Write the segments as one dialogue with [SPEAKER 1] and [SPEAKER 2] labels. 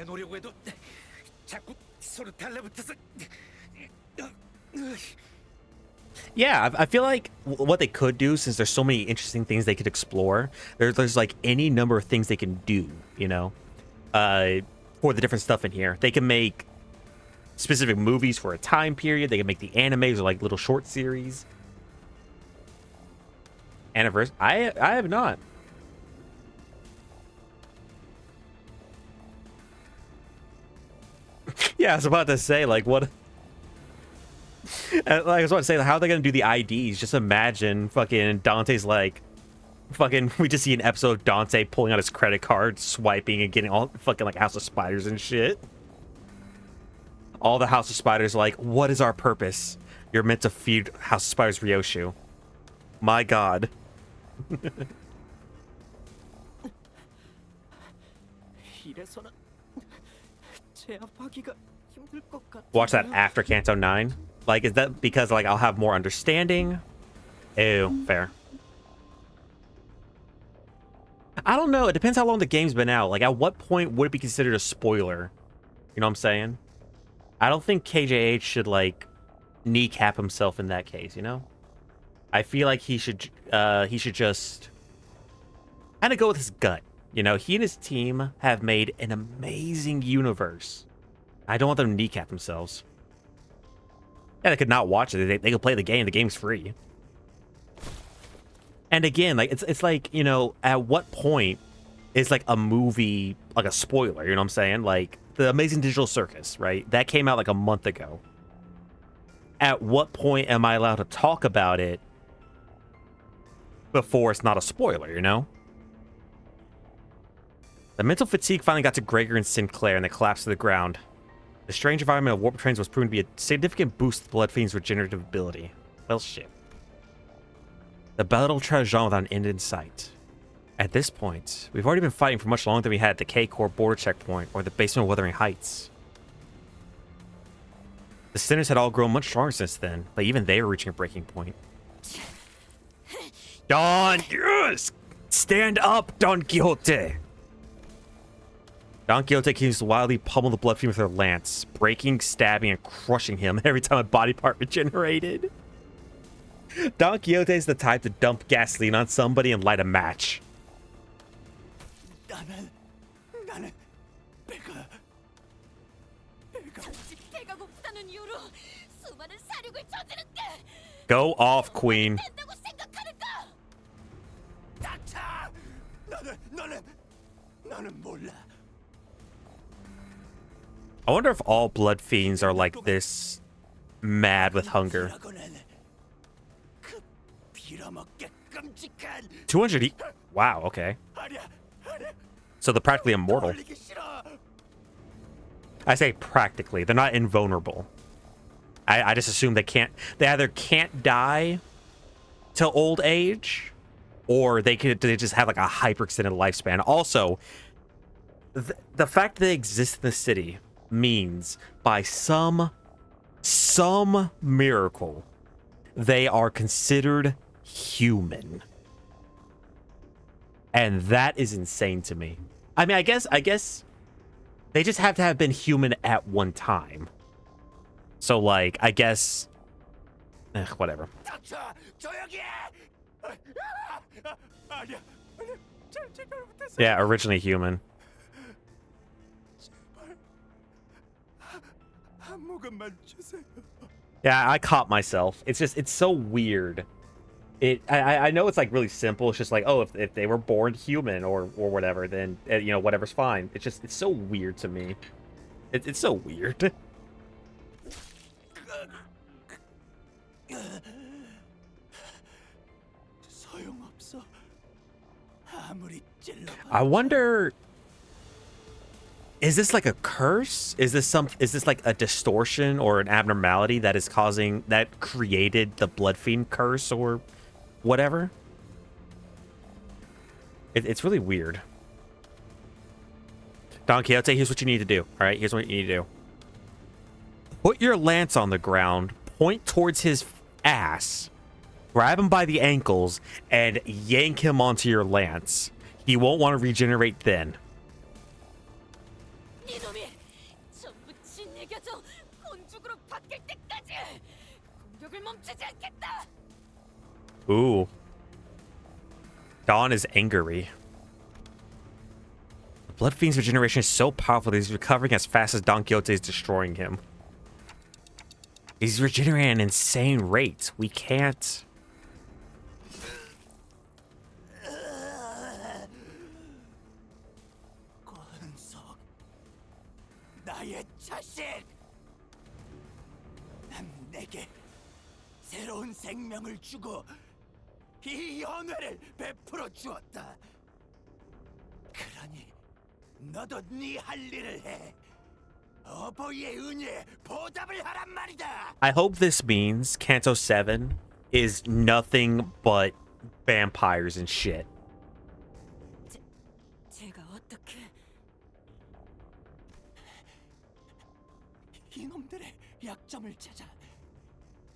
[SPEAKER 1] 해놓으려고 해도 자꾸 서로 달라붙어서.
[SPEAKER 2] Yeah, I feel like what they could do, since there's so many interesting things they could explore, there's like any number of things they can do, you know, for the different stuff in here. They can make specific movies for a time period. They can make the animes or like little short series. Anniversary? I have not. Yeah, I was about to say, like, what? Like, I was about to say, how are they gonna do the IDs? Just imagine fucking Dante's like, fucking, we just see an episode of Dante pulling out his credit card, swiping, and getting all fucking like House of Spiders and shit. All the House of Spiders are like, what is our purpose? You're meant to feed House of Spiders Ryoshu. My god. Watch that after Kanto 9. Like, is that because like I'll have more understanding? Ew, fair. I don't know. It depends how long the game's been out. Like, at what point would it be considered a spoiler? You know what I'm saying? I don't think KJH should like kneecap himself in that case. You know, I feel like he should just kind of go with his gut. You know, he and his team have made an amazing universe. I don't want them to kneecap themselves. Yeah, they could not watch it. They could play the game. The game's free. And again, like it's like, you know, at what point is like a movie like a spoiler? You know what I'm saying? Like the Amazing Digital Circus, right? That came out like a month ago. At what point am I allowed to talk about it before it's not a spoiler, you know? The mental fatigue finally got to Gregor and Sinclair, and they collapsed to the ground. The strange environment of warp trains was proven to be a significant boost to the Blood Fiend's regenerative ability. Well, shit. The battle trudged on without an end in sight. At this point, we've already been fighting for much longer than we had at the K-Corps border checkpoint or the basement of Wuthering Heights. The Sinners had all grown much stronger since then, but even they were reaching a breaking point. Don, yes! Stand up, Don Quixote! Don Quixote continues to wildly pummel the Blood Fiend with her lance, breaking, stabbing, and crushing him every time a body part regenerated. Don Quixote is the type to dump gasoline on somebody and light a match. Go off, Queen. I wonder if all Blood Fiends are like this mad with hunger. 200 wow, okay. So they're practically immortal. I say practically. They're not invulnerable. I just assume they either can't die till old age, or they just have like a hyper extended lifespan. Also, the fact that they exist in the city means by some miracle they are considered human. And that is insane to me. I mean, I guess they just have to have been human at one time. So, like, I guess... whatever. Yeah, originally human. Yeah, I caught myself. It's just, it's so weird. I know it's like really simple. It's just like, oh, if they were born human or whatever, then you know, whatever's fine. It's just, it's so weird to me. It's so weird. I wonder, is this like a curse? Is this like a distortion or an abnormality that is causing, that created the Blood Fiend curse or whatever? It's really weird. Don Quixote, here's what you need to do. All right, here's what you need to do. Put your lance on the ground, point towards his ass, grab him by the ankles, and yank him onto your lance. He won't want to regenerate then.
[SPEAKER 3] 이놈이 전부 진내겨져 곤죽으로 바뀔 때까지 공격을 멈추지 않겠다.
[SPEAKER 2] Ooh. Dawn is angry. The Blood Fiend's regeneration is so powerful that he's recovering as fast as Don Quixote is destroying him. He's regenerating at an insane rate. We can't...
[SPEAKER 1] 권석, 나의 자식! 난 내게 새로운 생명을 주고 이 연회를 베풀어 주었다. 그러니 너도 네 할 일을 해. 어버이의 은혜에 보답을 하란 말이다.
[SPEAKER 2] I hope this means Kanto 7 is nothing but vampires and shit.
[SPEAKER 3] 제가 어떻게
[SPEAKER 1] 이놈들의 약점을 찾아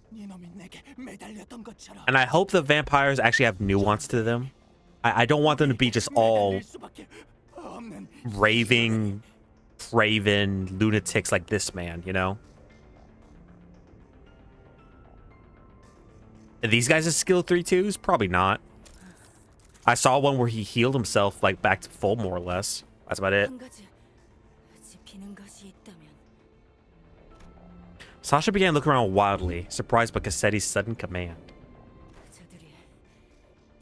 [SPEAKER 1] 이놈이 내게 매달렸던 것처럼
[SPEAKER 2] And I hope the vampires actually have nuance to them. I don't want them to be just all
[SPEAKER 1] 매달릴 수밖에 없는
[SPEAKER 2] raving, craven lunatics like this man, you know? Are these guys are skill 3-2s? Probably not. I saw one where he healed himself like back to full more or less. That's about it.
[SPEAKER 3] 한 가지 짚히는 것이 있다면
[SPEAKER 2] Sasha began looking around wildly, surprised by Cassetti's sudden command.
[SPEAKER 3] 저들이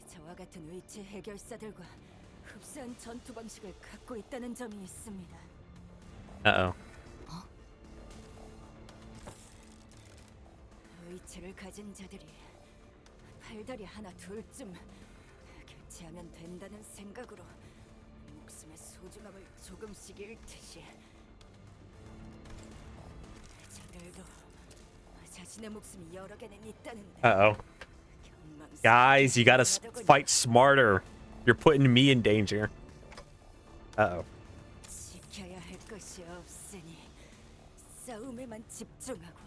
[SPEAKER 3] 저와 같은 위치 해결사들과 흡사한 전투 방식을 갖고 있다는 점이 있습니다.
[SPEAKER 2] Uh-oh.
[SPEAKER 3] 의체를 가진 자들이 팔다리 하나 둘쯤 교체하면 된다는 생각으로 목숨의 소중함을 조금씩 잃듯이 저들도 자신의 목숨이 여러 개는 있다는데
[SPEAKER 2] Uh-oh. Guys, you gotta fight smarter. You're putting me in danger. Uh-oh.
[SPEAKER 3] 지켜야 할 것이 없으니 싸움에만 집중하고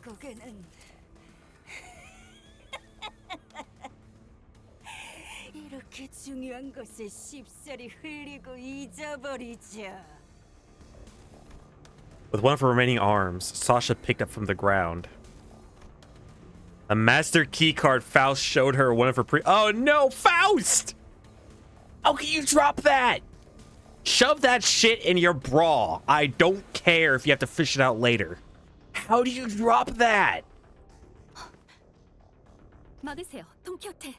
[SPEAKER 3] 결국에는 이렇게 중요한 것을 쉽사리 흘리고 잊어버리자.
[SPEAKER 2] With one of her remaining arms, Sasha picked up from the ground a master keycard Faust showed her one of her Oh no, Faust! How can you drop that? Shove that shit in your bra. I don't care if you have to fish it out later. How do you drop that?
[SPEAKER 3] 막으세요, 돈키호테.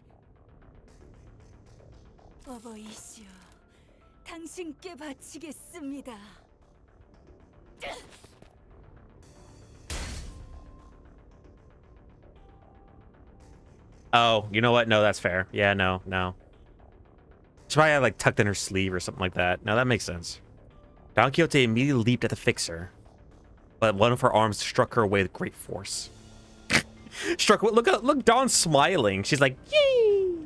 [SPEAKER 3] 어버이시여, 당신께 바치겠습니다.
[SPEAKER 2] Oh, you know what? No, that's fair. Yeah, no. She probably had like tucked in her sleeve or something like that. No, that makes sense. Don Quixote immediately leaped at the fixer, but one of her arms struck her away with great force. Look, Dawn's smiling. She's like, yay!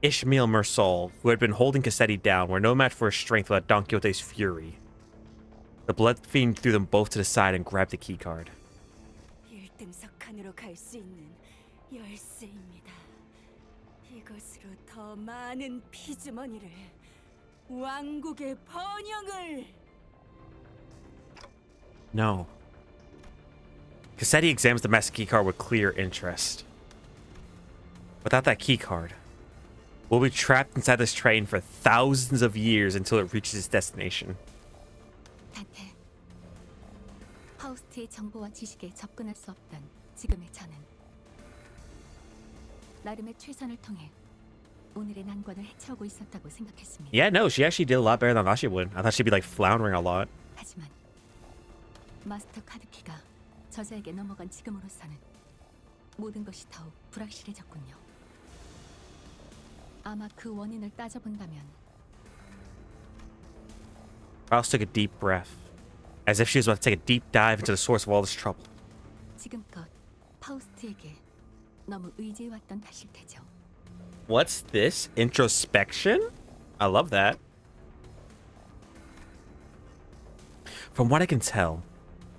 [SPEAKER 2] Ishmael Mersol, who had been holding Cassetti down, were no match for his strength without Don Quixote's fury. The Blood Fiend threw them both to the side and grabbed the keycard.
[SPEAKER 3] 1등석 칸으로 갈 수 있는 열쇠입니다. 이것으로 더 많은 피주머니를 왕국의 번영을.
[SPEAKER 2] No. Cassetti examines the master keycard with clear interest. Without that keycard, we'll be trapped inside this train for thousands of years until it reaches its destination.
[SPEAKER 4] 단테, 파우스트의 정보와 지식에 접근할 수 없던 지금의 저는 나름의 최선을 통해 오늘의 난관을 헤쳐오고 있었다고 생각했습니다.
[SPEAKER 2] Yeah, no, she actually did a lot better than I thought she would. I thought she'd be like floundering a lot.
[SPEAKER 4] 하지만 마스터 카드키가 저자에게 넘어간 지금으로서는 모든 것이 더욱 불확실해졌군요. 아마 그 원인을 따져본다면
[SPEAKER 2] Faust took a deep breath, as if she was about to take a deep dive into the source of all this trouble.
[SPEAKER 4] 지금껏 파우스트에게 너무 의지해왔던 탓일 테죠.
[SPEAKER 2] What's this? Introspection? I love that. From what I can tell,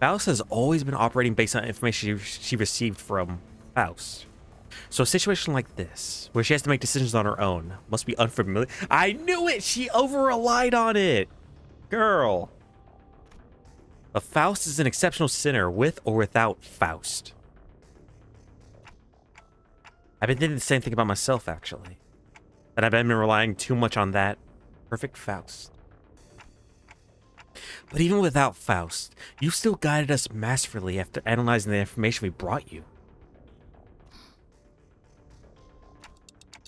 [SPEAKER 2] Faust has always been operating based on information she received from Faust. So a situation like this, where she has to make decisions on her own, must be unfamiliar. I knew it! She over-relied on it! Girl. A Faust is an exceptional sinner, with or without Faust. I've been thinking the same thing about myself, actually. That I've been relying too much on that perfect Faust. But even without Faust, you still guided us masterfully after analyzing the information we brought you.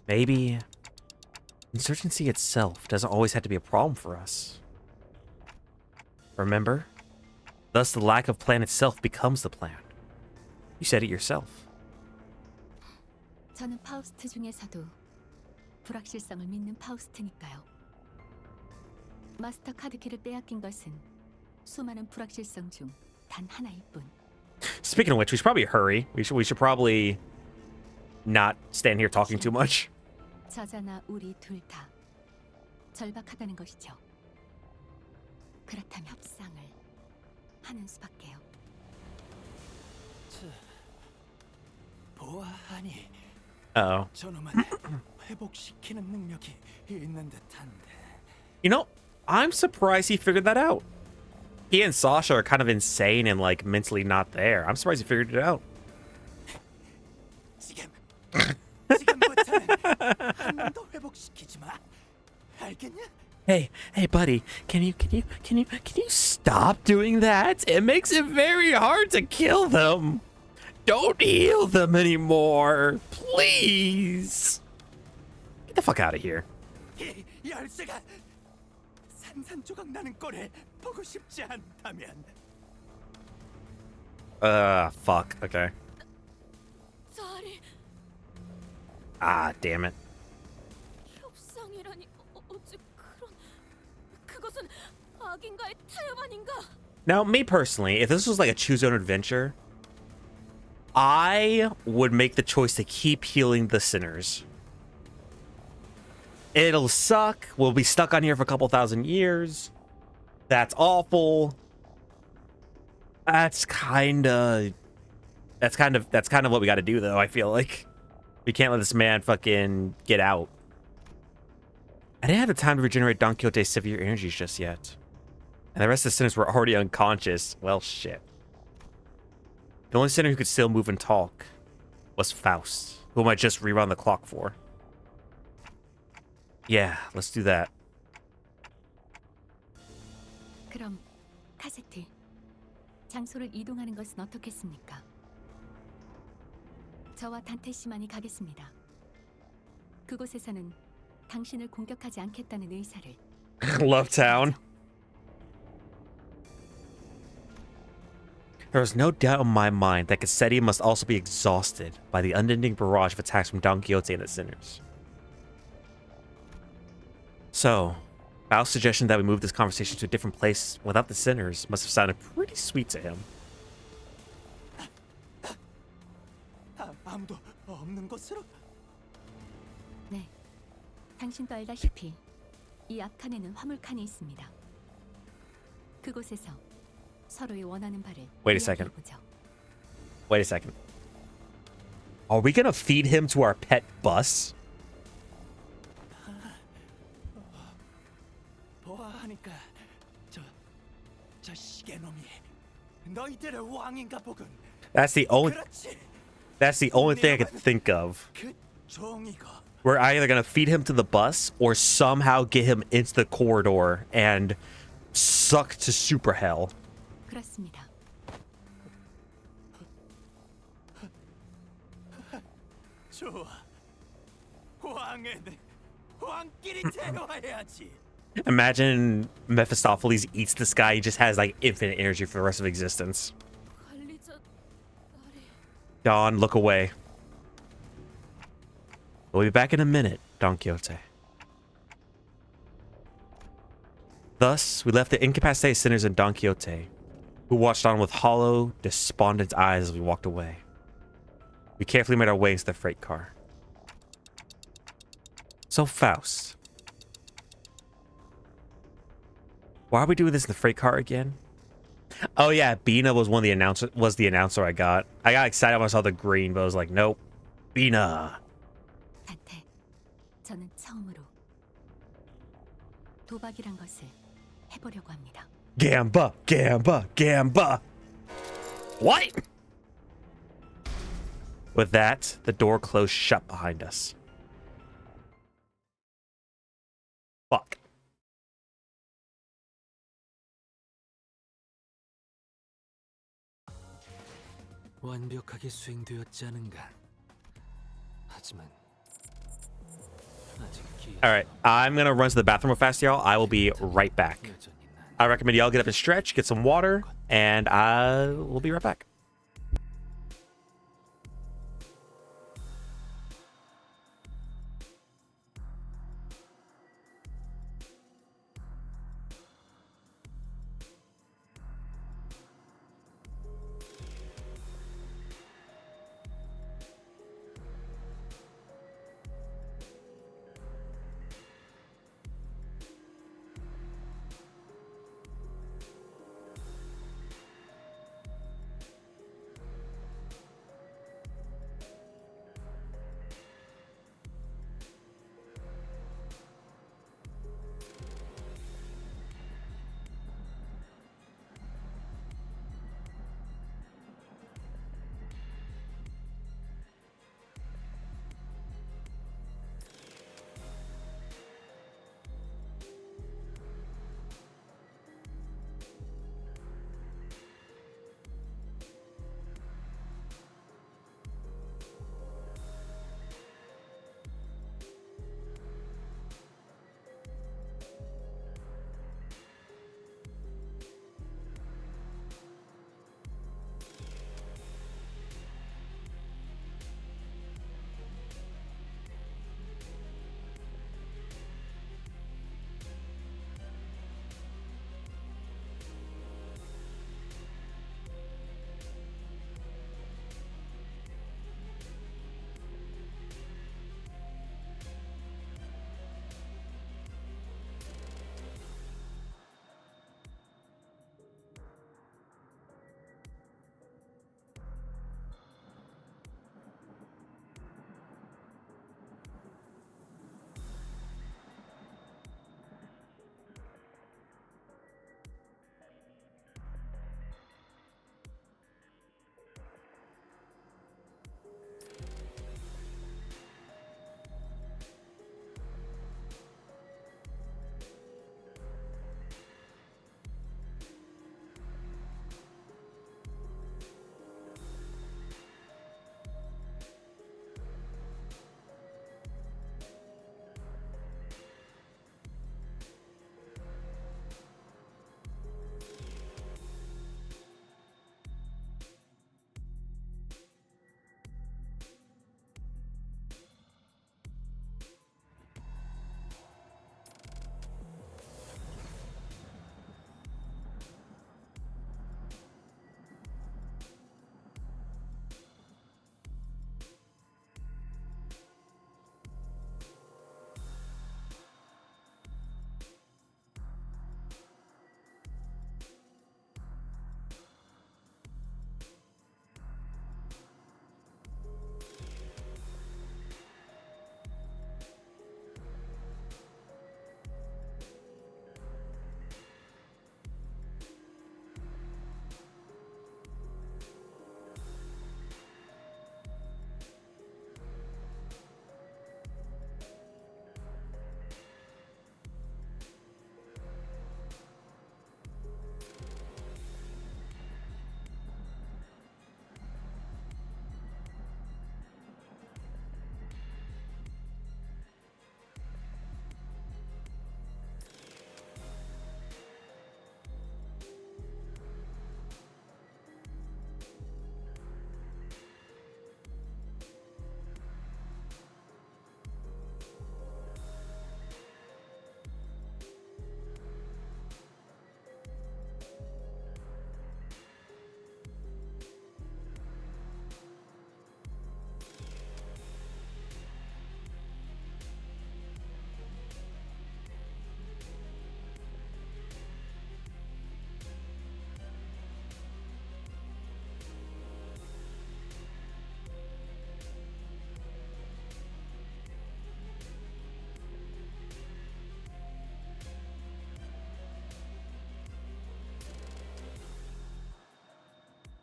[SPEAKER 2] Maybe insurgency itself doesn't always have to be a problem for us. Remember? Thus, the lack of plan itself becomes the plan. You said it yourself.
[SPEAKER 4] 저는 파우스트 중에서도 불확실성을 믿는 파우스트니까요. 마스터 카드키를 빼앗긴 것은 수많은 불확실성 중 단 하나일 뿐.
[SPEAKER 2] Speaking of which, we should probably hurry. We should probably not stand here talking too much.
[SPEAKER 4] 저자나 우리 둘 다 절박하다는 것이죠. 그렇다면 협상을 하는 수밖에요.
[SPEAKER 1] 보아하니
[SPEAKER 2] Uh-oh.
[SPEAKER 1] 저놈은 회복시키는 능력이 있는 듯한데.
[SPEAKER 2] You know, I'm surprised he figured that out. He and Sasha are kind of insane and like mentally not there. I'm surprised he figured it out.
[SPEAKER 1] 지금부터는 한 놈도 회복시키지 마. 알겠냐?
[SPEAKER 2] Hey, buddy, can you stop doing that? It makes it very hard to kill them. Don't heal them anymore, please. Get the fuck out of here.
[SPEAKER 1] 이 열쇠가 산산조각 나는 꼴을 보고 싶지 않다면.
[SPEAKER 2] Fuck. Okay.
[SPEAKER 3] 자리
[SPEAKER 2] Ah, damn it.
[SPEAKER 3] 협상이라니 어찌 그것은 악인가의 타협 아닌가?
[SPEAKER 2] Now, me personally, if this was like a choose your own adventure, I would make the choice to keep healing the sinners. It'll suck. We'll be stuck on here for a couple thousand years. That's awful. That's kind of what we got to do, though. I feel like we can't let this man fucking get out. I didn't have the time to regenerate Don Quixote's severe energies just yet, and the rest of the sinners were already unconscious. Well, shit. The only sinner who could still move and talk was Faust, whom I just rerun the clock for. Yeah, let's do that.
[SPEAKER 4] 그럼 카세트, 장소를 이동하는 것은 어떻겠습니까? 저와 단테 씨만이 가겠습니다. 그곳에서는 당신을 공격하지 않겠다는 의사를.
[SPEAKER 2] Love Town. There was no doubt in my mind that Cassetti must also be exhausted by the unending barrage of attacks from Don Quixote and the sinners. So, Faust's suggestion that we move this conversation to a different place without the sinners must have sounded pretty sweet to him.
[SPEAKER 1] 아무도 없는 곳으로?
[SPEAKER 4] 네, 당신도 알다시피 이 앞칸에는 화물칸이 있습니다. 그곳에서 서로의 원하는 바를
[SPEAKER 2] Wait a second.
[SPEAKER 4] 이야기해보죠.
[SPEAKER 2] Wait a second. Are we gonna feed him to our pet bus?
[SPEAKER 1] 보아하니까 저 시계놈이 너희들의 왕인가 보군.
[SPEAKER 2] That's the only
[SPEAKER 1] 그렇지.
[SPEAKER 2] thing I could think of.
[SPEAKER 1] 그 종이고.
[SPEAKER 2] We're either gonna feed him to the bus or somehow get him into the corridor and suck to super hell.
[SPEAKER 4] 그렇습니다.
[SPEAKER 1] 좋아. 왕끼리 대화해야지.
[SPEAKER 2] Imagine Mephistopheles eats this guy. He just has like infinite energy for the rest of existence.
[SPEAKER 3] 관리자
[SPEAKER 2] Don, look away. We'll be back in a minute, Don Quixote. Thus, we left the incapacitated sinners and Don Quixote, who watched on with hollow, despondent eyes as we walked away. We carefully made our way into the freight car. So, Faust. Why are we doing this in the freight car again? Oh yeah, Bina was the announcer I got. I got excited when I saw the green, but I was like, nope. Bina.
[SPEAKER 4] 단테, 저는 처음으로 도박이란 것을 해보려고 합니다.
[SPEAKER 2] Gamba, Gamba, Gamba. What? With that, the door closed shut behind us. Fuck.
[SPEAKER 1] 완벽하게 수행되었지 않은가. 하지만 아직 기회.
[SPEAKER 2] All right, I'm gonna run to the bathroom real fast, y'all. I will be right back.
[SPEAKER 1] 여전히 난
[SPEAKER 2] I recommend y'all get up and stretch, get some water, and I will be right back.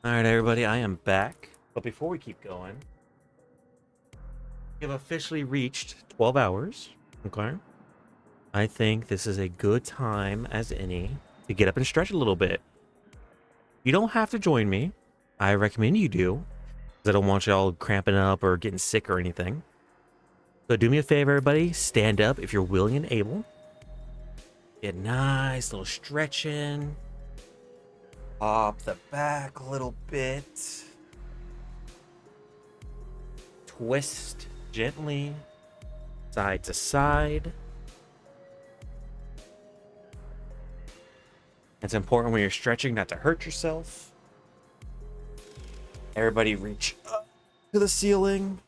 [SPEAKER 2] All right, everybody, I am back. But before we keep going, we have officially reached 12 hours. Okay. I think this is a good time as any to get up and stretch a little bit. You don't have to join me. I recommend you do, because I don't want y'all cramping up or getting sick or anything. So do me a favor, everybody. Stand up if you're willing and able. Get a nice little stretch in. Pop the back a little bit. Twist gently, side to side. It's important when you're stretching not to hurt yourself. Everybody reach up to the ceiling.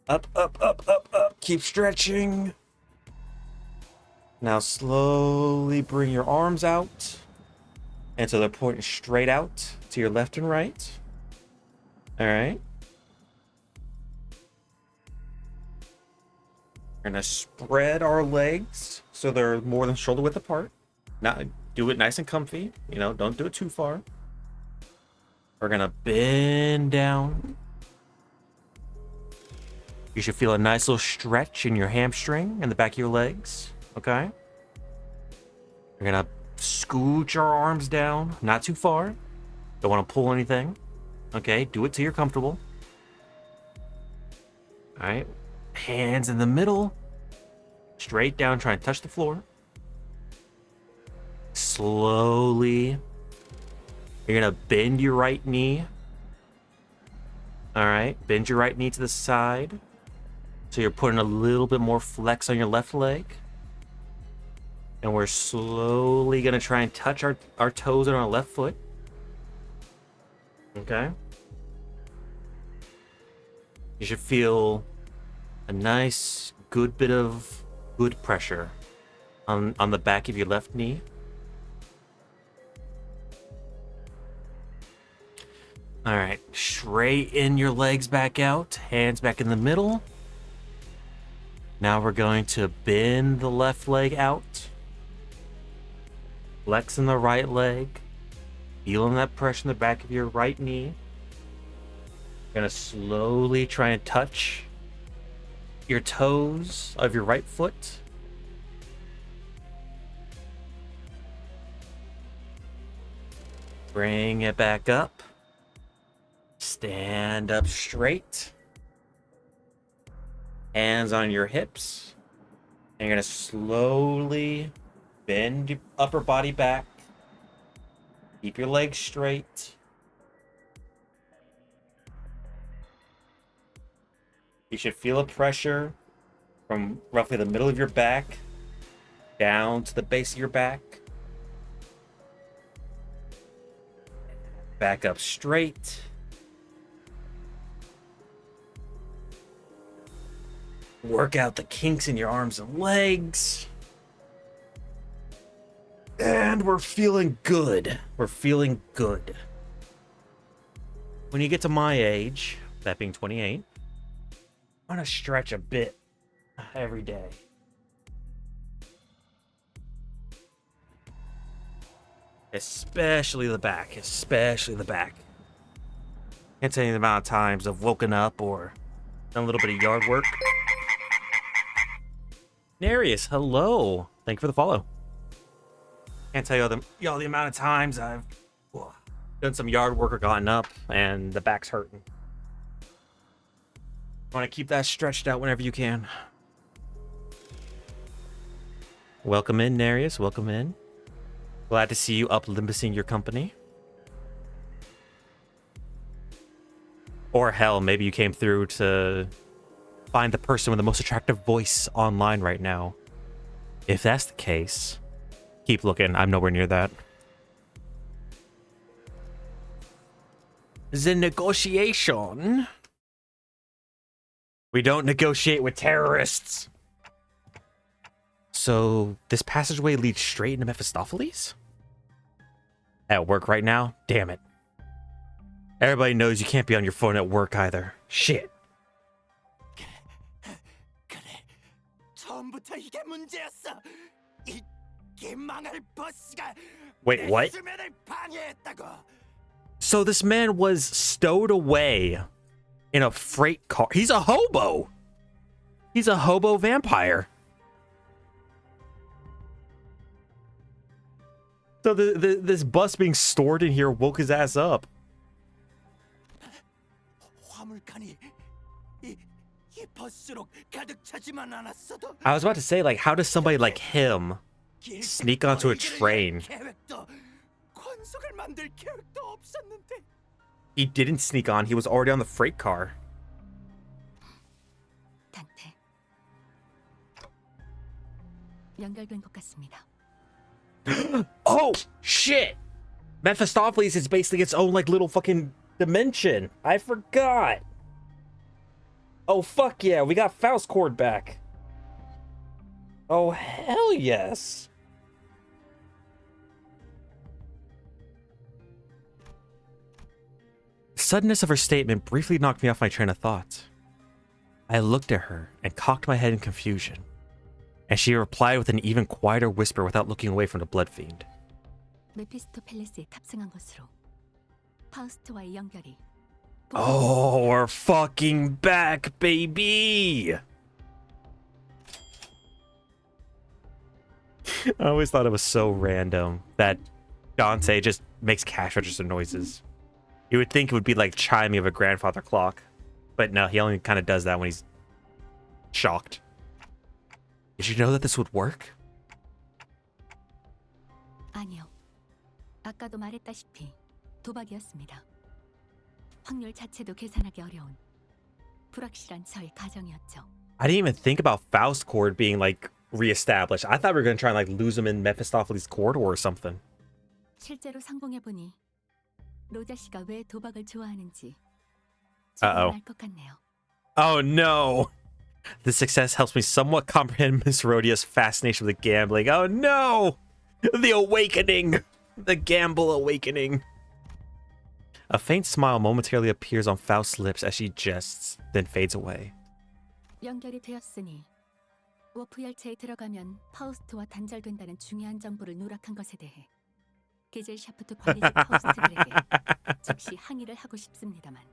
[SPEAKER 2] Up, up, up, up, up. Keep stretching. Now slowly bring your arms out until they're pointing straight out to your left and right. All right. We're gonna spread our legs so they're more than shoulder width apart. Now do it nice and comfy. You know, don't do it too far. We're gonna bend down. You should feel a nice little stretch in your hamstring and the back of your legs. Okay. We're gonna scooch our arms down, not too far. Don't want to pull anything. Okay, do it till you're comfortable. All right, hands in the middle, straight down, try and touch the floor. Slowly, you're gonna bend your right knee. All right, bend your right knee to the side. So you're putting a little bit more flex on your left leg. And we're slowly gonna try and touch our toes on our left foot. Okay. You should feel a nice, good bit of good pressure on the back of your left knee. All right, straighten your legs back out, hands back in the middle. Now we're going to bend the left leg out. Flexing the right leg. Feeling that pressure in the back of your right knee. Gonna slowly try and touch your toes of your right foot. Bring it back up. Stand up straight. Hands on your hips. And you're gonna slowly bend your upper body back. Keep your legs straight. You should feel a pressure from roughly the middle of your back down to the base of your back. Back up straight. Work out the kinks in your arms and legs. And we're feeling good. We're feeling good. When you get to my age, that being 28, I want to stretch a bit every day. Especially the back. Especially the back. Can't tell you the amount of times I've woken up or done a little bit of yard work. Narius, hello. Thank you for the follow. Can't tell y'all the amount of times I've done some yard work or gotten up and the back's hurting. Want to keep that stretched out whenever you can. Welcome in, Narius. Welcome in. Glad to see you up limbusing your company. Or hell, maybe you came through to find the person with the most attractive voice online right now. If that's the case, keep looking. I'm nowhere near that. The negotiation. We don't negotiate with terrorists. So this passageway leads straight into Mephistopheles? At work right now? Damn it. Everybody knows you can't be on your phone at work either. Shit.
[SPEAKER 1] 그래, 처음부터 이게 문제였어. 이 망할 버스가
[SPEAKER 2] Wait, what?
[SPEAKER 1] 수면을 방해했다고.
[SPEAKER 2] So this man was stowed away in a freight car. He's a hobo. He's a hobo vampire. So this bus being stored in here woke his ass up.
[SPEAKER 1] 화물칸이 이 버스로 가득 차지만 않았어도
[SPEAKER 2] I was about to say, like, how does somebody like him sneak onto a train?
[SPEAKER 1] 계획도 관속을 만들 계획도 없었는데.
[SPEAKER 2] He didn't sneak on. He was already on the freight car.
[SPEAKER 4] 단테. 연결된 것 같습니다.
[SPEAKER 2] Oh, shit! Mephistopheles is basically its own, like, little fucking dimension. I forgot. Oh, fuck yeah. We got Faust Cord back. Oh, hell yes. The suddenness of her statement briefly knocked me off my train of thought. I looked at her and cocked my head in confusion, and she replied with an even quieter whisper without looking away from the blood fiend.
[SPEAKER 4] 메피스토펠레스에 탑승한 것으로 파우스트와의 연결이.
[SPEAKER 2] Oh, we're fucking back, baby! I always thought it was so random that Dante just makes cash register noises. You would think it would be like chiming of a grandfather clock. But no, he only kind of does that when he's shocked. Did you know that this would work?
[SPEAKER 4] 아니요. 아까도 말했다시피 도박이었습니다. 확률 자체도 계산하기 어려운 불확실한 저의 가정이었죠.
[SPEAKER 2] I didn't even think about Faust Cord being like reestablished. I thought we were going to try and like lose him in Mephistopheles corridor or something.
[SPEAKER 4] 실제로 성공해보니 로자 씨가 왜 도박을 좋아하는지
[SPEAKER 2] Uh-oh.
[SPEAKER 4] 알 것 같네요.
[SPEAKER 2] Oh no! This success helps me somewhat comprehend Miss Rhodia's fascination with gambling. Oh no! The awakening! The gamble awakening. A faint smile momentarily appears on Faust's lips as she jests, then fades away.
[SPEAKER 4] 연결이 되었으니 워프 열차에 들어가면 파우스트와 단절된다는 중요한 정보를 누락한 것에 대해 게젤 샤프트 관리자 파우스트들에게 즉시 항의를 하고 싶습니다만.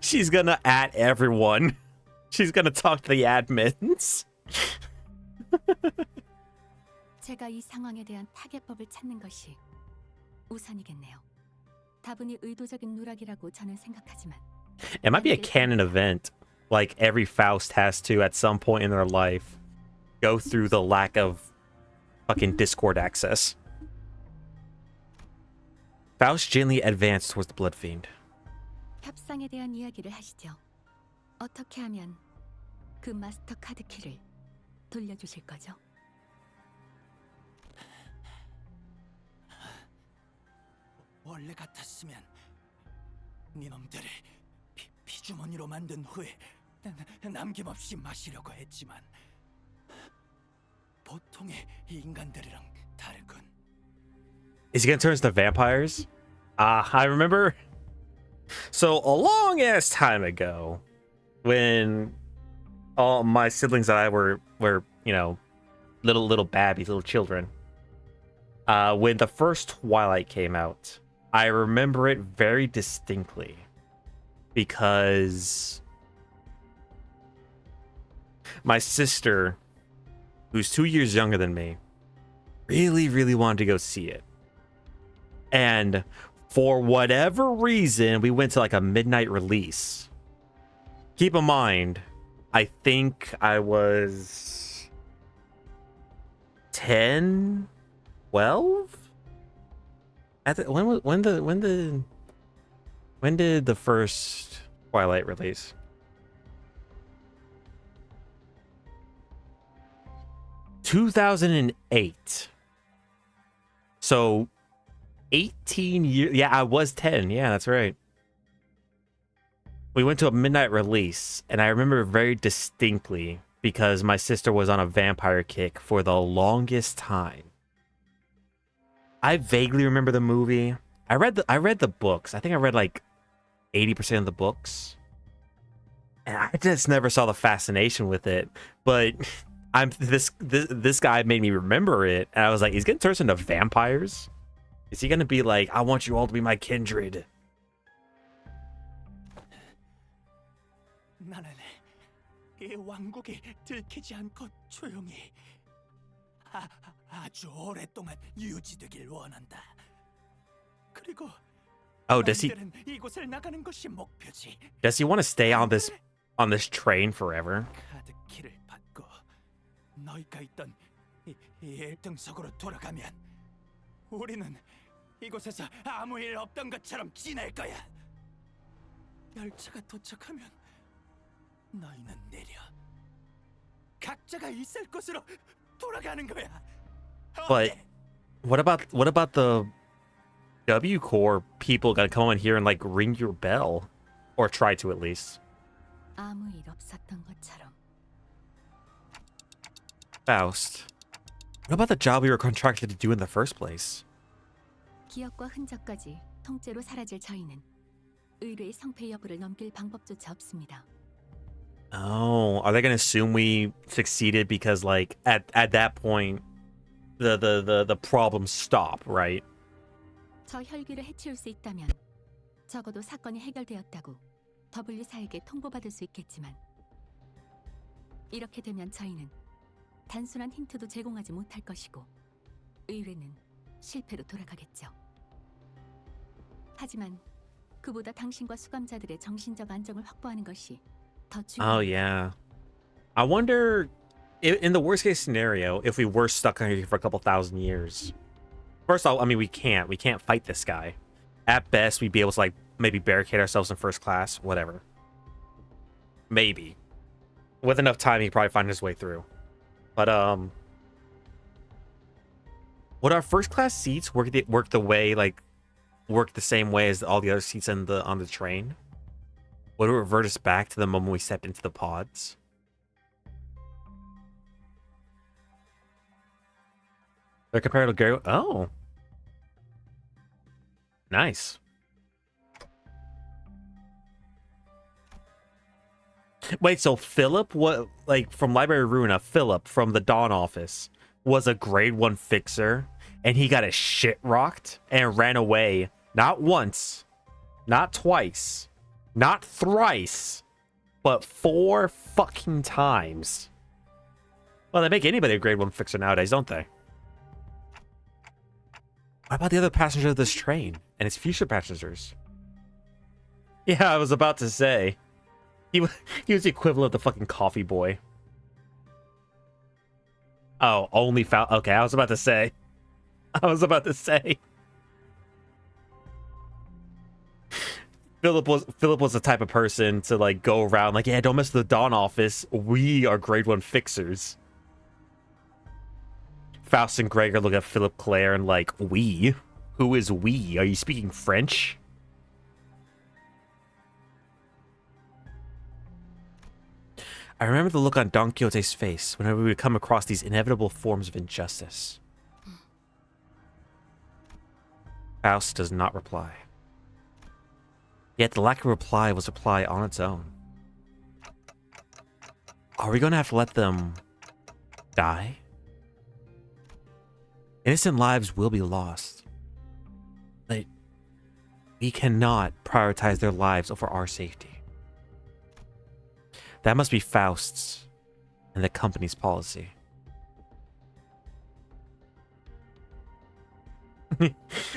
[SPEAKER 2] She's gonna at everyone. She's gonna talk to the admins.
[SPEAKER 4] 제가 이 상황에 대한 타개법을 찾는 것이 우선이겠네요. 다분히 의도적인 누락이라고 저는 생각하지만.
[SPEAKER 2] It might be a canon event. Like every Faust has to, at some point in their life, go through the lack of fucking Discord access. Faust gently advanced towards the Blood Fiend.
[SPEAKER 4] 협상에 대한 이야기를 하시죠. 어떻게 하면 그 마스터 카드 키를 돌려주실 거죠?
[SPEAKER 1] 원래 같았으면 니놈들을 피주머니로 만든 후에 남김없이 마시려고 했지만 보통의 인간들이랑 다르군.
[SPEAKER 2] Is he gonna turn us to vampires? I remember. So a long ass time ago, when all my siblings and I were you know, little babbies, little children. When the first Twilight came out, I remember it very distinctly because my sister, who's 2 years younger than me, really wanted to go see it. And for whatever reason, we went to like a midnight release. Keep in mind, I think I was 10, 12? At the, when did the first Twilight release? (2008). So 18 years. Yeah, I was 10. Yeah, that's right. We went to a midnight release, and I remember very distinctly because my sister was on a vampire kick for the longest time. I vaguely remember the movie. I read the books. I think I read like 80% of the books. And I just never saw the fascination with it. But This guy made me remember it, and I was like, he's gonna turn us into vampires. Is he gonna be like, I want you all to be my kindred?
[SPEAKER 1] 나는 이 왕국이 들키지 않고 조용히 아주 오랫동안 유지되길 원한다. 그리고
[SPEAKER 2] Oh,
[SPEAKER 1] 너희들은 이곳을 나가는 것이 목표지.
[SPEAKER 2] does he want to stay on this train forever?
[SPEAKER 1] 카드 키를 받고 너희가 있던 이 1등석으로 돌아가면 우리는 이곳에서 아무 일 없던 것처럼 지낼 거야. 열차가 도착하면 너희는 내려 각자가 있을 곳으로 돌아가는 거야.
[SPEAKER 2] But
[SPEAKER 1] 어때?
[SPEAKER 2] what about the W Corps people gonna come in here and like ring your bell, or try to at least?
[SPEAKER 4] 아무 일 없었던 것처럼.
[SPEAKER 2] Faust, what about the job we were contracted to do in the first place?
[SPEAKER 4] 기억과 흔적까지 통째로 사라질 저희는 의뢰의 성패 여부를 넘길 방법조차 없습니다.
[SPEAKER 2] Oh, are they gonna assume we succeeded because like at that point the problems stop, right?
[SPEAKER 4] 저 혈기를 해치울 수 있다면 적어도 사건이 해결되었다고 W사에게 통보받을 수 있겠지만 이렇게 되면 저희는 단순한 힌트도 제공하지 못할 것이고 의뢰는 실패로 돌아가겠죠. 하지만 그보다 당신과 수감자들의 정신적 안정을 확보하는 것이 더
[SPEAKER 2] Oh
[SPEAKER 4] 중요합니다.
[SPEAKER 2] yeah. I wonder in the worst case scenario if we were stuck here for a couple thousand years. First of all, I mean we can't fight this guy. At best we'd be able to like maybe barricade ourselves in first class, whatever. Maybe. With enough time he'd probably find his way through. But would our first class seats work the same way as all the other seats on the train? Would it revert us back to the moment we stepped into the pods? They're compared to Gary. Oh. Nice. Wait, so Philip, what, like from Library Runa, Philip from the Dawn office was a grade 1 fixer, and he got his shit rocked and ran away not once, not twice, not thrice, but 4 fucking times. Well, they make anybody a grade 1 fixer nowadays, don't they? What about the other passengers of this train and its future passengers? Yeah, I was about to say. He was the equivalent of the fucking coffee boy. Oh, only found. Okay, I was about to say. Philip was the type of person to like go around like, yeah, don't mess with the Dawn office. We are grade 1 fixers. Faust and Gregor look at Philip Claire and like, we? Who is we? Are you speaking French? I remember the look on Don Quixote's face whenever we would come across these inevitable forms of injustice. Faust does not reply. Yet the lack of reply was reply on its own. Are we going to have to let them die? Innocent lives will be lost. But we cannot prioritize their lives over our safety. That must be Faust's and the company's policy.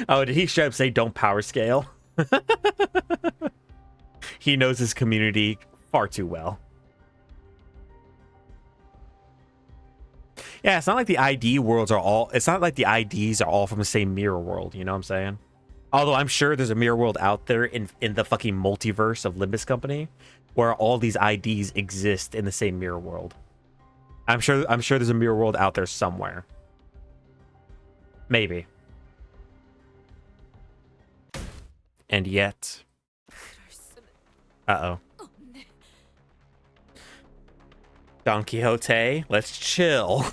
[SPEAKER 2] Oh, did he straight up say don't power scale? He knows his community far too well. Yeah, it's not like the ID worlds are all... It's not like the IDs are all from the same mirror world, you know what I'm saying? Although I'm sure there's a mirror world out there in the fucking multiverse of Limbus Company where all these IDs exist in the same mirror world. I'm sure there's a mirror world out there somewhere. Maybe. And yet... Uh-oh. Don Quixote, let's chill.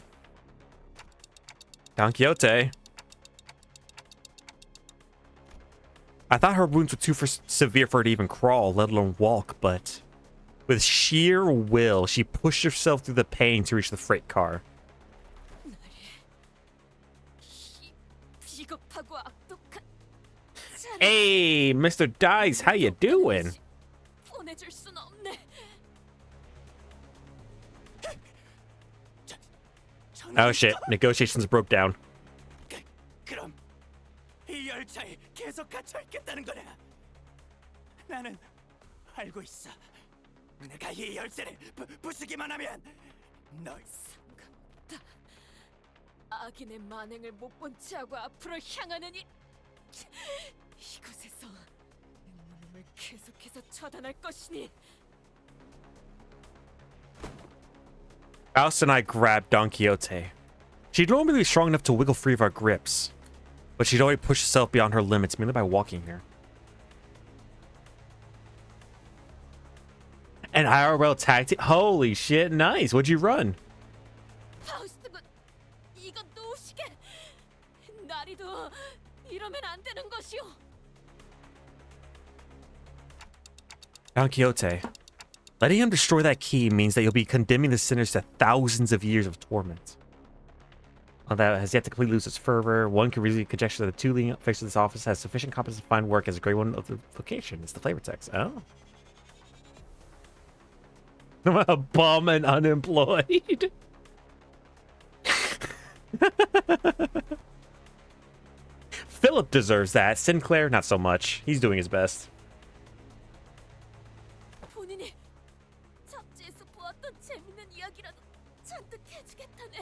[SPEAKER 2] Don Quixote. I thought her wounds were too severe for her to even crawl, let alone walk, but With sheer will, she pushed herself through the pain to reach the freight car.
[SPEAKER 3] 비겁하고 악독한 사람
[SPEAKER 2] Hey, Mr. Dice, how you doing?
[SPEAKER 3] 보내줄 순 없네.
[SPEAKER 2] Oh shit, negotiations broke down.
[SPEAKER 1] 그럼 이 열차에 계속 갇혀 있겠다는 거냐? 나는 알고 있어. 내가 이 열쇠를 부수기만 하면 널
[SPEAKER 3] 상관없다. 악인의 만행을 못 본 채하고 앞으로 향하는 이곳에서 놈을 계속해서 처단할 것이니.
[SPEAKER 2] Faust and I grabbed Don Quixote. She'd normally be strong enough to wiggle free of our grips, but she'd already pushed herself beyond her limits merely by walking here. An IRL tag team? Holy shit, nice. What'd you run?
[SPEAKER 3] 파우스트군, 이건 놓으시게. 나리도 이러면 안 되는 것이오.
[SPEAKER 2] Don Quixote. Letting him destroy that key means that you'll be condemning the sinners to thousands of years of torment. While that has yet to completely lose its fervor, one can reasonably conjecture that the two leading officers of this office has sufficient competence to find work as a great one of the vocation. It's the flavor text. Oh. A bum and unemployed. Philip deserves that. Sinclair, not so much. He's doing his best.
[SPEAKER 3] 본인이 잡지에서 보았던 재밌는 이야기라도 잔뜩 해주겠다네.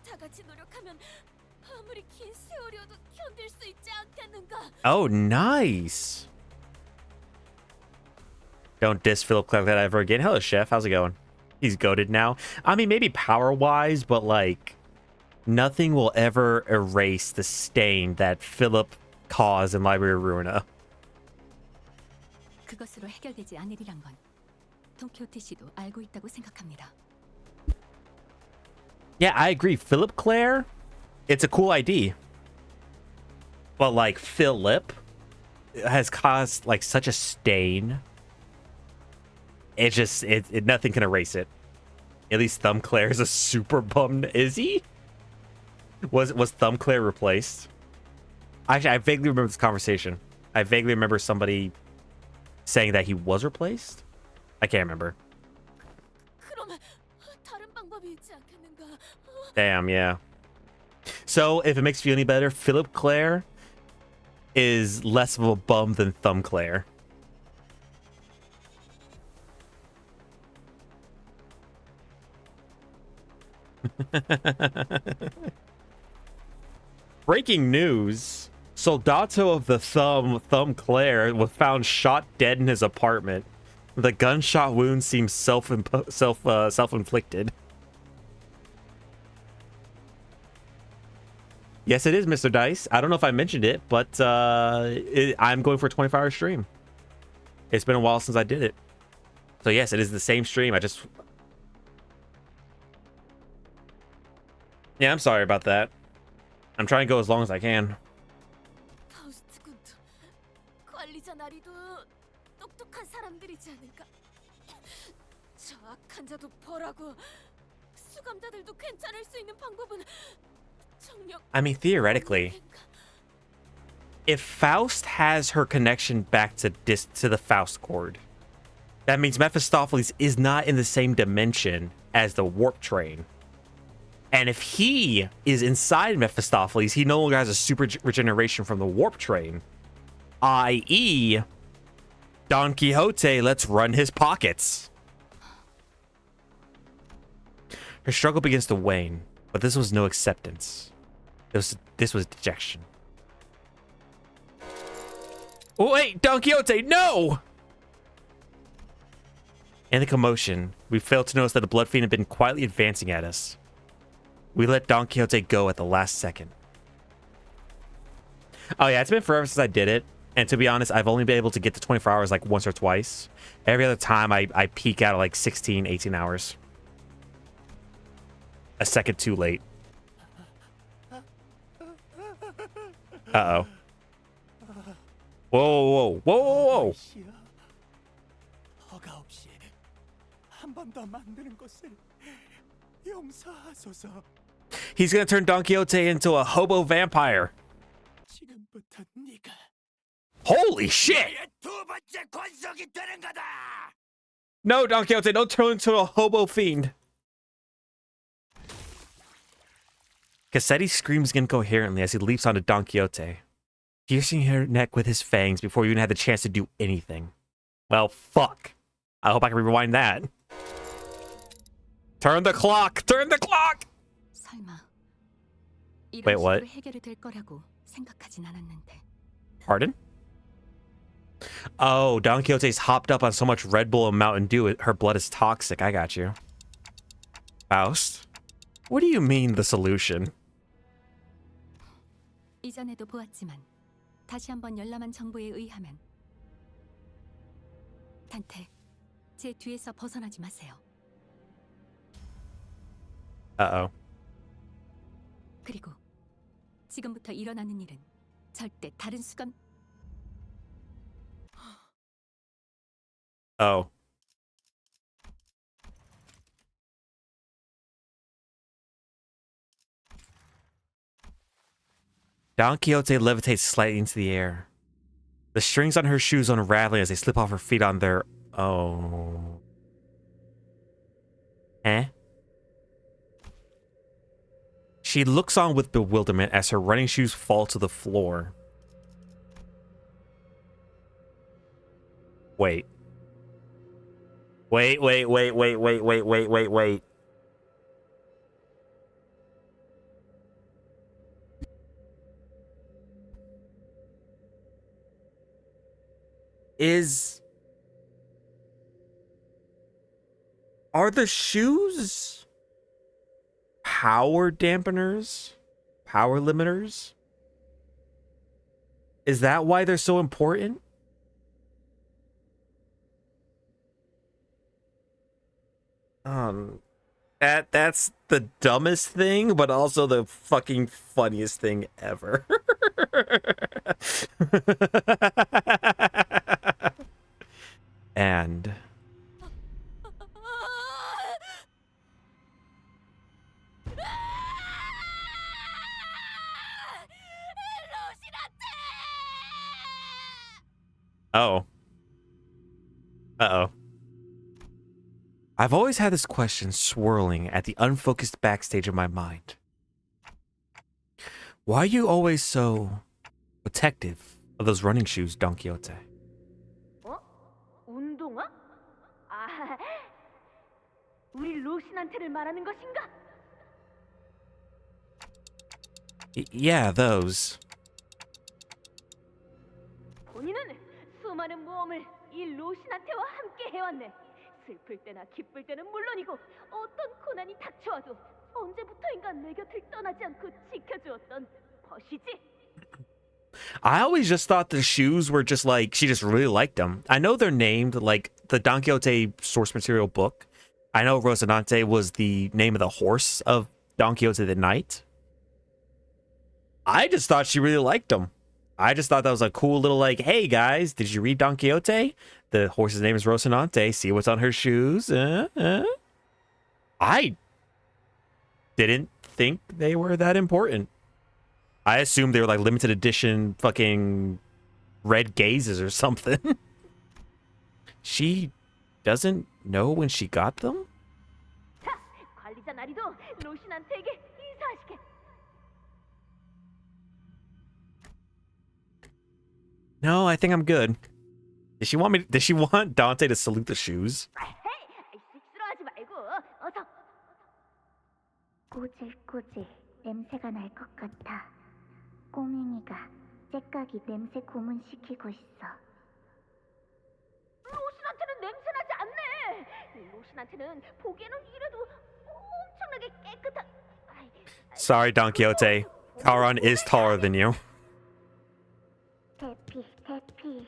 [SPEAKER 3] 다 같이 노력하면 아무리 긴 세월이어도 견딜 수 있지 않겠는가?
[SPEAKER 2] Oh, nice. Don't diss Philip like that ever again. Hello, Chef. How's it going? He's goated now. I mean, maybe power-wise, but, like, nothing will ever erase the stain that Philip caused in Library of Ruina.
[SPEAKER 4] 그것으로 해결되지 않으리란 건 돈키호테 씨도 알고 있다고 생각합니다.
[SPEAKER 2] Yeah, I agree. Philip Clare, it's a cool ID. But, like, Philip has caused, like, such a stain. It just, nothing can erase it. At least Thumb Claire is a super bummed. Is he? Was Thumb Claire replaced? Actually, I vaguely remember this conversation. I vaguely remember somebody saying that he was replaced. I can't remember.
[SPEAKER 3] 그럼 다른 방법이 있지 않겠는가?
[SPEAKER 2] Damn, yeah. So, if it makes you feel any better, Philip Clare is less of a bum than Thumb Claire. Breaking news. Soldato of the Thumb Claire, was found shot dead in his apartment. The gunshot wound seems self-inflicted. Yes, it is, Mr. Dice. I don't know if I mentioned it, but I'm going for a 24-hour stream. It's been a while since I did it. So yes, it is the same stream. Yeah, I'm sorry about that. I'm trying to go as long as I can.
[SPEAKER 3] 파우스트군도 관리자 나리도 똑똑한 사람들이지 않을까? 저 악한 자도 벌하고 수감자들도 괜찮을 수 있는 방법은 정녕.
[SPEAKER 2] I mean, theoretically, if Faust has her connection back to the Faust cord, that means Mephistopheles is not in the same dimension as the warp train. And if he is inside Mephistopheles, he no longer has a super regeneration from the warp train. I.e., Don Quixote lets run his pockets. Her struggle begins to wane, but this was no acceptance. This was dejection. Oh, wait, Don Quixote, no! In the commotion, we failed to notice that the Blood Fiend had been quietly advancing at us. We let Don Quixote go at the last second. Oh yeah, it's been forever since I did it. And to be honest, I've only been able to get to 24 hours like once or twice. Every other time I peak out at like 16, 18 hours. A second too late. Uh-oh. Whoa, whoa, whoa, whoa, whoa.
[SPEAKER 1] 허가 없이 한 번 더 만드는 것을 용서하소서.
[SPEAKER 2] He's gonna turn Don Quixote into a hobo vampire.
[SPEAKER 1] 지금부터 네가
[SPEAKER 2] Holy shit!
[SPEAKER 1] 나의 두 번째 권속이 되는 거다.
[SPEAKER 2] No, Don Quixote, don't turn into a hobo fiend. Cassetti screams incoherently as he leaps onto Don Quixote, piercing her neck with his fangs before he even had the chance to do anything. Well, fuck. I hope I can rewind that. Turn the clock! Turn the clock!
[SPEAKER 4] 설마 이런
[SPEAKER 2] Wait, what?
[SPEAKER 4] 식으로 해결이 될 거라고 생각하진 않았는데.
[SPEAKER 2] Pardon? Oh, Don Quixote's hopped up on so much Red Bull and Mountain Dew, her blood is toxic. I got you. Faust? What do you mean, the solution?
[SPEAKER 4] 이전에도 보았지만 다시 한번 열람한 정보에 의하면 단테, 제 뒤에서 벗어나지 마세요.
[SPEAKER 2] Uh-oh.
[SPEAKER 4] 그리고 지금부터 일어나는 일은 절대 다른 수건.
[SPEAKER 2] Oh. Don Quixote levitates slightly into the air. The strings on her shoes unraveling as they slip off her feet on their... Oh. Eh? She looks on with bewilderment as her running shoes fall to the floor. Wait. Wait. Are the shoes power dampeners? Power limiters? Is that why they're so important? That's the dumbest thing, but also the fucking funniest thing ever. And oh. Uh-oh. I've always had this question swirling at the unfocused backstage of my mind. Why are you always so protective of those running shoes, Don Quixote?
[SPEAKER 5] 어? 운동화? 아, 우리 로신한테를 말하는 것인가?
[SPEAKER 2] Yeah, those.
[SPEAKER 5] 본인은 수많은 모험을 이 로신한테와 함께 해왔네. 슬플 때나 기쁠 때는 물론이고 어떤 고난이 닥쳐와도 언제부터인가 내 곁을 떠나지 않고 지켜주었던 벗이지.
[SPEAKER 2] I always just thought the shoes were just like, she just really liked them. I know they're named like the Don Quixote source material book. I know Rocinante was the name of the horse of Don Quixote the Knight. I just thought she really liked them. I just thought that was a cool little like, hey guys, did you read Don Quixote? The horse's name is Rocinante. See what's on her shoes? I didn't think they were that important. I assumed they were like limited edition fucking red gazes or something. She doesn't know when she got them?
[SPEAKER 5] 자, 관리자 나리도 로신한테에게 인사하시게.
[SPEAKER 2] No, I think I'm good. Did she want Dante to salute the shoes?
[SPEAKER 5] 헤이, 쑥스러워하지 말고 어서.
[SPEAKER 6] 꼬질꼬질 냄새가 날 것 같아. 꼬맹이가 째깍이 냄새 고문시키고 있어.
[SPEAKER 5] 로신한테는 냄새 나지 않네. 로신한테는 보기에는 이래도 엄청나게 깨끗한.
[SPEAKER 2] Sorry, Don Quixote. Charon is taller than you.
[SPEAKER 6] 대피, 대피.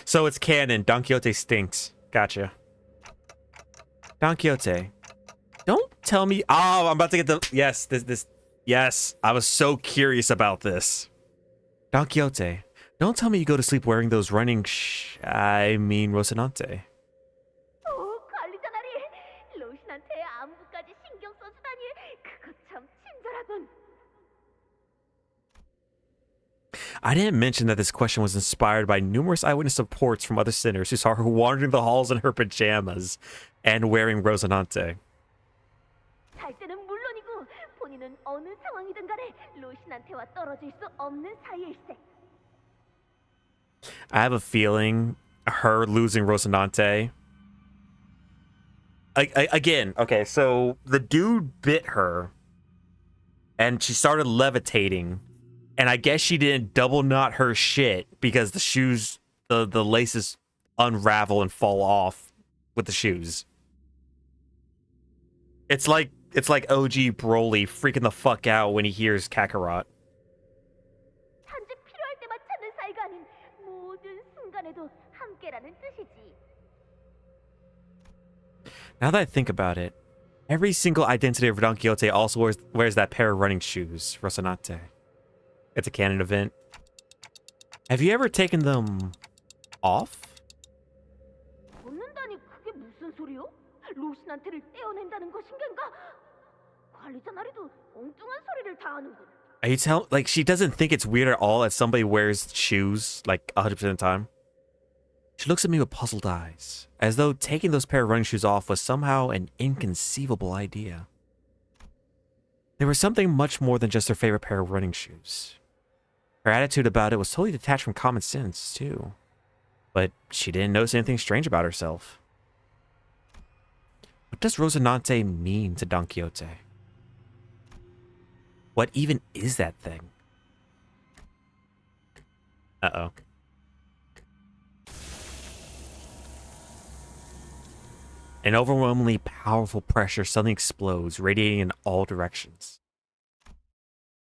[SPEAKER 2] So it's canon. Don Quixote stinks. Gotcha. Don Quixote. Don't tell me. Oh, I'm about to get the. Yes, this. Yes, I was so curious about this. Don Quixote. Don't tell me you go to sleep wearing those running I mean Rocinante.
[SPEAKER 5] 관리자나리 로신한테 안부까지 신경 써주다니 그거 참 친절하군.
[SPEAKER 2] I didn't mention that this question was inspired by numerous eyewitness reports from other sinners who saw her wandering the halls in her pajamas and wearing Rocinante.
[SPEAKER 5] 잘 때는 물론이고 본인은 어느 상황이든 간에 로신한테와 떨어질 수 없는 사이일세.
[SPEAKER 2] I have a feeling her losing Rocinante. Again, okay, so the dude bit her and she started levitating. And I guess she didn't double knot her shit because the shoes, the laces unravel and fall off with the shoes. It's like OG Broly freaking the fuck out when he hears Kakarot.
[SPEAKER 5] 단지 필요할 때만 찾는 사이가 아닌 모든 순간에도 함께라는 뜻이지.
[SPEAKER 2] Now that I think about it, every single identity of Don Quixote also wears that pair of running shoes, Rocinante. It's a canon event. Have you ever taken them off?
[SPEAKER 5] 벗는다니 그게 무슨 소리요? 로신한테를 떼어낸다는 것인가? 관리자 나리도 엉뚱한 소리를 다 하는군.
[SPEAKER 2] Are you telling, like, she doesn't think it's weird at all that somebody wears shoes like 100% of the time? She looks at me with puzzled eyes, as though taking those pair of running shoes off was somehow an inconceivable idea. There was something much more than just her favorite pair of running shoes. Her attitude about it was totally detached from common sense, too. But she didn't notice anything strange about herself. What does Rocinante mean to Don Quixote? What even is that thing? Uh-oh. An overwhelmingly powerful pressure suddenly explodes, radiating in all directions.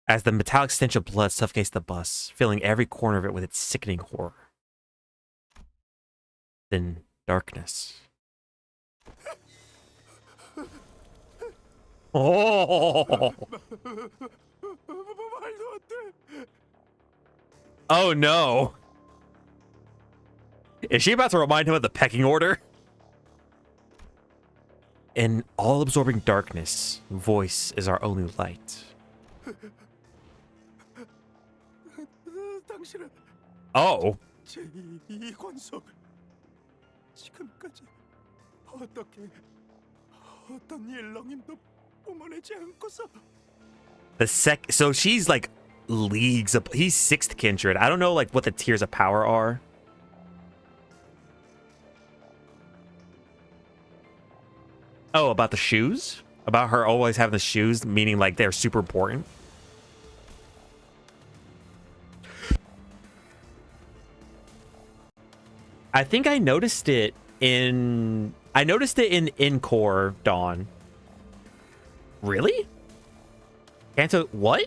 [SPEAKER 2] As the metallic stench of blood suffocates the bus, filling every corner of it with its sickening horror. Then darkness. Oh! Oh no! Is she about to remind him of the pecking order? In all-absorbing darkness, voice is our only light.
[SPEAKER 1] 당신은
[SPEAKER 2] Oh.
[SPEAKER 1] 제2 권속을 지금까지 어떤 일렁임도 뿜어내지 않고서
[SPEAKER 2] So she's like leagues up. He's 6th kindred. I don't know like what the tiers of power are. Oh, about the shoes? About her always having the shoes, meaning like they're super important. I think I noticed it in Encore Dawn. Really? Kanto, what?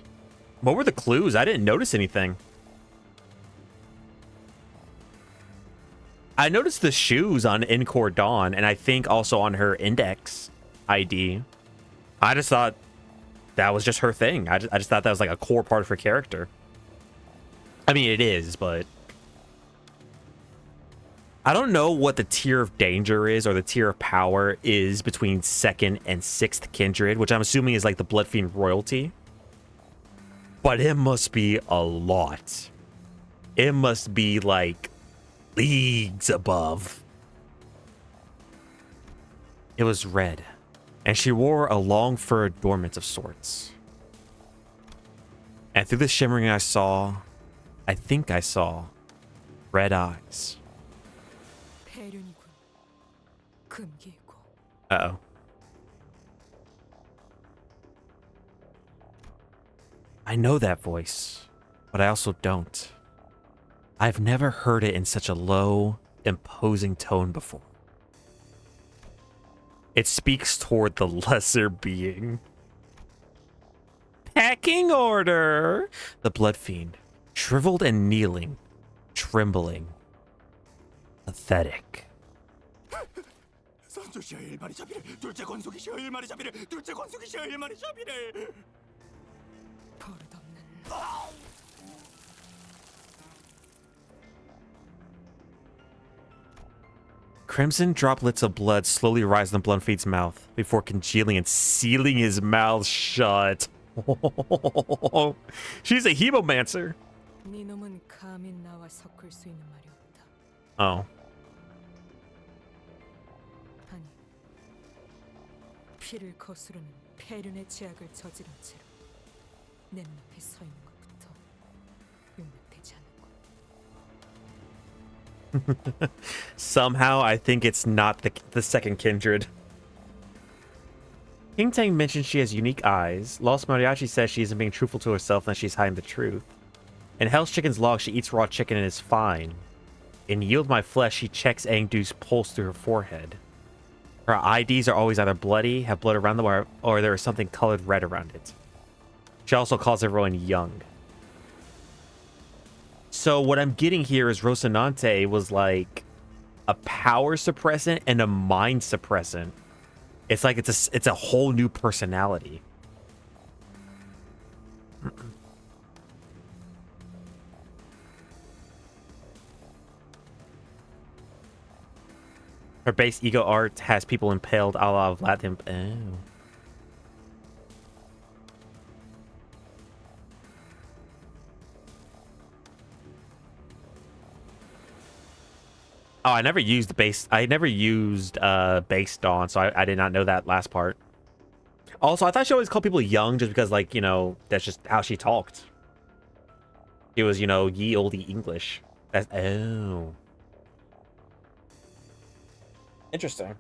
[SPEAKER 2] What were the clues? I didn't notice anything. I noticed the shoes on Encore Dawn, and I think also on her index ID. I just thought that was just her thing. I just thought that was like a core part of her character. I mean, it is, but I don't know what the tier of danger is or the tier of power is between 2nd and 6th kindred, which I'm assuming is like the Bloodfiend royalty. But it must be a lot. It must be like leagues above. It was red, and she wore a long furred adornment of sorts. And through the shimmering I think I saw red eyes. Uh-oh. I know that voice, but I also don't. I've never heard it in such a low, imposing tone before. It speaks toward the lesser being. Pecking order! The Bloodfiend, shriveled and kneeling, trembling, pathetic.
[SPEAKER 1] 선조시여 일마리 자비를 둘째 권속이시여 일마리 자비를 둘째 권속이시여 일마리 자비를
[SPEAKER 2] Crimson droplets of blood slowly rise in Bloodfeed's mouth before congealing and sealing his mouth shut. She's a hemomancer.
[SPEAKER 3] 네 놈은 감히 나와 섞을 수 있는 말이 없다.
[SPEAKER 2] Oh.
[SPEAKER 3] 아니, 피를 거스르는 폐륜의 제약을 저지른 채로 내 눈앞에 서 있는 것부터 용납되지 않는 것.
[SPEAKER 2] Somehow, I think it's not the second kindred. King Tang mentions she has unique eyes. Lost Mariachi says she isn't being truthful to herself and that she's hiding the truth. In Hell's Chicken's log, she eats raw chicken and is fine. In Yield My Flesh, she checks Engdu's pulse through her forehead. Her IDs are always either bloody, have blood around them, or there is something colored red around it. She also calls everyone young. So what I'm getting here is Rocinante was like a power suppressant and a mind suppressant. It's like it's a whole new personality. Her base ego art has people impaled a la Vlad. Oh. Oh, I never used based on, so I did not know that last part. Also, I thought she always called people young just because, like, you know, that's just how she talked. It was, you know, ye olde English. That's oh. Interesting.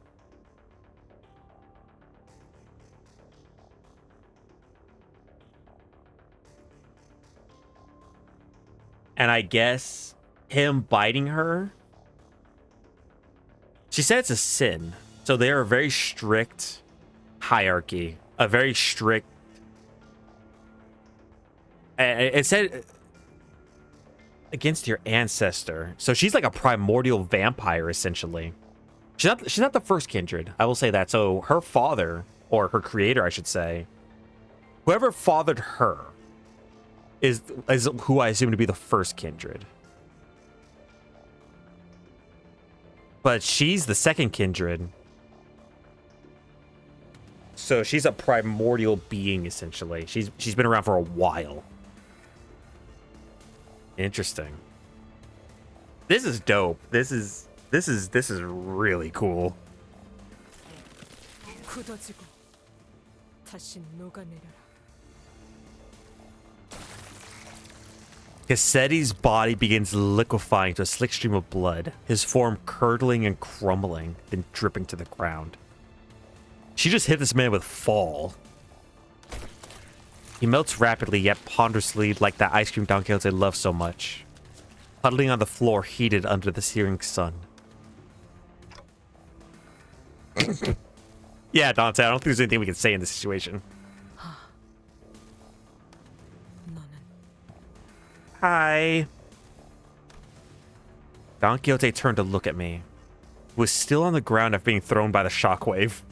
[SPEAKER 2] And I guess him biting her, she said it's a sin. So they're a very strict hierarchy. A very strict... It said against your ancestor. So she's like a primordial vampire, essentially. She's not the first kindred. I will say that. So her father, or her creator, I should say, whoever fathered her is who I assume to be the first kindred. But she's the second kindred. So she's a primordial being, essentially. She's been around for a while. Interesting. This is dope. This is really cool.
[SPEAKER 3] 굳어지고 다시 녹아내려라.
[SPEAKER 2] Cassetti's body begins liquefying to a slick stream of blood, his form curdling and crumbling, then dripping to the ground. She just hit this man with fall. He melts rapidly yet ponderously like that ice cream Don Quixote loves so much, huddling on the floor heated under the searing sun. Yeah, Dante, I don't think there's anything we can say in this situation. Hi. Don Quixote turned to look at me. He was still on the ground after being thrown by the shockwave.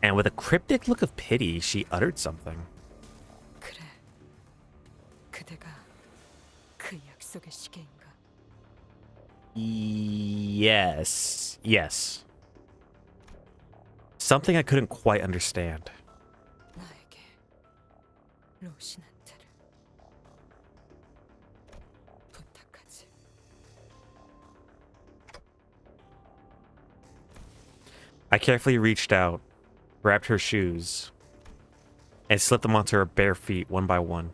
[SPEAKER 2] And with a cryptic look of pity, she uttered something.
[SPEAKER 3] 그래, 그대가 그 약속의 시계인가?
[SPEAKER 2] Yes. Yes. Something I couldn't quite understand.
[SPEAKER 3] 나에게 로신한테를 부탁하지.
[SPEAKER 2] I carefully reached out, grabbed her shoes, and slipped them onto her bare feet one by one.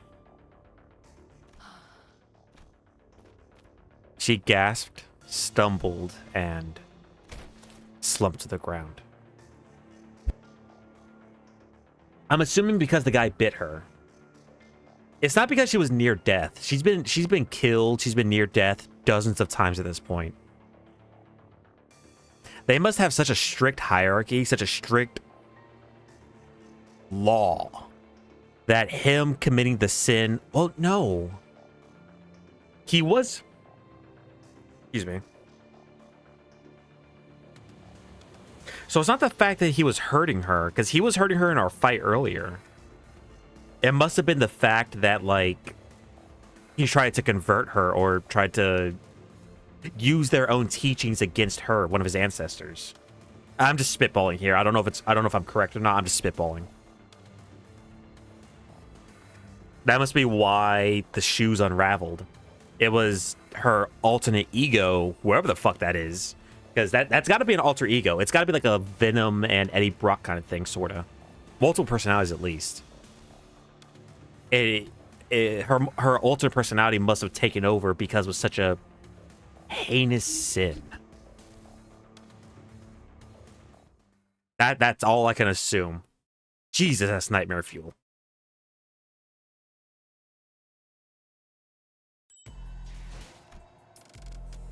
[SPEAKER 2] She gasped, stumbled, and slumped to the ground. I'm assuming because the guy bit her. It's not because she was near death. She's been killed, she's been near death dozens of times at this point. They must have such a strict hierarchy, such a strict law, that him committing the sin... Well, no. He was... Excuse me. So it's not the fact that he was hurting her, because he was hurting her in our fight earlier. It must have been the fact that, like, he tried to convert her or tried to use their own teachings against her, one of his ancestors. I'm just spitballing here. I don't know if I'm correct or not. I'm just spitballing. That must be why the shoes unraveled. It was her alternate ego, wherever the fuck that is. Because that's got to be an alter ego. It's got to be like a Venom and Eddie Brock kind of thing, sort of. Multiple personalities, at least. Her alternate personality must have taken over because it was such a heinous sin. That's all I can assume. Jesus, that's nightmare fuel.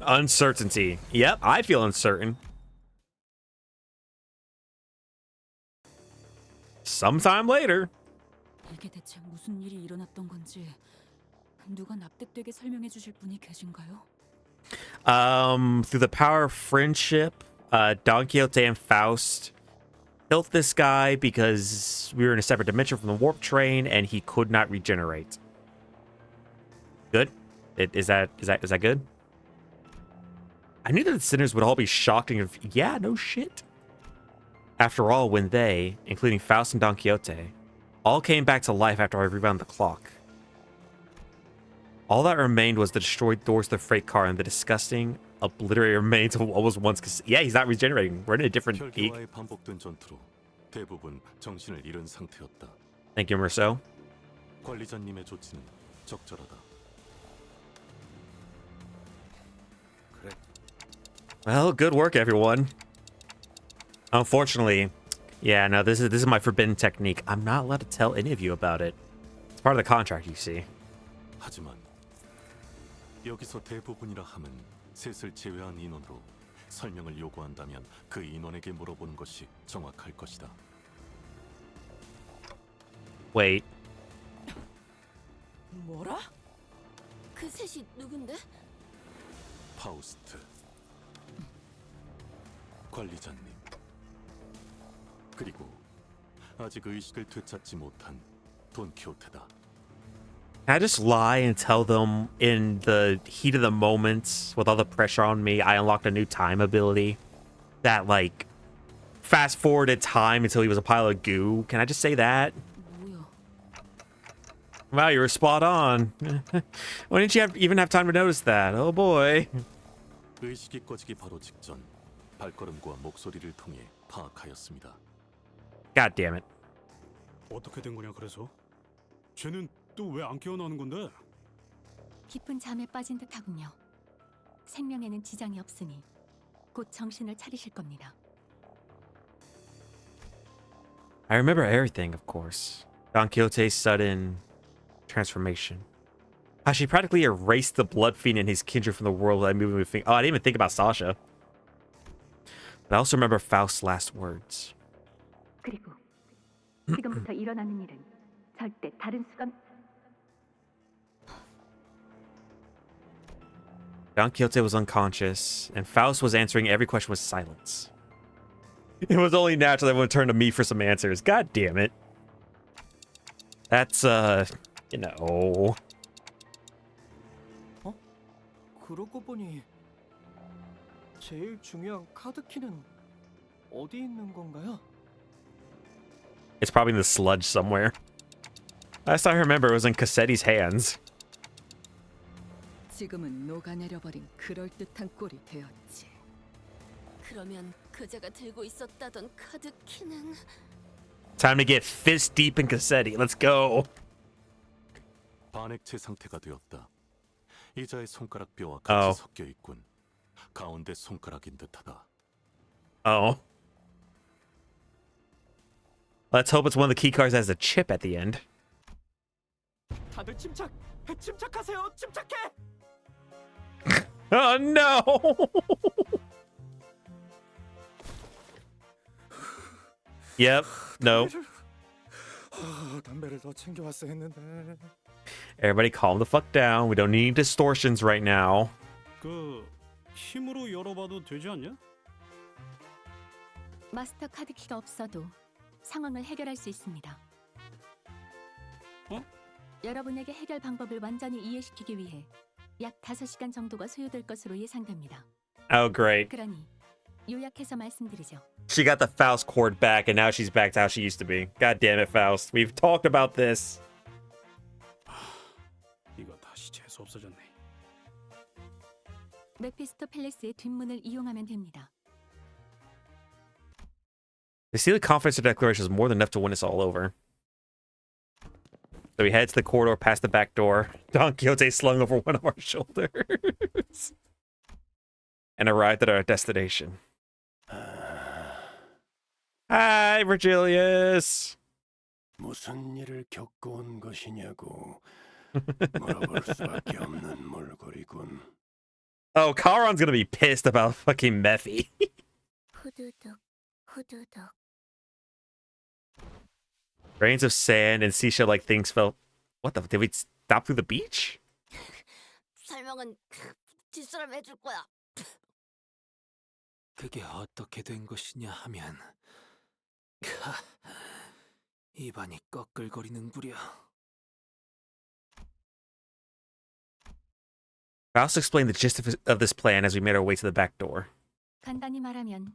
[SPEAKER 2] Uncertainty. Yep, I feel uncertain. Sometime later.
[SPEAKER 3] 이게 대체 무슨 일이 일어났던 건지 누가 납득되게 설명해 주실 분이 계신가요?
[SPEAKER 2] Through the power of friendship, Don Quixote and Faust killed this guy because we were in a separate dimension from the warp train and he could not regenerate. Good? Is that good? I knew that the sinners would all be shocked and yeah, no shit. After all, when they, including Faust and Don Quixote, all came back to life after I rewound the clock, all that remained was the destroyed doors of the freight car and the disgusting, obliterated remains of what was once. Yeah, he's not regenerating. We're in a different peak.
[SPEAKER 7] 혈기와의 반복된 전투로 대부분 정신을 잃은 상태였다.
[SPEAKER 2] Thank you, Merceau.
[SPEAKER 7] 관리자님의 조치는 적절하다.
[SPEAKER 2] Well, good work, everyone. Unfortunately, yeah, no, this is my forbidden technique. I'm not allowed to tell any of you about it. It's part of the contract, you see.
[SPEAKER 7] 하지만 여기서 대부분이라 함은 셋을 제외한 인원으로 설명을 요구한다면 그 인원에게 물어보는 것이 정확할 것이다.
[SPEAKER 2] Wait.
[SPEAKER 3] 뭐라? 그 셋이 누군데?
[SPEAKER 7] 파우스트, 관리자님, 그리고 아직 의식을 되찾지 못한 돈 키호테다.
[SPEAKER 2] Can I just lie and tell them in the heat of the moment, with all the pressure on me, I unlocked a new time ability that, like, fast forwarded time until he was a pile of goo? Can I just say that?
[SPEAKER 3] 뭐야?
[SPEAKER 2] Wow, you were spot on. Why didn't you even have time to notice that? Oh boy.
[SPEAKER 7] 의식이 꺼지기 바로 직전 발걸음과 목소리를 통해 파악하였습니다.
[SPEAKER 2] God damn it.
[SPEAKER 8] 어떻게 된 거냐 그래서? 쟤는 또 왜 안 깨어나는 건데?
[SPEAKER 4] 깊은 잠에 빠진 듯하군요. 생명에는 지장이 없으니 곧 정신을 차리실 겁니다.
[SPEAKER 2] I remember everything, of course. Don Quixote's sudden transformation. How she practically erased the blood fiend and his kindred from the world without moving a finger. Oh, I didn't even think about Sasha. But I also remember Faust's last words.
[SPEAKER 4] 그리고 지금부터 일어나는 일은 절대 다른 수가
[SPEAKER 2] Don Quixote was unconscious, and Faust was answering every question with silence. It was only natural that everyone turned to me for some answers. God damn it. That's, you know.
[SPEAKER 1] 그러고 보니 제일 중요한 카드키는 어디 있는 건가요?
[SPEAKER 2] It's probably in the sludge somewhere. Last I remember, it was in Cassetti's hands.
[SPEAKER 3] 지금은 녹아내려버린 그럴듯한 꼴이 되었지. 그러면 그자가 들고 있었다던 카드 키는
[SPEAKER 2] Time to get fist deep in Cassetti. Let's go.
[SPEAKER 7] 반액체 상태가 되었다. 이자의 손가락 뼈와 같이
[SPEAKER 2] Oh.
[SPEAKER 7] 섞여 있군. 가운데 손가락인 듯하다.
[SPEAKER 2] Oh. Let's hope it's one of the key cards that has a chip at the end.
[SPEAKER 1] 다들 침착하세요. 침착해.
[SPEAKER 2] Oh no! Yep. No.
[SPEAKER 1] 담배를 더 챙겨왔어야 했는데.
[SPEAKER 2] Everybody calm the fuck down. We don't need distortions right now.
[SPEAKER 8] 그 힘으로 열어봐도 되지 않냐?
[SPEAKER 4] 마스터 카드키가 없어도 상황을 해결할 수 있습니다.
[SPEAKER 8] 어?
[SPEAKER 4] 여러분에게 해결 방법을 완전히 이해시키기 위해 약 5시간 정도가 소요될 것으로 예상됩니다.
[SPEAKER 2] Oh, great.
[SPEAKER 4] 그러니 요약해서 말씀드리죠.
[SPEAKER 2] She got the Faust cord back, and now she's back to how she used to be. God damn it, Faust. We've talked about this.
[SPEAKER 8] 이거 다시 재수 없어졌네.
[SPEAKER 4] 메피스토 팰리스의 뒷문을 이용하면 됩니다.
[SPEAKER 2] The Sealy Confidence Declaration is more than enough to win us all over. So we head to the corridor past the back door. Don Quixote slung over one of our shoulders. And arrived at our destination. Hi, Virgilius.
[SPEAKER 9] 무슨 일을 겪고 온 것이냐고 물어볼 수밖에 없는 몰골이군.
[SPEAKER 2] Oh, Charon's gonna be pissed about fucking Mephi.
[SPEAKER 6] 후두둑, 후두둑.
[SPEAKER 2] Grains of sand and seashell-like things fell. What the? Did we stop through the beach?
[SPEAKER 3] 설명은 뒷사람 해줄 거야.
[SPEAKER 1] 그게 어떻게 된 것이냐 하면 입안이 꺼끌거리는구려.
[SPEAKER 2] Faust explained the gist of this plan as we made our way to the back door.
[SPEAKER 4] 간단히 말하면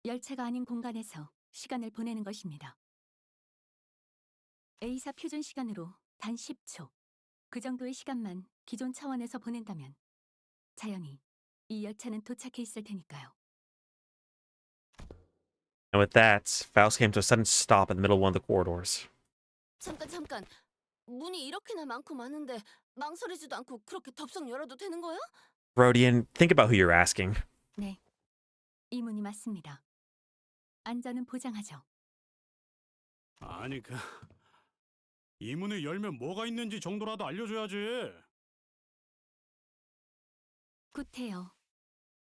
[SPEAKER 4] 열차가 아닌 공간에서 시간을 보내는 것입니다. A사 표준 시간으로 단 10초. 그 정도의 시간만 기존 차원에서 보낸다면 자연히 이 열차는 도착해 있을 테니까요.
[SPEAKER 2] And with that, Faust came to a sudden stop in the middle of one of the corridors.
[SPEAKER 3] 잠깐. 문이 이렇게나 많고 많은데 망설이지도 않고 그렇게 덥석 열어도 되는 거야?
[SPEAKER 2] Rodian, think about who you're asking.
[SPEAKER 4] 네, 이 문이 맞습니다. 안전은 보장하죠.
[SPEAKER 8] 아니 이 문을 열면 뭐가 있는지 정도라도 알려줘야지.
[SPEAKER 4] 굿해요.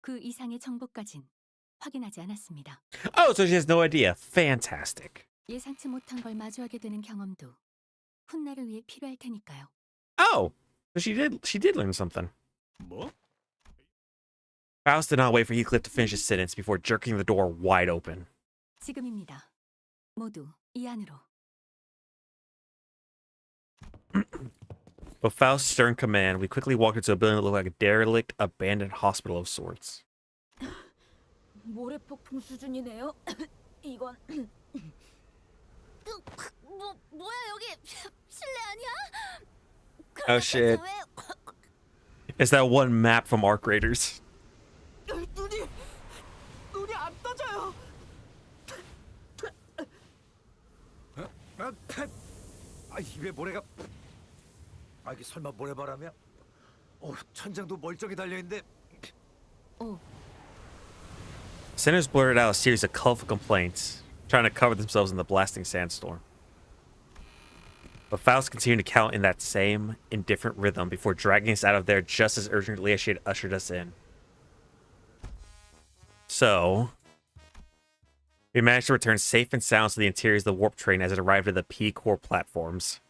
[SPEAKER 4] 그 이상의 정보까진 확인하지 않았습니다.
[SPEAKER 2] Oh, so she has no idea. Fantastic.
[SPEAKER 4] 예상치 못한 걸 마주하게 되는 경험도 훗날을 위해 필요할 테니까요.
[SPEAKER 2] Oh, so she did learn something.
[SPEAKER 8] 뭐?
[SPEAKER 2] Faust did not wait for Heathcliff to finish his sentence before jerking the door wide open.
[SPEAKER 4] 지금입니다. 모두 이 안으로.
[SPEAKER 2] With Faust's stern command, we quickly walked into a building that looked like a derelict, abandoned hospital of sorts.
[SPEAKER 3] 모래폭풍 수준이네요. 이건 뭐야 여기 실내 아니야?
[SPEAKER 2] Oh shit. It's that one map from Arc Raiders.
[SPEAKER 1] 눈이 안 떠져요.
[SPEAKER 10] 입에 모래가. 이게 설마 모래바람이야? 천장도 멀쩡히 달려있는데.
[SPEAKER 2] Sinners blurted out a series of colorful complaints, trying to cover themselves in the blasting sandstorm. But Faust continued to count in that same indifferent rhythm before dragging us out of there just as urgently as she had ushered us in. So, we managed to return safe and sound to the interiors of the warp train as it arrived at the P-Core platforms.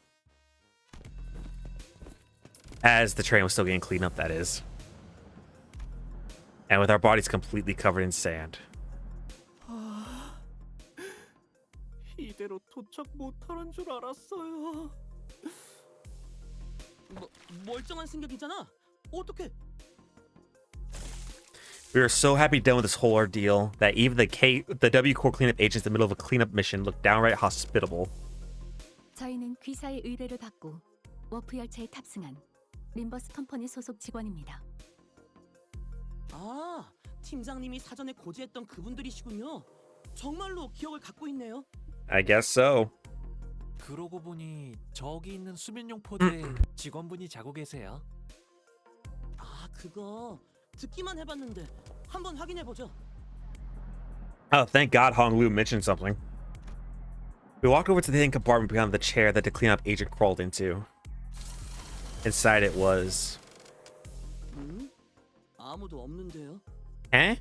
[SPEAKER 2] As the train was still getting cleaned up, that is. And with our bodies completely covered in sand.
[SPEAKER 1] 이대로 도착 못하는 줄 알았어요. 멀쩡한 승객이잖아. 어떻게?
[SPEAKER 2] We were so happy done with this whole ordeal that even the W Corps cleanup agents in the middle of a cleanup mission looked downright hospitable.
[SPEAKER 4] 저희는 귀사의 의뢰를 받고 워프 열차에 탑승한 림버스 컴퍼니 소속 직원입니다.
[SPEAKER 11] 아, 팀장님이 사전에 고지했던 그분들이시군요. 정말로 기억을 갖고 있네요.
[SPEAKER 2] I guess so.
[SPEAKER 12] 그러고 보니 저기 있는 수면용 포드에 직원분이 자고 계세요.
[SPEAKER 11] 아, 그거 듣기만 해봤는데 한번 확인해보죠.
[SPEAKER 2] Oh, thank God Hong Lu mentioned something. We walked over to the hidden compartment behind the chair that the cleanup agent crawled into. Inside it was...
[SPEAKER 11] 아무도 없는데요.
[SPEAKER 2] Eh?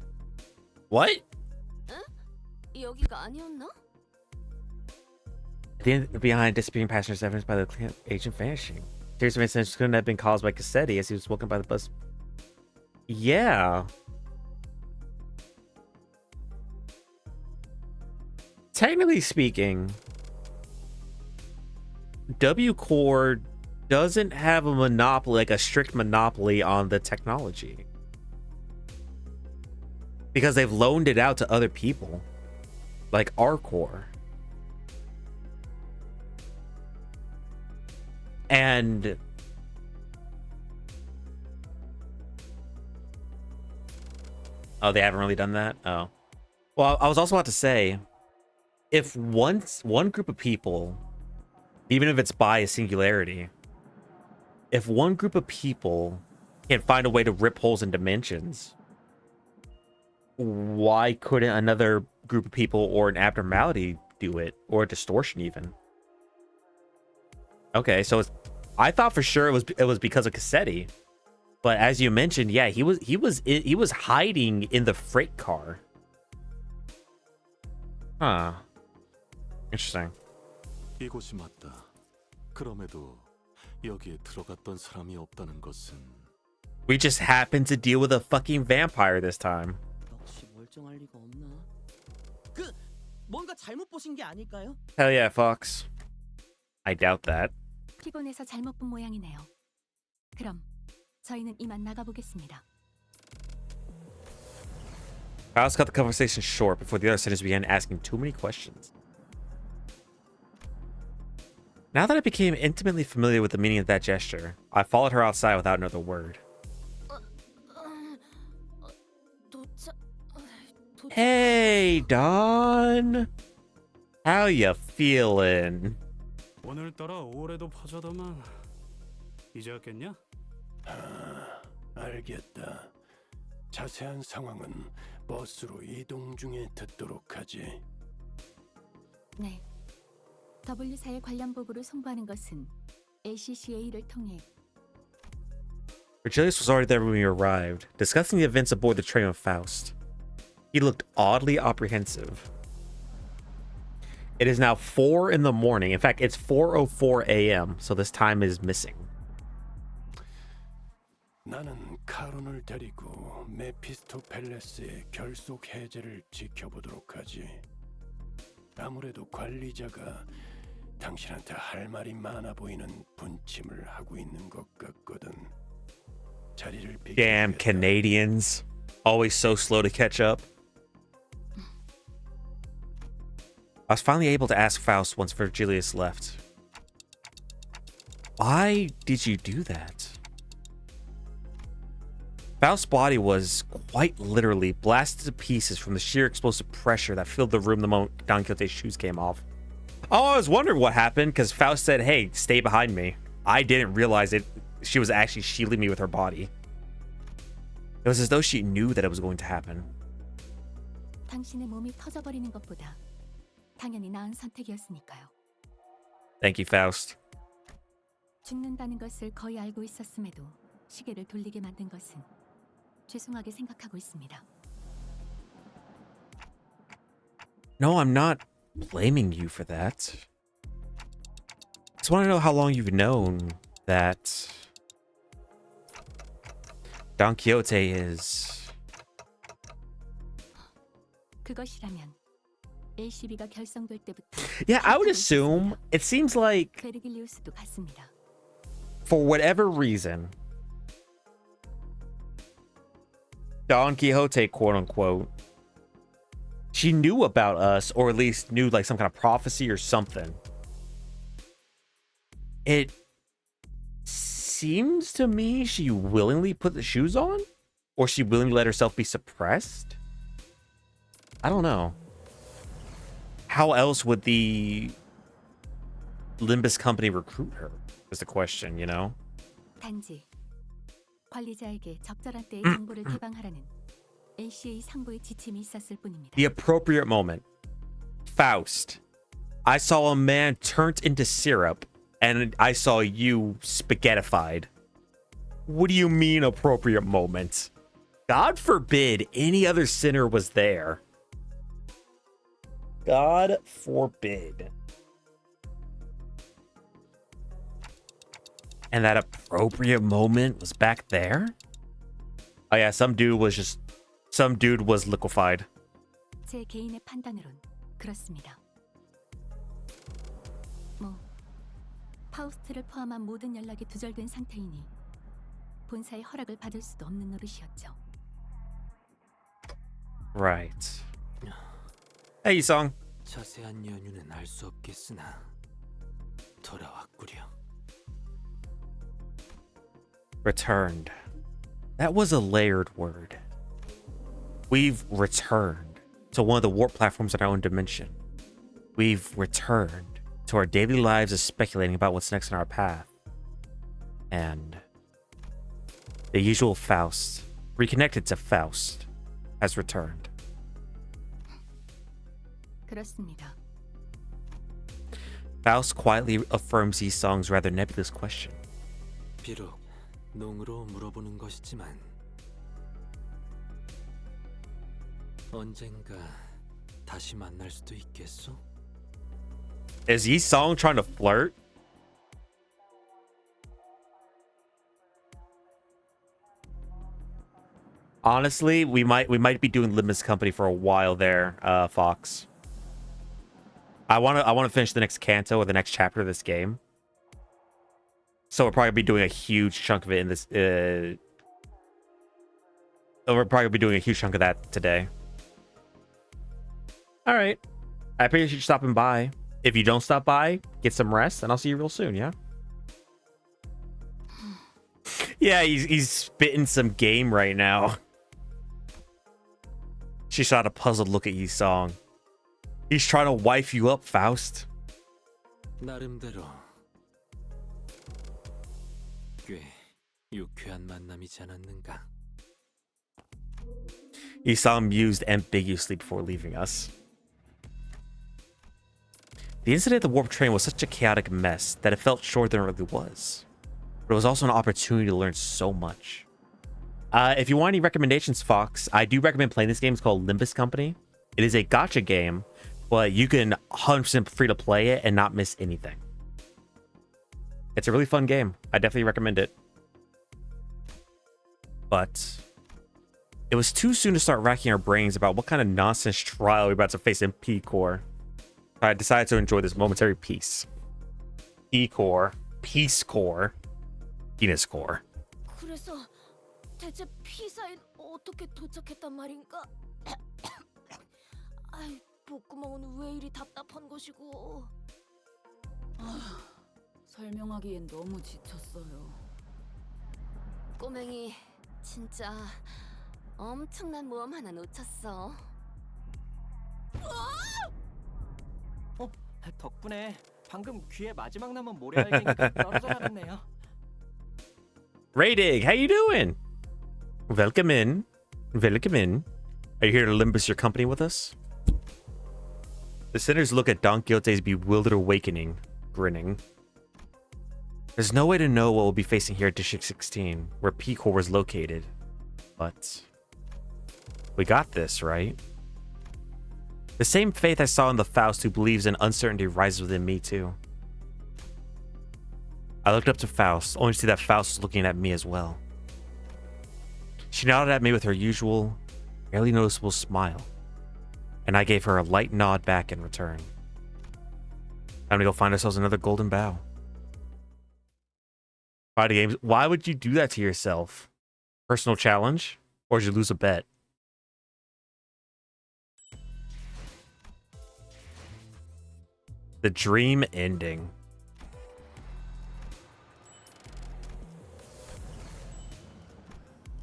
[SPEAKER 2] What?
[SPEAKER 3] 여기가 아니었나?
[SPEAKER 2] Behind disappearing passengers evidenced by the cleanup agent vanishing. Series of incidents couldn't have been caused by Cassetti as he was woken by the bus. Yeah. Technically speaking, W Corps doesn't have a monopoly, like a strict monopoly on the technology. Because they've loaned it out to other people. Like Arcor. And oh, they haven't really done that? Oh. Well, I was also about to say, if one group of people, even if it's by a singularity, if one group of people can find a way to rip holes in dimensions, why couldn't another group of people or an abnormality do it, or a distortion even? Okay, so I thought for sure it was because of Cassetti, but as you mentioned, yeah, he was hiding in the freight car. Huh. Interesting.
[SPEAKER 7] 이곳이 맞다. 그럼에도 여기에 들어갔던 사람이 없다는 것은
[SPEAKER 2] We just happened to deal with a fucking vampire this time.
[SPEAKER 11] 역시 멀쩡할 리가 없나? 뭔가 잘못 보신 게 아닐까요?
[SPEAKER 2] Hell yeah, Fox. I doubt that.
[SPEAKER 4] 피곤해서 잘못 본 모양이네요. 그럼 저희는 이만 나가보겠습니다.
[SPEAKER 2] Faust cut the conversation short before the other sitters began asking too many questions. Now that I became intimately familiar with the meaning of that gesture, I followed her outside without another word. Hey, Dawn. How you feeling?
[SPEAKER 8] 오늘따라 올해도 파자다만 이제 왔겠냐?
[SPEAKER 9] 알겠다. 자세한 상황은 버스로 이동 중에 듣도록 하지.
[SPEAKER 4] 네. W사의 관련 보고를 송부하는 것은 ACCA를 통해.
[SPEAKER 2] Virgilius was already there when we arrived, discussing the events aboard the train with Faust. He looked oddly apprehensive. It is now 4 in the morning. In fact, it's 4:04 a.m., so this time is missing.
[SPEAKER 9] 나는 카론을 데리고 메피스토 팰레스의 결속 해제를 지켜보도록 하지. 아무래도 관리자가 당신한테 할 말이 많아 보이는 분침을 하고 있는 것 같거든. 자리를 비켜.
[SPEAKER 2] Damn Canadians. Always so slow to catch up. I was finally able to ask Faust once Virgilius left. Why did you do that? Faust's body was quite literally blasted to pieces from the sheer explosive pressure that filled the room the moment Don Quixote's shoes came off. Oh, I was wondering what happened because Faust said, hey, stay behind me. I didn't realize it. She was actually shielding me with her body. It was as though she knew that it was going to happen.
[SPEAKER 4] 당신의 몸이 터져버리는 것보다 당연히 나은 선택이었으니까요.
[SPEAKER 2] Thank you, Faust.
[SPEAKER 4] 죽는다는 것을 거의 알고 있었음에도 시계를 돌리게 만든 것은 죄송하게 생각하고 있습니다.
[SPEAKER 2] No, I'm not blaming you for that. I just want to know how long you've known that Don Quixote is...
[SPEAKER 4] 그것이라면 ACB가 결성될 때부터
[SPEAKER 2] Yeah, I would assume. It seems like
[SPEAKER 4] 베르길리우스도 같습니다.
[SPEAKER 2] for whatever reason, Don Quixote, quote unquote, she knew about us, or at least knew like some kind of prophecy or something. It seems to me she willingly put the shoes on, or she willingly let herself be suppressed. I don't know. How else would the Limbus company recruit her? Is the question, you know?
[SPEAKER 4] 단지 관리자에게 적절한 때의 정보를 개방하라는 ACA 상부의 지침이 있었을 뿐입니다.
[SPEAKER 2] The appropriate moment. Faust. I saw a man turned into syrup, and I saw you spaghettified. What do you mean appropriate moment? God forbid any other sinner was there. God forbid. And that appropriate moment was back there? Oh yeah, some dude was liquefied.
[SPEAKER 4] 제 개인의 판단으론 그렇습니다. 파우스트를 포함한 모든 연락이 두절된 상태이니 본사의 허락을 받을 수도 없는 노릇이었죠.
[SPEAKER 2] Right. Hey, Song.
[SPEAKER 12] 자세한 연유는 알 수 없겠으나 돌아왔구려.
[SPEAKER 2] Returned. That was a layered word. We've returned to one of the warp platforms in our own dimension. We've returned to our daily lives of speculating about what's next in our path. And the usual Faust, reconnected to Faust, has returned.
[SPEAKER 4] 그렇습니다.
[SPEAKER 2] Faust quietly affirms these songs' rather nebulous question.
[SPEAKER 12] 비록 농으로 물어보는 것이지만 언젠가 다시 만날 수도 있겠소?
[SPEAKER 2] Is Yi Song trying to flirt? Honestly, we might be doing Limits Company for a while there, Fox. I wanna finish the next canto or the next chapter of this game. So we'll probably be doing a huge chunk of it in this. We'll probably be doing a huge chunk of that today. All right. I appreciate you stopping by. If you don't stop by, get some rest, and I'll see you real soon. Yeah. Yeah, he's spitting some game right now. She shot a puzzled look at Yi Song. He's trying to wife you up, Faust.
[SPEAKER 12] 나름대로 꽤 유쾌한 만남이지 않았는가?
[SPEAKER 2] Yi Song mused ambiguously before leaving us. The incident at the warp train was such a chaotic mess that it felt shorter than it really was. But it was also an opportunity to learn so much. If you want any recommendations, Fox, I do recommend playing this game. It's called Limbus Company. It is a gacha game, but you can 100% free to play it and not miss anything. It's a really fun game. I definitely recommend it. But it was too soon to start racking our brains about what kind of nonsense trial we're about to face in P-Core. I decided to enjoy this momentary peace. P-Core, Peace Core, Penis Core.
[SPEAKER 6] 그래서 대체 P사인 어떻게 도착했단 말인가? 아이, 목구멍은 왜 이리 답답한 것이고?
[SPEAKER 3] 설명하기엔 너무 지쳤어요.
[SPEAKER 6] 꼬맹이 진짜 엄청난 모험 하나 놓쳤어.
[SPEAKER 13] 덕분에 방금 귀에 마지막 남은 모래알갱이가 떨어져 나갔네요.
[SPEAKER 2] Raydig, how you doing? Welcome in. Welcome in. Are you here to limbus your company with us? The sinners look at Don Quixote's bewildered awakening, grinning. There's no way to know what we'll be facing here at District 16, where P-Core was located. But we got this, right? The same faith I saw in the Faust who believes in uncertainty rises within me too. I looked up to Faust, only to see that Faust was looking at me as well. She nodded at me with her usual, barely noticeable smile, and I gave her a light nod back in return. Time to go find ourselves another golden bough. Fighting games, why would you do that to yourself? Personal challenge? Or did you lose a bet? The dream ending.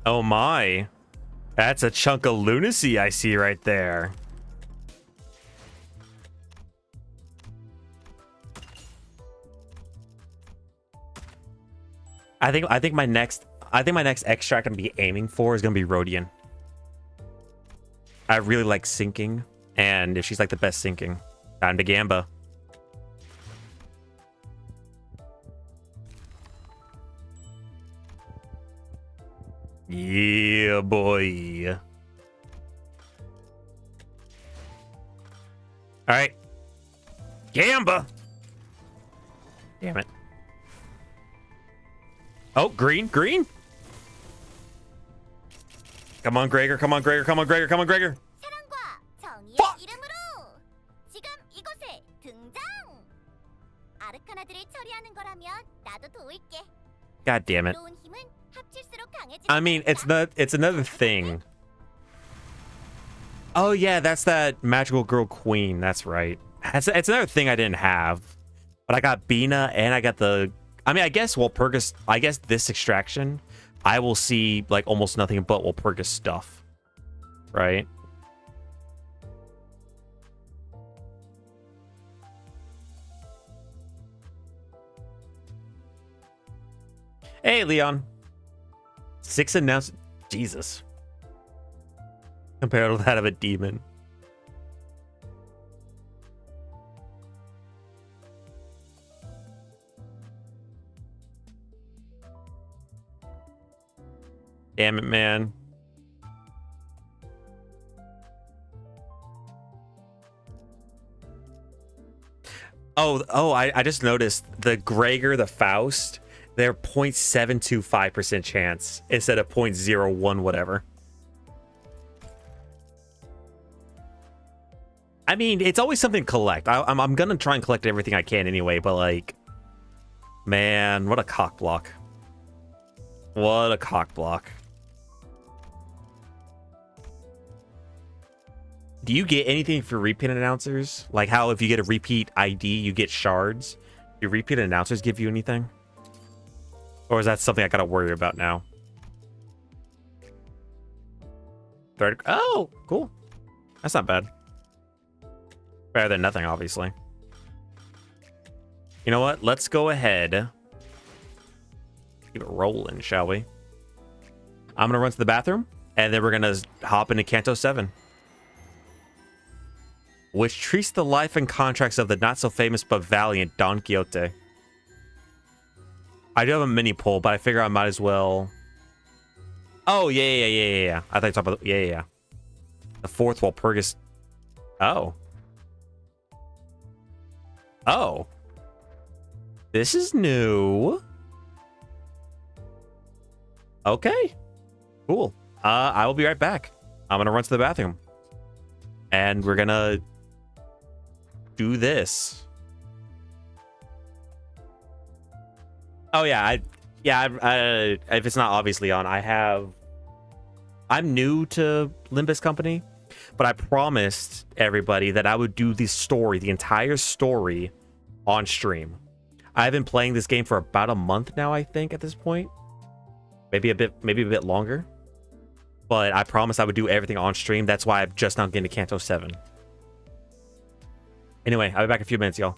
[SPEAKER 2] Oh my. That's a chunk of lunacy I see right there. I think my next extract I'm gonna be aiming for is gonna be Rodian. I really like sinking, and if she's like the best sinking, time to Gamba. Yeah, boy. All right. Gamba. Damn it. Oh, green. Come on, Gregor. Come on, Gregor.
[SPEAKER 6] 사랑과 정의의 이름으로 지금 이곳에 등장.
[SPEAKER 14] 아르카나들을 처리하는 거라면 나도 도울게.
[SPEAKER 2] God damn it.
[SPEAKER 14] 들어온 힘은 합칠수록 강해지는
[SPEAKER 2] I mean, it's another thing. Oh yeah, that's that magical girl queen. That's right. It's another thing I didn't have. But I got Bina and I got the... I mean, I guess Walpurgis... I guess this extraction, I will see like almost nothing but Walpurgis stuff. Right? Hey, Leon. 6 announced... Jesus. Compared to that of a demon. Damn it, man. I just noticed the Gregor, the Faust, they're 0.725% chance instead of 0.01 whatever. I mean, it's always something to collect. I'm gonna try and collect everything I can anyway, but like, man, what a cock block. What a cock block. Do you get anything for repeat announcers? Like how if you get a repeat ID, you get shards? Do repeat announcers give you anything? Or is that something I gotta worry about now? Oh, cool. That's not bad. Better than nothing, obviously. You know what? Let's go ahead. Keep it rolling, shall we? I'm gonna run to the bathroom, and then we're gonna hop into Kanto 7. Which treats the life and contracts of the not-so-famous but valiant Don Quixote. I do have a mini poll, but I figure I might as well... Oh, yeah. I thought you were talking about... Yeah. The fourth Walpurgis... Oh. Oh. This is new. Okay. Cool. I will be right back. I'm going to run to the bathroom. And we're going to... do this. Oh yeah, if it's not obviously on, I'm new to Limbus Company, but I promised everybody that I would do the entire story on stream. I've been playing this game for about a month now, I think, at this point. Maybe a bit longer. But I promised I would do everything on stream. That's why I'm just now getting to Kanto 7. Anyway, I'll be back in a few minutes, y'all.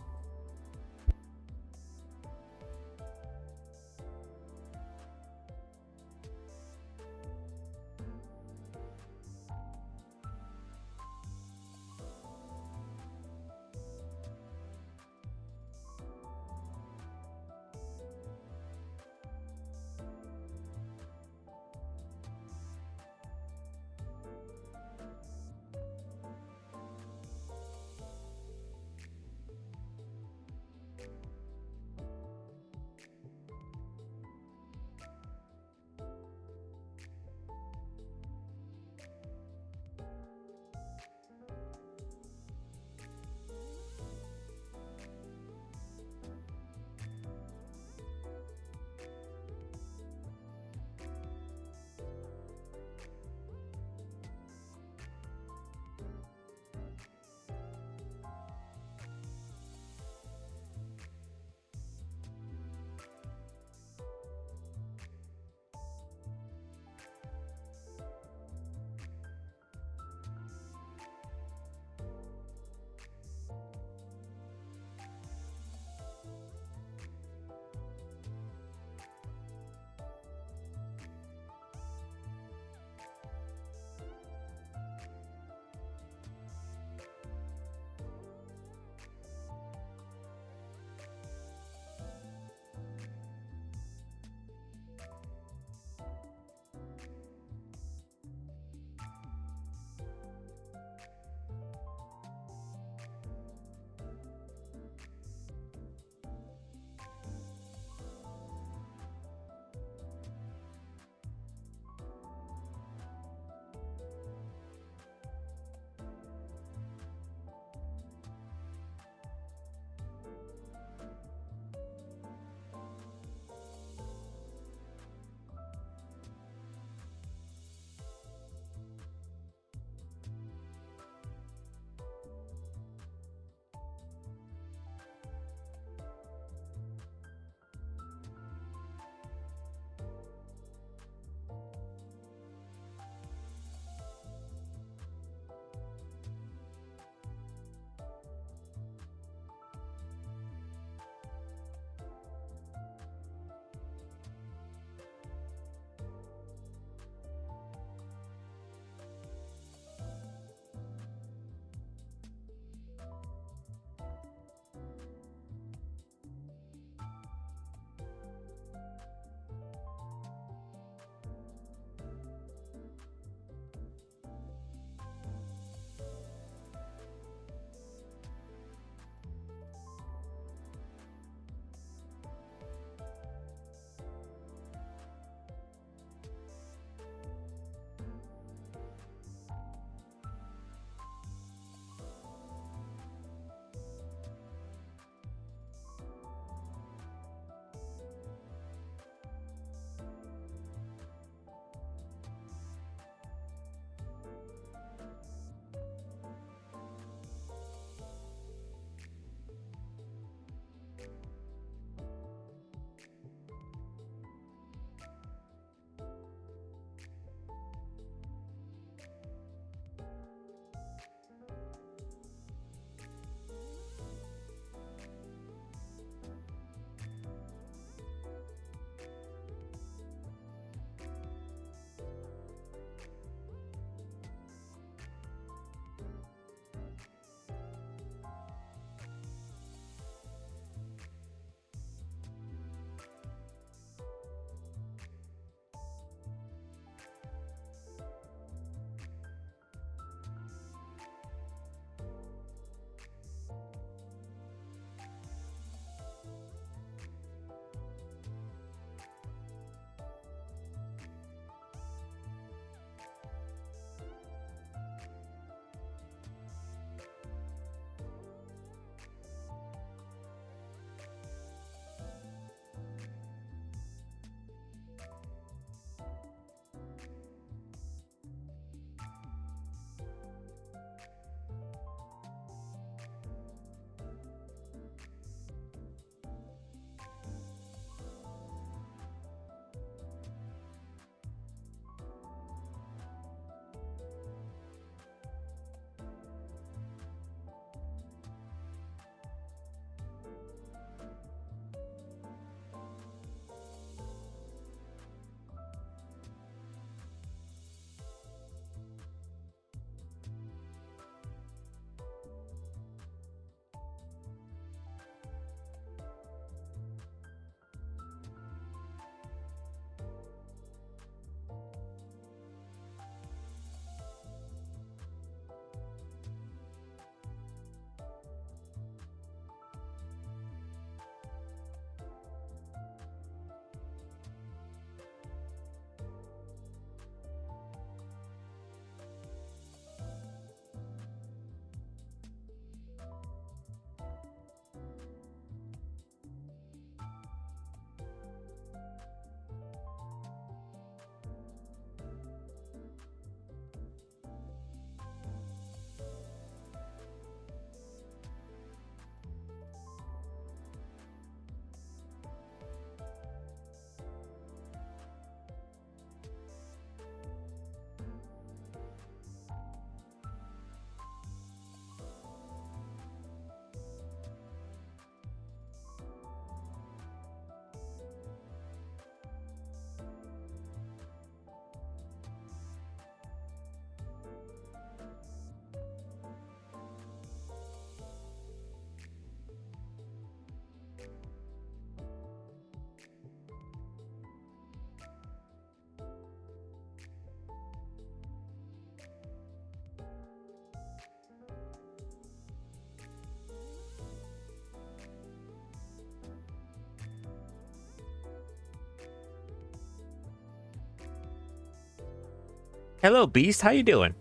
[SPEAKER 2] Hello, Beast. How you doing?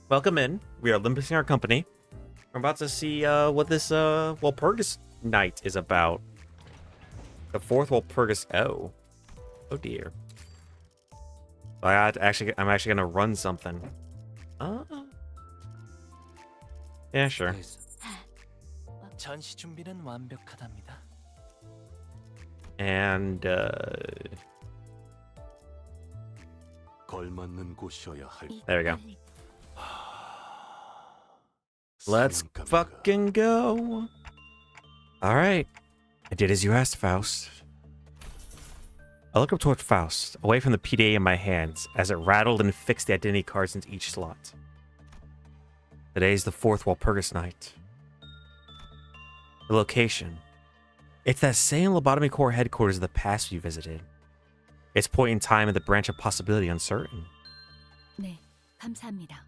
[SPEAKER 2] Welcome in. We are limiting our company. We're about to see what this Walpurgis Night is about. The fourth Walpurgis. Oh dear. I'm actually gonna run something. Yeah, sure.
[SPEAKER 12] 전시 준비는 완벽하답니다.
[SPEAKER 2] And
[SPEAKER 7] 걸맞는 곳이어야 할.
[SPEAKER 2] there we go. Let's fucking go. All right. I did as you asked, Faust. I look up toward Faust, away from the PDA in my hands, as it rattled and fixed the identity cards into each slot. Today's the fourth Walpurgis Night. The location. It's that same Lobotomy Corps headquarters of the past we visited. Its point in time and the branch of possibility uncertain.
[SPEAKER 4] 네, 감사합니다.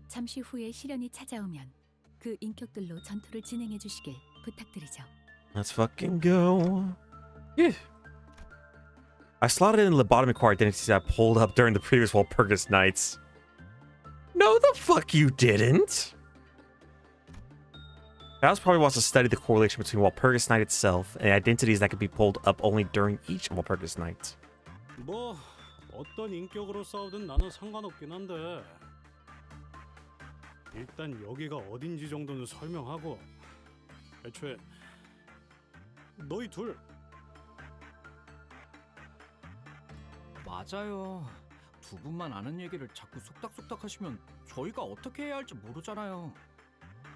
[SPEAKER 4] 잠시 후에 시련이 찾아오면 그 인격들로 전투를 진행해 주시길 부탁드리죠.
[SPEAKER 2] Let's fucking go. Yeah. I slotted in Lobotomy Corps identities I pulled up during the previous Walpurgis Nights. No, the fuck you didn't. Faust probably wants to study the correlation between Walpurgis Night itself and identities that could be pulled up only during each Walpurgis Night.
[SPEAKER 8] 뭐 어떤 인격으로 싸우든 나는 상관없긴 한데 일단 여기가 어딘지 정도는 설명하고 애초에 너희 둘
[SPEAKER 13] 맞아요. 두 분만 아는 얘기를 자꾸 속닥속닥 하시면 저희가 어떻게 해야 할지 모르잖아요.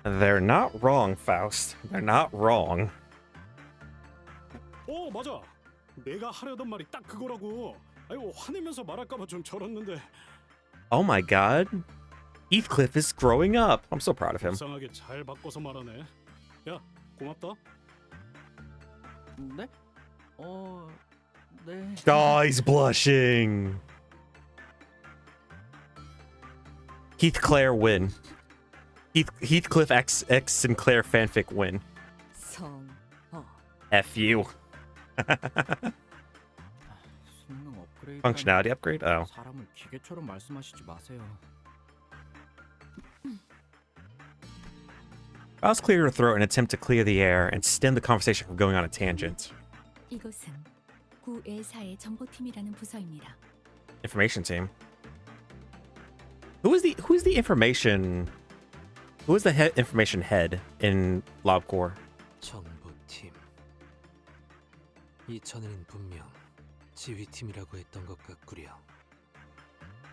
[SPEAKER 2] They're not wrong, Faust. They're not wrong.
[SPEAKER 8] 맞아. 내가 하려던 말이 딱 그거라고. 아이고 화내면서 말할까봐 좀 절었는데.
[SPEAKER 2] Oh my god. Heathcliff is growing up. I'm so proud of him.
[SPEAKER 8] 불쌍하게 잘 바꿔서 말하네. 야, 고맙다.
[SPEAKER 13] 네? 네.
[SPEAKER 2] Oh, he's blushing. Heathclair win. Heathcliff X Sinclair fanfic win. F you. Functionality upgrade? Oh.
[SPEAKER 13] 사람을 기계처럼 말씀하시지 마세요.
[SPEAKER 2] I was clear her throat in an attempt to clear the air and stem the conversation from going on a tangent.
[SPEAKER 4] 이곳은 구 A사의 정보팀이라는 부서입니다.
[SPEAKER 2] Information team. Who is the information? Who is the information head in LobCorps?
[SPEAKER 12] 정보팀. 이전에는 분명 지휘팀이라고 했던 것 같구려.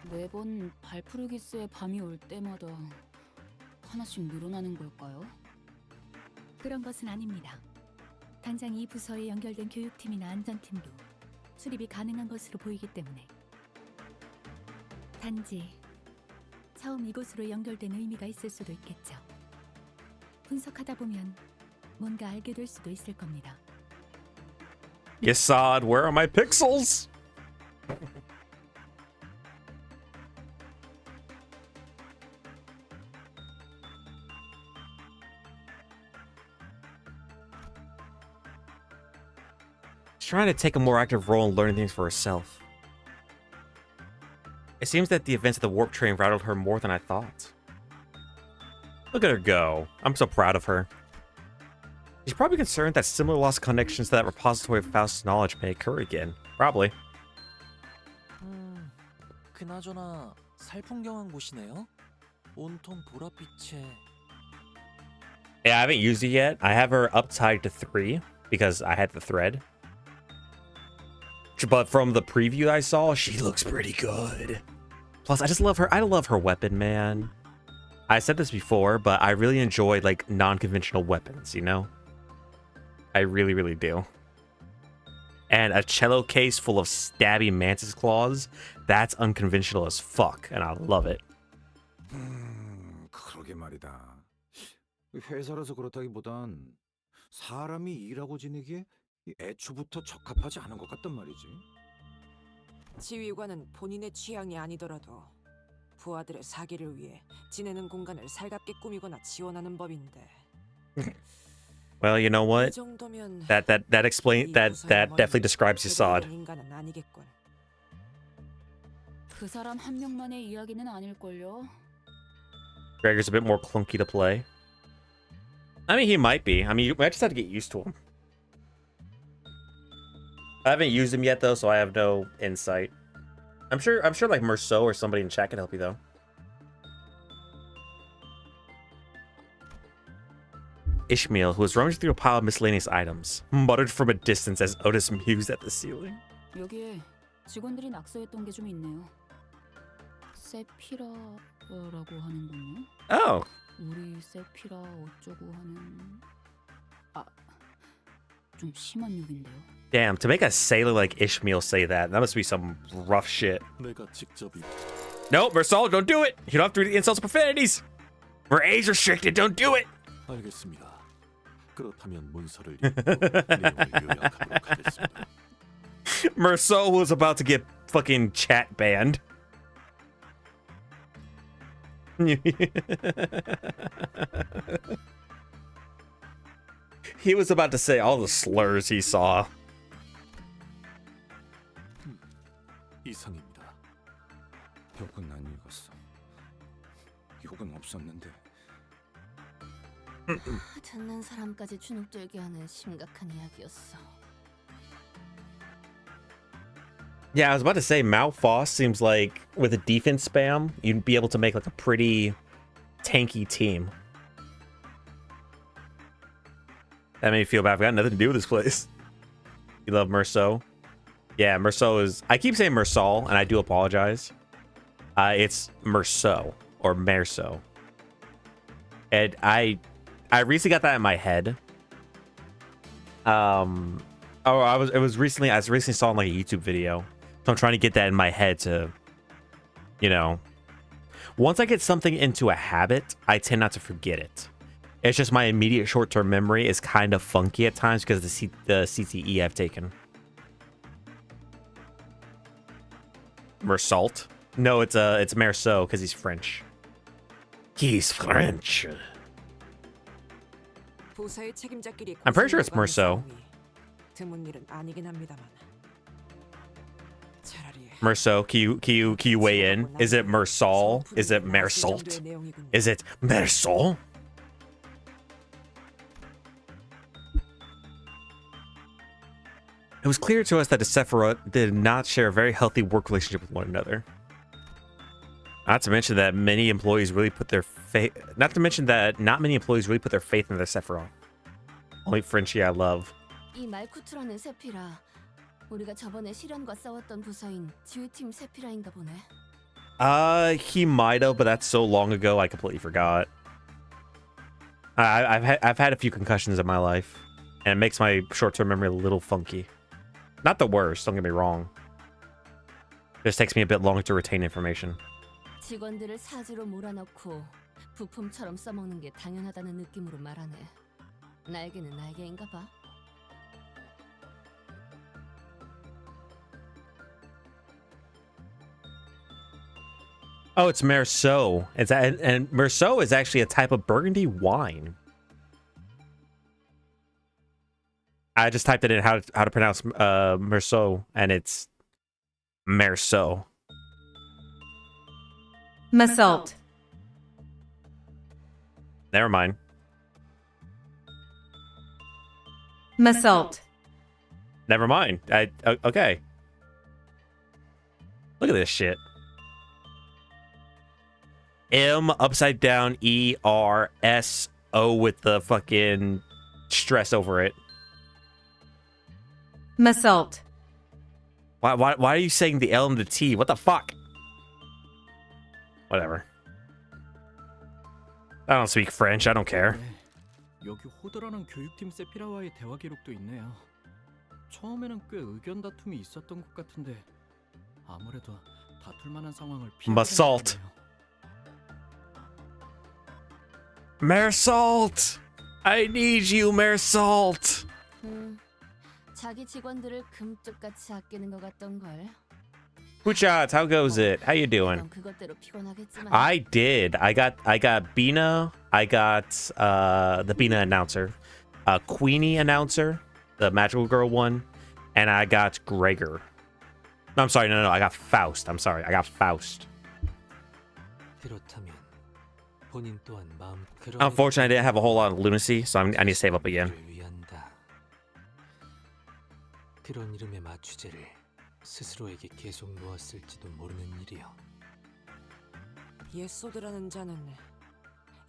[SPEAKER 3] 매번 발푸르기스의 밤이 올 때마다 하나씩 늘어나는 걸까요?
[SPEAKER 4] 그런 것은 아닙니다. 당장 이 부서에 연결된 교육팀이나 안전팀도 수립이 가능한 것으로 보이기 때문에. 단지 처음 이곳으로 연결된 의미가 있을 수도 있겠죠. 분석하다 보면 뭔가 알게 될 수도 있을 겁니다.
[SPEAKER 2] Yesod, where are my pixels? She's trying to take a more active role in learning things for herself. It seems that the events of the warp train rattled her more than I thought. Look at her go. I'm so proud of her. She's probably concerned that similar lost connections to that repository of Faust's knowledge may occur again. Probably.
[SPEAKER 12] 그나저나 살풍경한 곳이네요. 온통 보랏빛에.
[SPEAKER 2] Yeah, I haven't used it yet. I have her uptied to 3 because I had the thread. But from the preview I saw, she looks pretty good. Plus, I just love her. I love her weapon, man. I said this before, but I really enjoy like non-conventional weapons, you know? I really, really do. And a cello case full of stabby mantis claws, that's unconventional as fuck, and I love it.
[SPEAKER 10] 그러게 말이다. 회사라서 그렇다기보단 사람이 일하고 지내기에 애초부터 적합하지 않은 것 같단 말이지.
[SPEAKER 15] 지휘관은 본인의 취향이 아니더라도 부하들의 사기를 위해 지내는 공간을 살갑게 꾸미거나 지원하는 법인데.
[SPEAKER 2] Well, you know what? That definitely describes Yesod.
[SPEAKER 4] 그 사람 한 명만의 이야기는 아닐걸요.
[SPEAKER 2] Gregor's a bit more clunky to play. I mean, he might be. I mean, I just have to get used to him. I haven't used him yet though, so I have no insight. I'm sure like Merceau or somebody in chat can help you though. Ishmael, who was rummaging through a pile of miscellaneous items, muttered from a distance as Otis mused at the ceiling.
[SPEAKER 4] 여기에 직원들이 낙서했던 게 좀 있네요. 세피라라고 하는군요.
[SPEAKER 2] Oh.
[SPEAKER 4] 우리 세피라 어쩌고 하는 좀 심한 욕인데요.
[SPEAKER 2] Damn, to make a sailor like Ishmael say that must be some rough shit.
[SPEAKER 7] 내가 직접
[SPEAKER 2] Nope, Mersault, don't do it. You don't have to read the insults and profanities. We're age restricted. Don't do it.
[SPEAKER 7] 알겠습니다. 그렇다면 문서를 읽고 내용을 요약하도록 하겠습니다.
[SPEAKER 2] Mersault was about to get fucking chat banned. He was about to say all the slurs he saw.
[SPEAKER 7] 이상입니다.
[SPEAKER 10] 욕은 안 읽었어. 욕은 없었는데.
[SPEAKER 6] 듣는 사람까지 주눅들게 하는 심각한 이야기였어.
[SPEAKER 2] Yeah, I was about to say Malfoss seems like with a defense spam, you'd be able to make like a pretty tanky team. That made me feel bad. I've got nothing to do with this place. You love Merceau? Yeah, Merceau is... I keep saying Mersault, and I do apologize. It's Merceau, or Merceau. And I recently got that in my head. I recently saw it in like a YouTube video. So I'm trying to get that in my head to, you know... Once I get something into a habit, I tend not to forget it. It's just my immediate short-term memory is kind of funky at times because of the CTE I've taken. Mersault? No, it's Merceau because he's French. He's French. I'm pretty sure it's Merceau. Merceau, can you weigh in? Is it Mersault? Is it Mersault? Is it Mersault? It was clear to us that the Sephiroth did not share a very healthy work relationship with one another. Not to mention that many employees really put their faith. Not to mention that not many employees really put their faith in their Sephiroth. Only Frenchie I love.
[SPEAKER 6] 이 말쿠트라는 세피라, 우리가 저번에 시련과 싸웠던 부서인 지휘팀 세피라인가 보네.
[SPEAKER 2] He might have, but that's so long ago I completely forgot. I've had a few concussions in my life, and it makes my short-term memory a little funky. Not the worst, don't get me wrong. It just takes me a bit longer to retain information.
[SPEAKER 6] 직원들을 사지로 몰아넣고 부품처럼 써먹는 게 당연하다는 느낌으로 말하네. 날개는 날개인가 봐.
[SPEAKER 2] Oh, it's Merceau. And Merceau is actually a type of Burgundy wine. I just typed it in how to pronounce Merceau, and it's Merceau.
[SPEAKER 16] Mersault.
[SPEAKER 2] Never mind.
[SPEAKER 16] Mersault.
[SPEAKER 2] Never mind. Okay. Look at this shit. M upside down E R S O with the fucking stress over it.
[SPEAKER 16] Mersault.
[SPEAKER 2] Why are you saying the L and the T? What the fuck? Whatever. I don't speak French. I don't care.
[SPEAKER 13] 여기 호드라는 교육팀 세피라와의 대화 기록도 있네요. 처음에는 꽤 의견 다툼이 있었던 것 같은데 아무래도 다툴 만한 상황을
[SPEAKER 2] Mersault. Mersault. I need you, Mersault.
[SPEAKER 6] 자기 직원들을 금쪽같이 아끼는 것 같던 걸.
[SPEAKER 2] Puchats, how goes it? How you doing?
[SPEAKER 6] 그것대로 피곤하겠지만.
[SPEAKER 2] I did. I got Bina. I got the Bina announcer, Queenie announcer, the magical girl one, and I got Gregor. I'm sorry. No. I got Faust. I'm sorry. I got Faust.
[SPEAKER 12] 그렇다면 본인 또한 마음
[SPEAKER 2] Unfortunately, I didn't have a whole lot of lunacy, so I need to save up again.
[SPEAKER 12] 위한다. 그런 이름의 마취제를 스스로에게 계속 놓았을지도 모르는 일이요.
[SPEAKER 15] 예소드라는 자는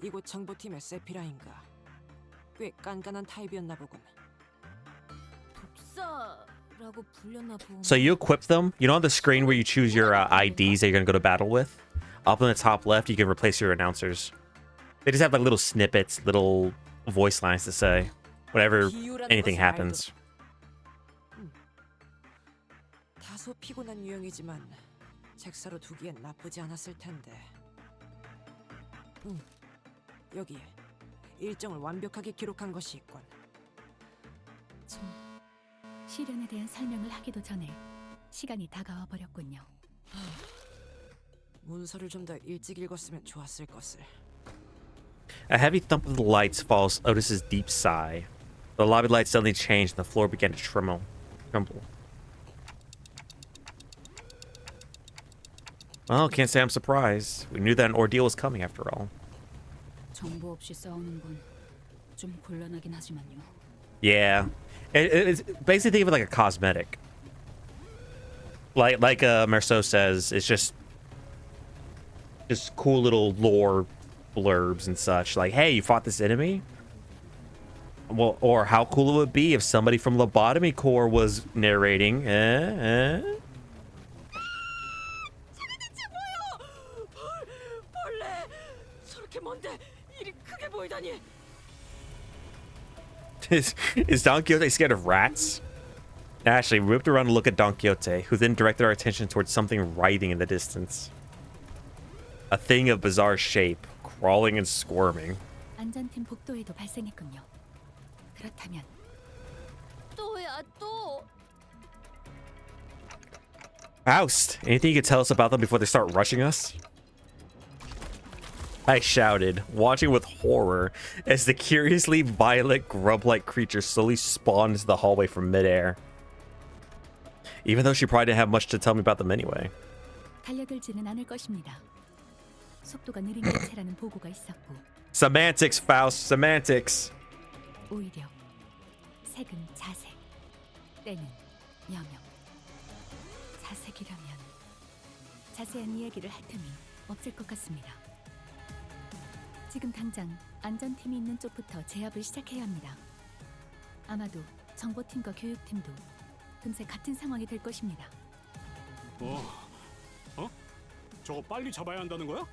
[SPEAKER 15] 이곳 정보팀의 세피라인가. 꽤 깐깐한 타입이었나 보군.
[SPEAKER 6] 독사라고 불렸나 보.
[SPEAKER 2] So you equip them. You know on the screen where you choose your IDs that you're gonna go to battle with? Up in the top left, you can replace your announcers. They just have like little snippets, little voice lines to say whenever anything happens.
[SPEAKER 15] 다소 피곤한 유형이지만 책사로 두기엔 나쁘지 않았을 텐데. 여기에 일정을 완벽하게 기록한 것이 있군.
[SPEAKER 4] 시련에 대한 설명을 하기도 전에 시간이 다가와 버렸군요.
[SPEAKER 15] 문서를 좀 더 일찍 읽었으면 좋았을 것을.
[SPEAKER 2] A heavy thump of the lights follows Otis's deep sigh. The lobby lights suddenly changed and the floor began to tremble. Well, can't say I'm surprised. We knew that an ordeal was coming after all.
[SPEAKER 4] 정보 없이 싸우는 건 좀 곤란하긴 하지만요.
[SPEAKER 2] Yeah. It's basically think of it like a cosmetic. Like Merceau says, it's just cool little lore blurbs and such. Like, hey, you fought this enemy? Well, or how cool it would be if somebody from Lobotomy Corps was narrating.
[SPEAKER 15] 벌레! 저렇게 먼데 일이 크게 보이다니.
[SPEAKER 2] Is Don Quixote scared of rats? Ashley whipped around to look at Don Quixote, who then directed our attention towards something writhing in the distance. A thing of bizarre shape, crawling and squirming.
[SPEAKER 4] 안전팀 복도에도 발생했군요. 그렇다면
[SPEAKER 6] 또야 또.
[SPEAKER 2] Faust, anything you could tell us about them before they start rushing us? I shouted, watching with horror as the curiously violent grub-like creature slowly spawned into the hallway from midair. Even though she probably didn't have much to tell me about them anyway.
[SPEAKER 4] 달려들지는 않을 것입니다. 속도가 느린 개체라는 보고가 있었고.
[SPEAKER 2] Semantics, Faust, semantics.
[SPEAKER 4] 오히려 색은 자색, 때는 여명. 자색이라면 자세한 이야기를 할 틈이 없을 것 같습니다. 지금 당장 안전팀이 있는 쪽부터 제압을 시작해야 합니다. 아마도 정보팀과 교육팀도 금세 같은 상황이 될 것입니다.
[SPEAKER 8] 저거 빨리 잡아야 한다는 거야?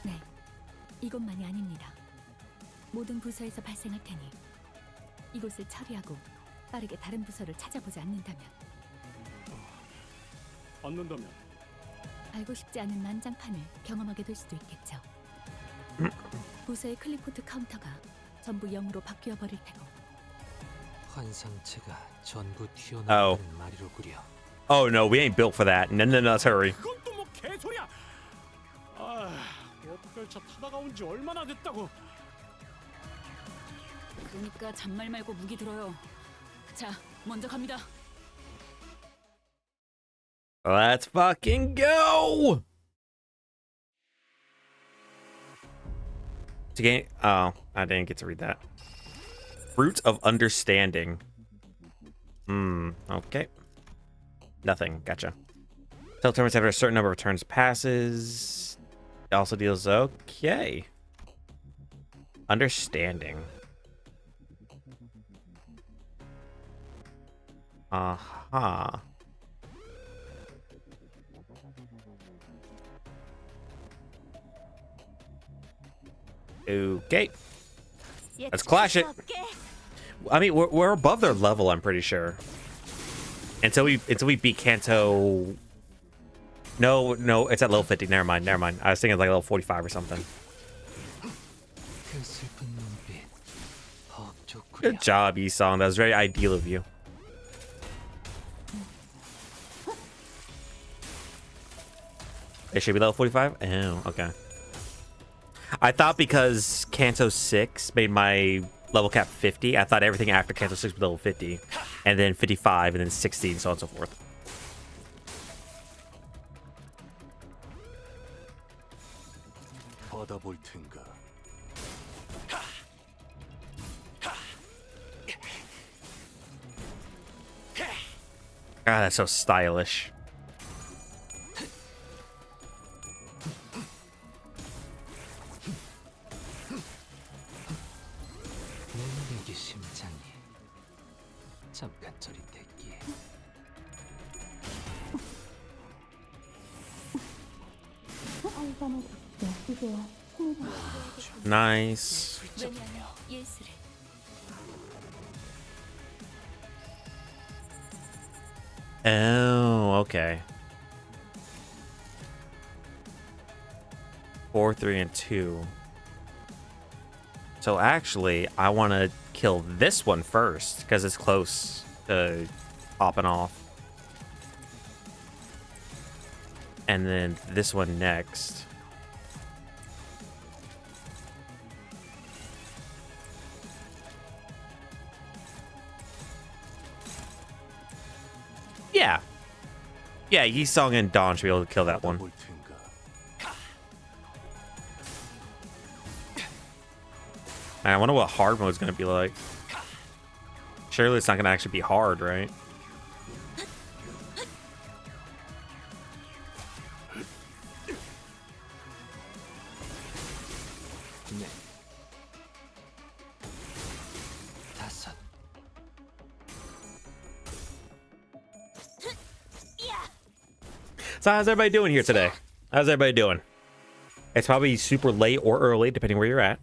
[SPEAKER 4] 네, 이것만이 아닙니다. 모든 부서에서 발생할 테니 이곳을 처리하고 빠르게 다른 부서를 찾아보지 않는다면 알고 싶지 않은 난장판을 경험하게 될 수도 있겠죠. 부서의 클리포트 카운터가 전부 0으로 바뀌어 버릴 테고.
[SPEAKER 12] 환상체가 전부 튀어나오는 말이로구려.
[SPEAKER 2] Oh no, we ain't built for that. No, let's hurry.
[SPEAKER 8] 그건 또 뭐 개소리야. 워프열차 타다가 온 지 얼마나 됐다고.
[SPEAKER 3] 그러니까 잔말 말고 무기 들어요. 자, 먼저 갑니다.
[SPEAKER 2] Let's fucking go! To gain, oh, I didn't get to read that. Fruit of Understanding. Okay. Nothing, gotcha. Tell turns after a certain number of turns passes. It also deals, okay. Understanding. Uh-huh. Okay. Let's clash it. I mean, we're above their level, I'm pretty sure. Until we beat Kanto. No, it's at level 50. Never mind. I was thinking like level 45 or something. Good job, Isong. That was very ideal of you. It should be level 45? Oh, okay. I thought because Kanto 6 made my level cap 50, I thought everything after Kanto 6 was level 50. And then 55, and then 60, and so on and so forth.
[SPEAKER 7] 받아볼 텐가.
[SPEAKER 2] God, that's so stylish.
[SPEAKER 12] 내게 심장이 잠깐 저릿했기에.
[SPEAKER 2] Nice.
[SPEAKER 4] 왜냐하면 예술을
[SPEAKER 2] Oh, okay. 4, 3, and 2. So actually, I want to kill this one first because it's close to popping off. And then this one next. Yeah. Yeah, Yi-Song and Dawn should be able to kill that one. I wonder what hard mode is going to be like. Surely it's not going to actually be hard, right? So how's everybody doing here today? How's everybody doing? It's probably super late or early, depending where you're at.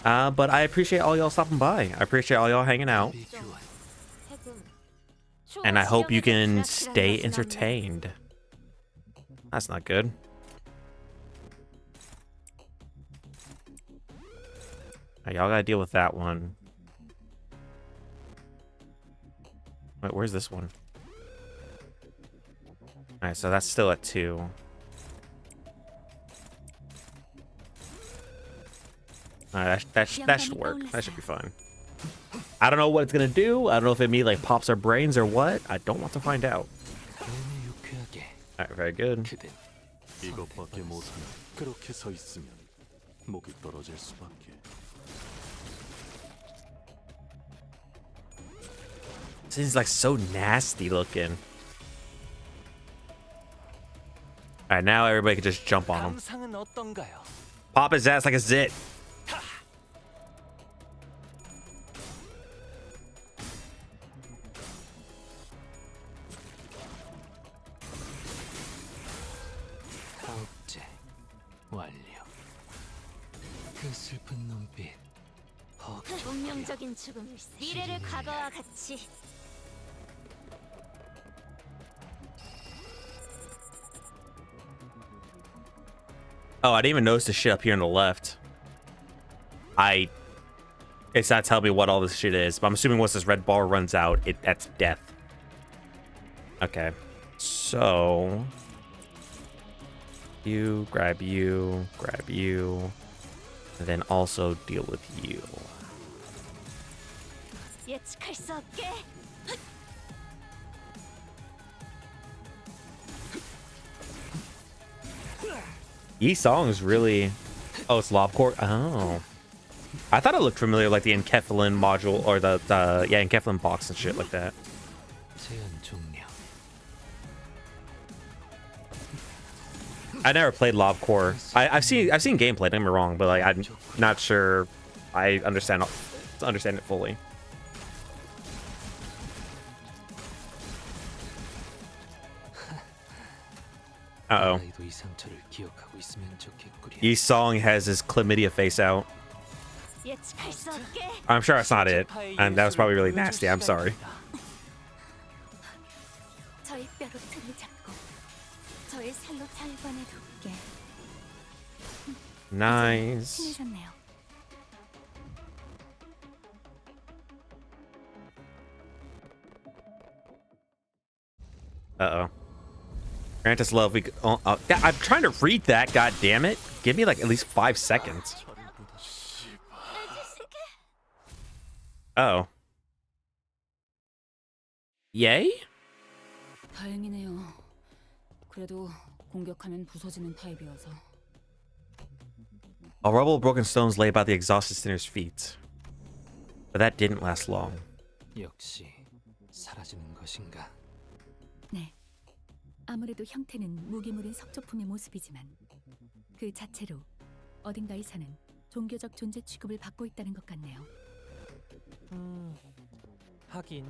[SPEAKER 2] But I appreciate all y'all stopping by. I appreciate all y'all hanging out. And I hope you can stay entertained. That's not good. Y'all gotta deal with that one. Wait, where's this one? Alright, so that's still at 2. Alright, that should work. That should be fine. I don't know what it's gonna do. I don't know if it me like pops our brains or what. I don't want to find out. Alright, very good.
[SPEAKER 7] 이것밖에 못하면 그렇게 서 있으면 목이 떨어질 수밖에.
[SPEAKER 2] This is like so nasty looking. Alright, now everybody can just jump on him.
[SPEAKER 12] 감상은 어떤가요?
[SPEAKER 2] Pop his ass like a zit.
[SPEAKER 12] 복제 완료. 그 슬픈 눈빛.
[SPEAKER 14] 운명적인 죽음, 미래를 과거와 같이.
[SPEAKER 2] Oh, I didn't even notice the shit up here on the left. It's not telling me what all this shit is, but I'm assuming once this red bar runs out, that's death. Okay. So you, grab you, and then also deal with you.
[SPEAKER 14] 예측할 수 없게.
[SPEAKER 2] Yi-Song is really... Oh, it's Lobcore? Oh. I thought it looked familiar, like the Enkephalin module, or the Enkephalin box and shit like that. I never played Lobcore. I've seen gameplay, don't get me wrong, but like I'm not sure I understand it fully. Uh-oh. Yi-Song has his chlamydia face out. I'm sure that's not it. And that was probably really nasty. I'm sorry.
[SPEAKER 4] 저의 뼈로 등을 잡고 저의 살로 탈관해 둘게.
[SPEAKER 2] Nice.
[SPEAKER 4] 친해졌네요.
[SPEAKER 2] Uh-oh. Grant us love. I'm trying to read that. God damn it! Give me like at least 5 seconds. Oh. Yay?
[SPEAKER 3] 다행이네요. 그래도 공격하면 부서지는 타입이어서.
[SPEAKER 2] A rubble of broken stones lay about the exhausted sinner's feet. But that didn't last long.
[SPEAKER 12] 역시 사라지는 것인가?
[SPEAKER 4] 네. 아무래도 형태는 무기물인 석조품의 모습이지만 그 자체로 어딘가에서는 종교적 존재 취급을 받고 있다는 것 같네요.
[SPEAKER 12] 하긴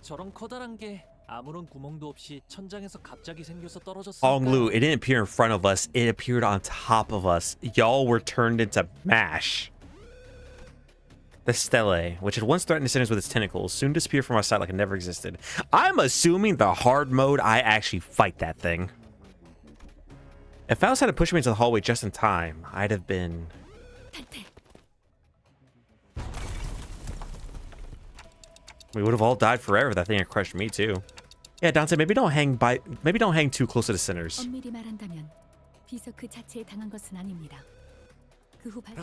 [SPEAKER 12] 저런 커다란 게 아무런 구멍도 없이 천장에서 갑자기 생겨서
[SPEAKER 2] Honglu,
[SPEAKER 12] 떨어졌으니까.
[SPEAKER 2] it didn't appear in front of us, it appeared on top of us. Y'all were turned into mash. The stele, which had once threatened sinners with its tentacles, soon disappeared from our sight like it never existed. I'm assuming the hard mode, I actually fight that thing. If Faust had pushed me into the hallway just in time, I'd have been... We would have all died forever. That thing had crushed me too. Yeah, Dante, maybe don't hang too close to the sinners.
[SPEAKER 4] 엄밀히 말한다면 비서 그 자체에 당한 것은 아닙니다. 그 후 발...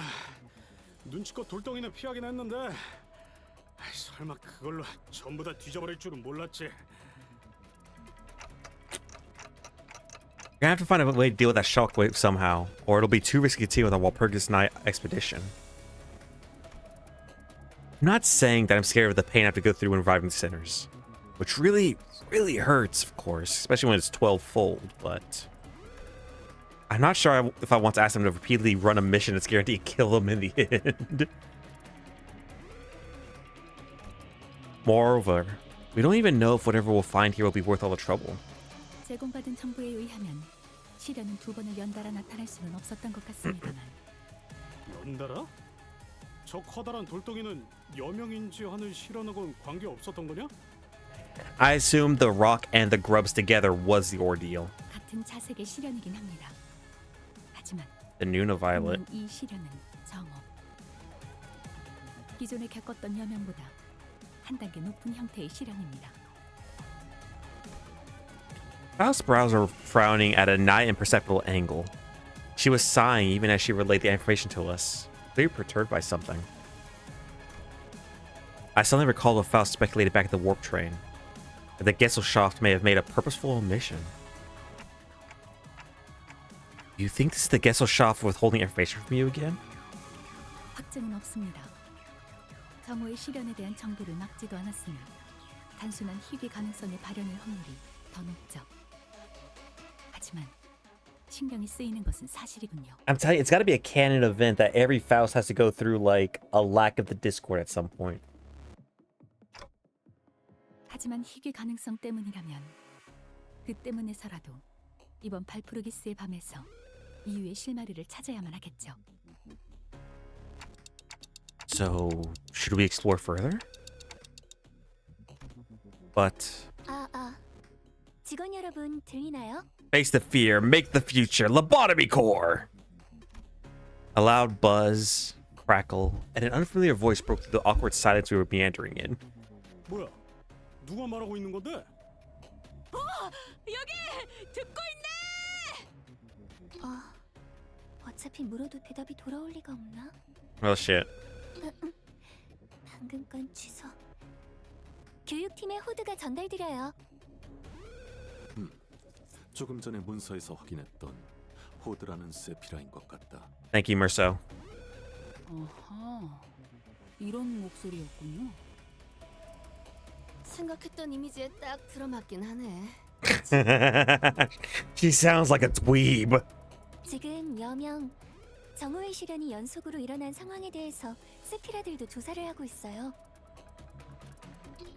[SPEAKER 8] 눈치껏 돌덩이는 피하긴 했는데 설마 그걸로 전부 다 뒤져버릴 줄은 몰랐지.
[SPEAKER 2] We're gonna have to find a way to deal with that shockwave somehow, or it'll be too risky to deal with our Walpurgis Night expedition. I'm not saying that I'm scared of the pain I have to go through when reviving the sinners, which really hurts, of course, especially when it's 12-fold, but I'm not sure if I want to ask them to repeatedly run a mission that's guaranteed to kill them in the end. Moreover, we don't even know if whatever we'll find here will be worth all the trouble.
[SPEAKER 4] 제공받은 정보에 의하면 시련은 2번을 연달아 나타날 수는 없었던 것 같습니다만
[SPEAKER 8] 연달아? 저 커다란 돌덩이는 여명인지 하는 실현하고는 관계 없었던 거냐?
[SPEAKER 2] I assume the rock and the grubs together was the ordeal.
[SPEAKER 4] 같은 자색의 시련이긴 합니다. 하지만
[SPEAKER 2] The Nuna Violet.
[SPEAKER 4] 이 시련은 정업. 기존에 겪었던 여명보다 한 단계 높은 형태의 시련입니다.
[SPEAKER 2] Faust's brows were frowning at a nigh imperceptible angle. She was sighing even as she relayed the information to us, clearly perturbed by something. I suddenly recalled what Faust speculated back at the warp train, that the Gesellschaft may have made a purposeful omission. You think this is the Gesellschaft withholding information from you again?
[SPEAKER 4] 확증은 없습니다. 정오의 시련에 대한 정보를 막지도 않았으니 단순한 희귀 가능성의 발현일 확률이 더 높죠. 하지만 신경이 쓰이는 것은 사실이군요.
[SPEAKER 2] I'm telling you, it's got to be a canon event that every Faust has to go through like a lack of the Discord at some point.
[SPEAKER 4] 하지만 희귀 가능성 때문이라면 그 때문에서라도 이번 발푸르기스의 밤에서 이유의 실마리를 찾아야만 하겠죠.
[SPEAKER 2] So, should we explore further? But
[SPEAKER 14] 직원 여러분 들리나요?
[SPEAKER 2] face the fear, make the future, lobotomy core! A loud buzz, crackle, and an unfamiliar voice broke through the awkward silence we were meandering in.
[SPEAKER 8] 뭐야? 누가 말하고 있는 건데?
[SPEAKER 3] 여기 듣고 있네.
[SPEAKER 14] 어차피 물어도 대답이 돌아올 리가 없나?
[SPEAKER 2] Well, shit.
[SPEAKER 14] 방금 건 취소. 교육팀의 호드가 전달드려요.
[SPEAKER 7] 조금 전에 문서에서 확인했던 호드라는 세피라인 것 같다.
[SPEAKER 2] Thank you, Merceau.
[SPEAKER 3] 아하, 이런 목소리였군요.
[SPEAKER 6] 생각했던 이미지에 딱 들어맞긴 하네.
[SPEAKER 2] She sounds like a dweeb.
[SPEAKER 14] 지금 여명, 정오의 시련이 연속으로 일어난 상황에 대해서 세피라들도 조사를 하고 있어요.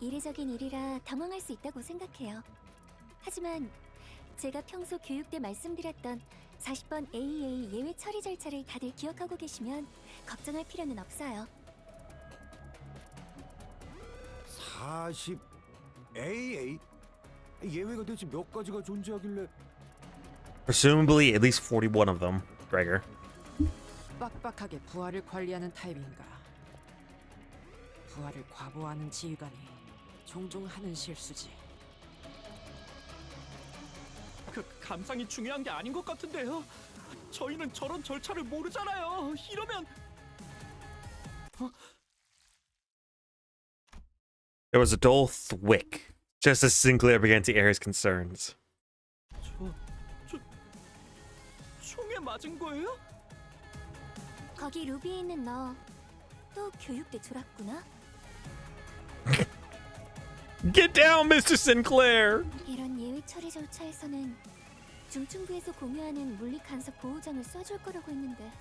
[SPEAKER 14] 이례적인 일이라 당황할 수 있다고 생각해요. 하지만 제가 평소 교육 때 말씀드렸던 40번 AEA 예외 처리 절차를 다들 기억하고 계시면 걱정할 필요는 없어요.
[SPEAKER 10] 40 AA? 예외가 대체 몇 가지가 존재하길래?
[SPEAKER 2] Presumably at least 41 of them, Gregor.
[SPEAKER 15] 빡빡하게 부하를 관리하는 타입인가. 부하를 과보하는 지휘관이 종종 하는 실수지.
[SPEAKER 13] 그 감상이 중요한 게 아닌 것 같은데요. 저희는 저런 절차를 모르잖아요. 이러면
[SPEAKER 2] There was a dull thwick, just as Sinclair began to air his concerns.
[SPEAKER 13] 총에 맞은 거예요?
[SPEAKER 14] 거기 루비에 있는 너 또 교육대 졸았구나?
[SPEAKER 2] Get down, Mr. Sinclair!
[SPEAKER 14] 이런 예외 처리 절차에서는 중층부에서 공유하는 물리 간섭 보호장을 써줄 거라고 했는데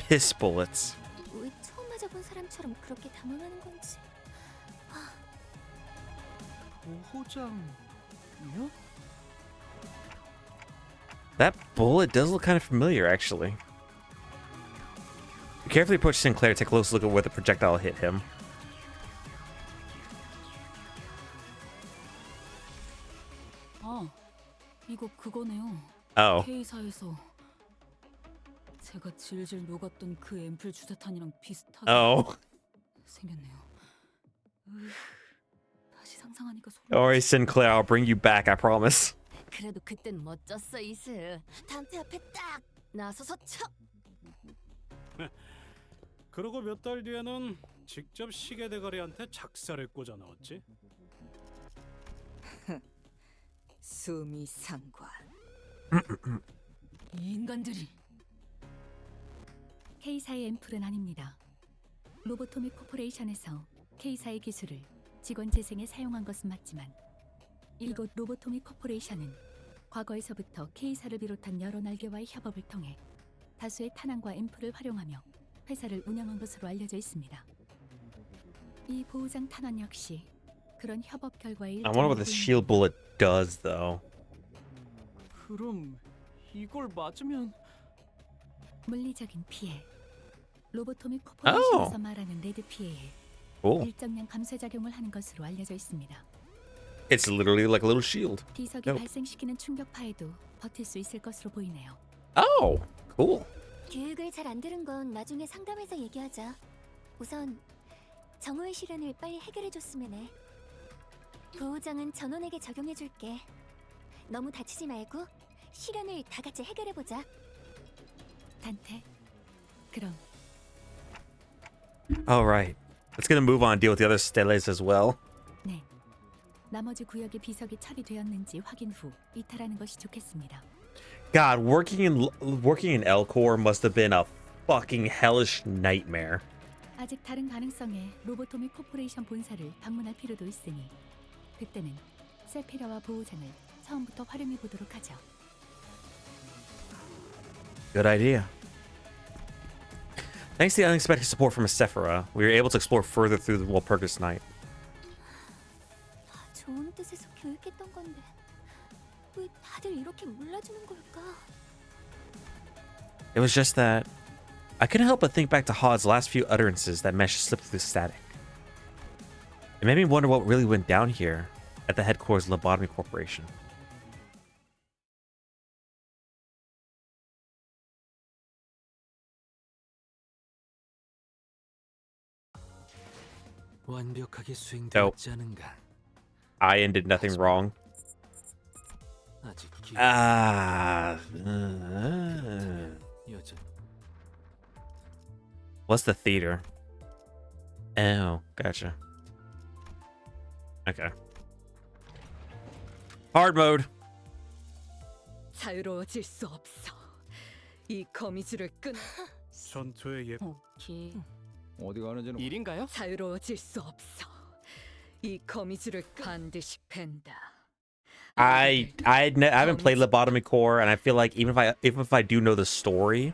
[SPEAKER 2] Piss bullets.
[SPEAKER 14] 왜 처음 맞아본 사람처럼 그렇게 당황하는 건지.
[SPEAKER 13] 보호장이요?
[SPEAKER 2] That bullet does look kind of familiar, actually. Carefully approach Sinclair, take a close look at where the projectile hit him.
[SPEAKER 4] 아, 이거 그거네요.
[SPEAKER 2] Oh.
[SPEAKER 4] K사에서 제가 질질 녹았던 그 앰플 주사탄이랑 비슷하게
[SPEAKER 2] Oh.
[SPEAKER 4] 생겼네요. 다시 상상하니까 소름.
[SPEAKER 2] Don't worry, Sinclair, I'll bring you back, I promise.
[SPEAKER 6] 그래도 그땐 멋졌어 이슬. 단테 앞에 딱 나서서 쳐.
[SPEAKER 8] 그러고 몇 달 뒤에는 직접 시계 대가리한테 작사를 꽂아 넣었지.
[SPEAKER 3] 수미상관.
[SPEAKER 4] 이 인간들이 K사의 앰플은 아닙니다. 로보토믹 코퍼레이션에서 K사의 기술을 직원 재생에 사용한 것은 맞지만 이곳 로보토믹 코퍼레이션은 과거에서부터 K사를 비롯한 여러 날개와의 협업을 통해 다수의 탄환과 앰플을 활용하며 회사를 운영한 것으로 알려져 있습니다. 이 보호장 탄환 역시 그런 협업 결과의
[SPEAKER 2] I wonder what this shield bullet does, though.
[SPEAKER 13] 그럼 이걸 맞으면
[SPEAKER 4] 물리적인 피해. 로보토믹 코퍼레이션에서
[SPEAKER 2] Oh.
[SPEAKER 4] 말하는 레드 피해에
[SPEAKER 2] Cool.
[SPEAKER 4] 일정량 감쇄 작용을 하는 것으로 알려져 있습니다.
[SPEAKER 2] It's literally like a little shield.
[SPEAKER 4] 비석이
[SPEAKER 2] Nope.
[SPEAKER 4] 발생시키는 충격파에도 버틸 수 있을 것으로 보이네요.
[SPEAKER 2] Oh, cool.
[SPEAKER 14] 교육을 잘 안 들은 건 나중에 상담해서 얘기하자. 우선 정오의 시련을 빨리 해결해줬으면 해. 보호장은 전원에게 적용해줄게. 너무 다치지 말고 시련을 다 같이 해결해보자.
[SPEAKER 4] 단테, 그럼
[SPEAKER 2] All right. Let's get a move on and deal with the other steles as well.
[SPEAKER 4] 네. 나머지 구역의 비석이 처리되었는지 확인 후 이탈하는 것이 좋겠습니다.
[SPEAKER 2] God, working in Elcor must have been a fucking hellish nightmare.
[SPEAKER 4] 아직 다른 가능성의 로보토믹 코퍼레이션 본사를 방문할 필요도 있으니 그때는 세피라와 보호장을 처음부터 활용해 보도록 하죠.
[SPEAKER 2] Good idea. Thanks to the unexpected support from Sephira, we were able to explore further through the Walpurgis Night.
[SPEAKER 14] 좋은 뜻에서 교육했던 건데 왜 다들 이렇게 몰라주는 걸까?
[SPEAKER 2] It was just that I couldn't help but think back to Hod's last few utterances that managed to slip through the static. It made me wonder what really went down here at the headquarters of Lobotomy Corporation.
[SPEAKER 12] 완벽하게 수행되었지 않은가?
[SPEAKER 2] Ian did nothing wrong.
[SPEAKER 12] 아직 여전
[SPEAKER 2] What's the theater? Oh, gotcha. Okay. Hard mode.
[SPEAKER 3] 자유로워질 수 없어. 이 거미줄을 끊.
[SPEAKER 8] 전투의 예.
[SPEAKER 10] 어디 가는지는
[SPEAKER 13] 일인가요?
[SPEAKER 3] 자유로워질 수 없어. 이 거미줄을 반드시 팬다.
[SPEAKER 2] I haven't played Lobotomy Core, and I feel like even if I do know the story,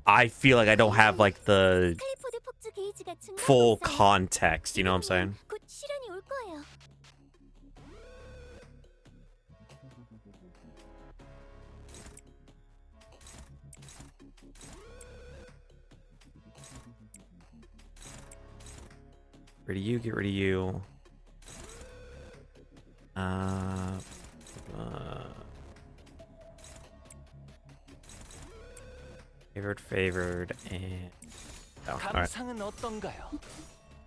[SPEAKER 2] I feel like I don't have like the
[SPEAKER 14] 클리포드 폭주 게이지가 증가하고
[SPEAKER 2] full
[SPEAKER 14] 있어.
[SPEAKER 2] context. You know what I'm saying?
[SPEAKER 14] 곧 시련이 올 거예요.
[SPEAKER 2] Rid of you, get rid of you. Favored, and oh, all right.
[SPEAKER 12] 감상은 어떤가요?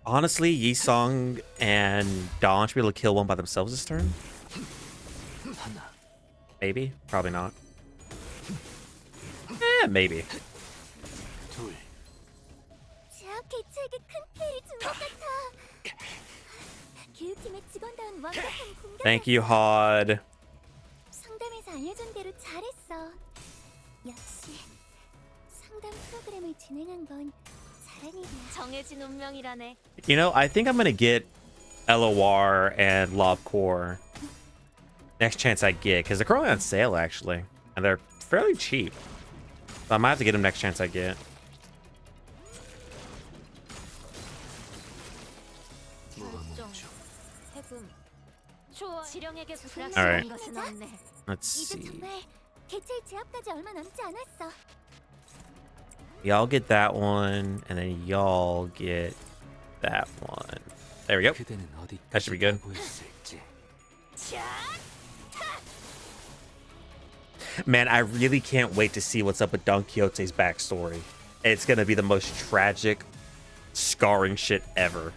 [SPEAKER 2] Honestly, Yi-Song and Dawn should be able to kill one by themselves this turn. Maybe, probably not. Maybe.
[SPEAKER 14] 제약 개체에게 큰 피해를 준 것 같아. 교육팀의 직원다운 완벽한 공격.
[SPEAKER 2] Thank you, Hod.
[SPEAKER 14] 상담에서 알려준 대로 잘했어. 역시 상담 프로그램을 진행한 건 잘한 일이야. 정해진 운명이라네.
[SPEAKER 2] You know, I think I'm gonna get LOR and Lob Core next chance I get, because they're currently on sale actually, and they're fairly cheap. So I might have to get them next chance I get. All right. Let's
[SPEAKER 14] 이제
[SPEAKER 2] see.
[SPEAKER 14] 정말 개체 제압까지 얼마 남지 않았어.
[SPEAKER 2] Y'all get that one, and then y'all get that one. There we go. That should be good. Man, I really can't wait to see what's up with Don Quixote's backstory. It's gonna be the most tragic, scarring shit ever.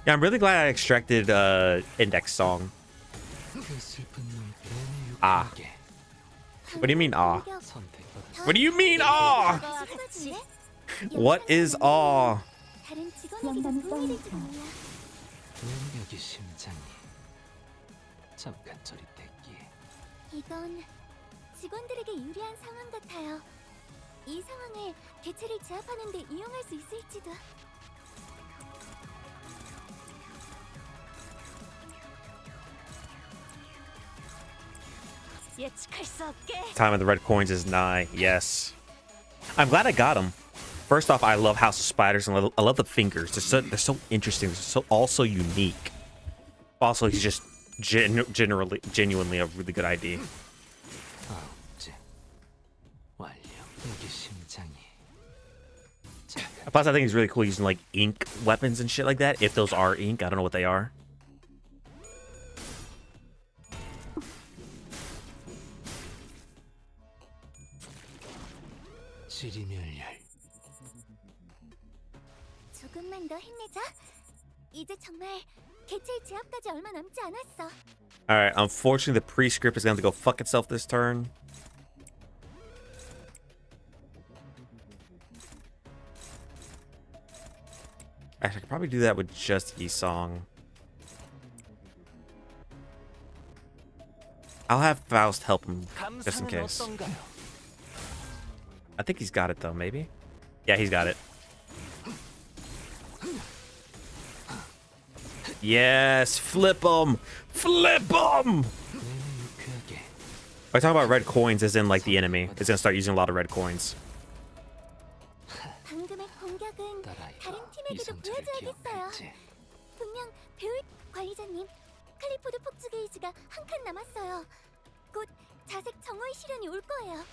[SPEAKER 2] Yeah, I'm really glad I extracted Index Song. Ah. What do you mean, ah? What do you mean, ah? What is ah?
[SPEAKER 14] 다른 직원에게도 도움이 될지 몰라.
[SPEAKER 12] 능력이 심장이 잠깐 저릿했기에
[SPEAKER 14] 이건 직원들에게 유리한 상황 같아요. 이 상황을 개체를 제압하는 데 이용할 수 있을지도.
[SPEAKER 3] 예측할 수 없게.
[SPEAKER 2] Time of the red coins is nigh. Yes. I'm glad I got them. First off, I love House of Spiders, and I love the fingers. They're so interesting. They're so also unique. Also, he's just genuinely a really good idea. Plus, I think it's really cool using like ink weapons and shit like that. If those are ink, I don't know what they are.
[SPEAKER 14] 조금만 더 힘내자. 이제 정말 개체 제압까지 얼마 남지 않았어.
[SPEAKER 2] Alright, unfortunately, the pre-script is going to go fuck itself this turn. Actually, I could probably do that with just Yi-Song. I'll have Faust help him, just in case. I think he's got it, though, maybe? Yeah, he's got it. Yes, flip him! Flip him! I talk about red coins as in like the enemy. It's gonna start using a lot of red coins.
[SPEAKER 14] 방금의 공격은 다른 팀에게도 보여줘야겠어요. 분명 배울 관리자님, 클리포드 폭주 게이지가 한 칸 남았어요. 곧 자색 정오의 시련이 올 거예요.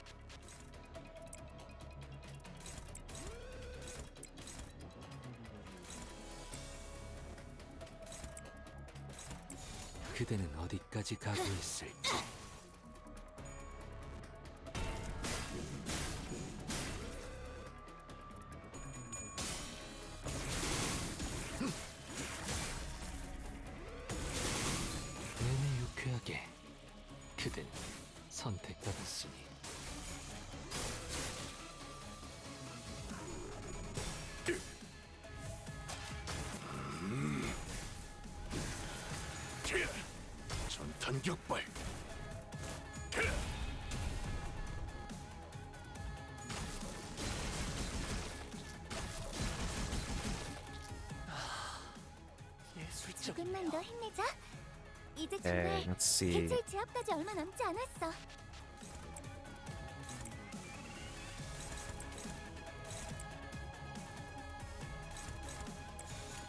[SPEAKER 12] 그대는 어디까지 가고 있을지. 내내 유쾌하게 그대는 선택받았으니.
[SPEAKER 7] 전탄격발.
[SPEAKER 14] 조금만 더 힘내자. 이제
[SPEAKER 2] Okay,
[SPEAKER 14] 정말
[SPEAKER 2] let's see.
[SPEAKER 14] 개체 제압까지 얼마 남지 않았어.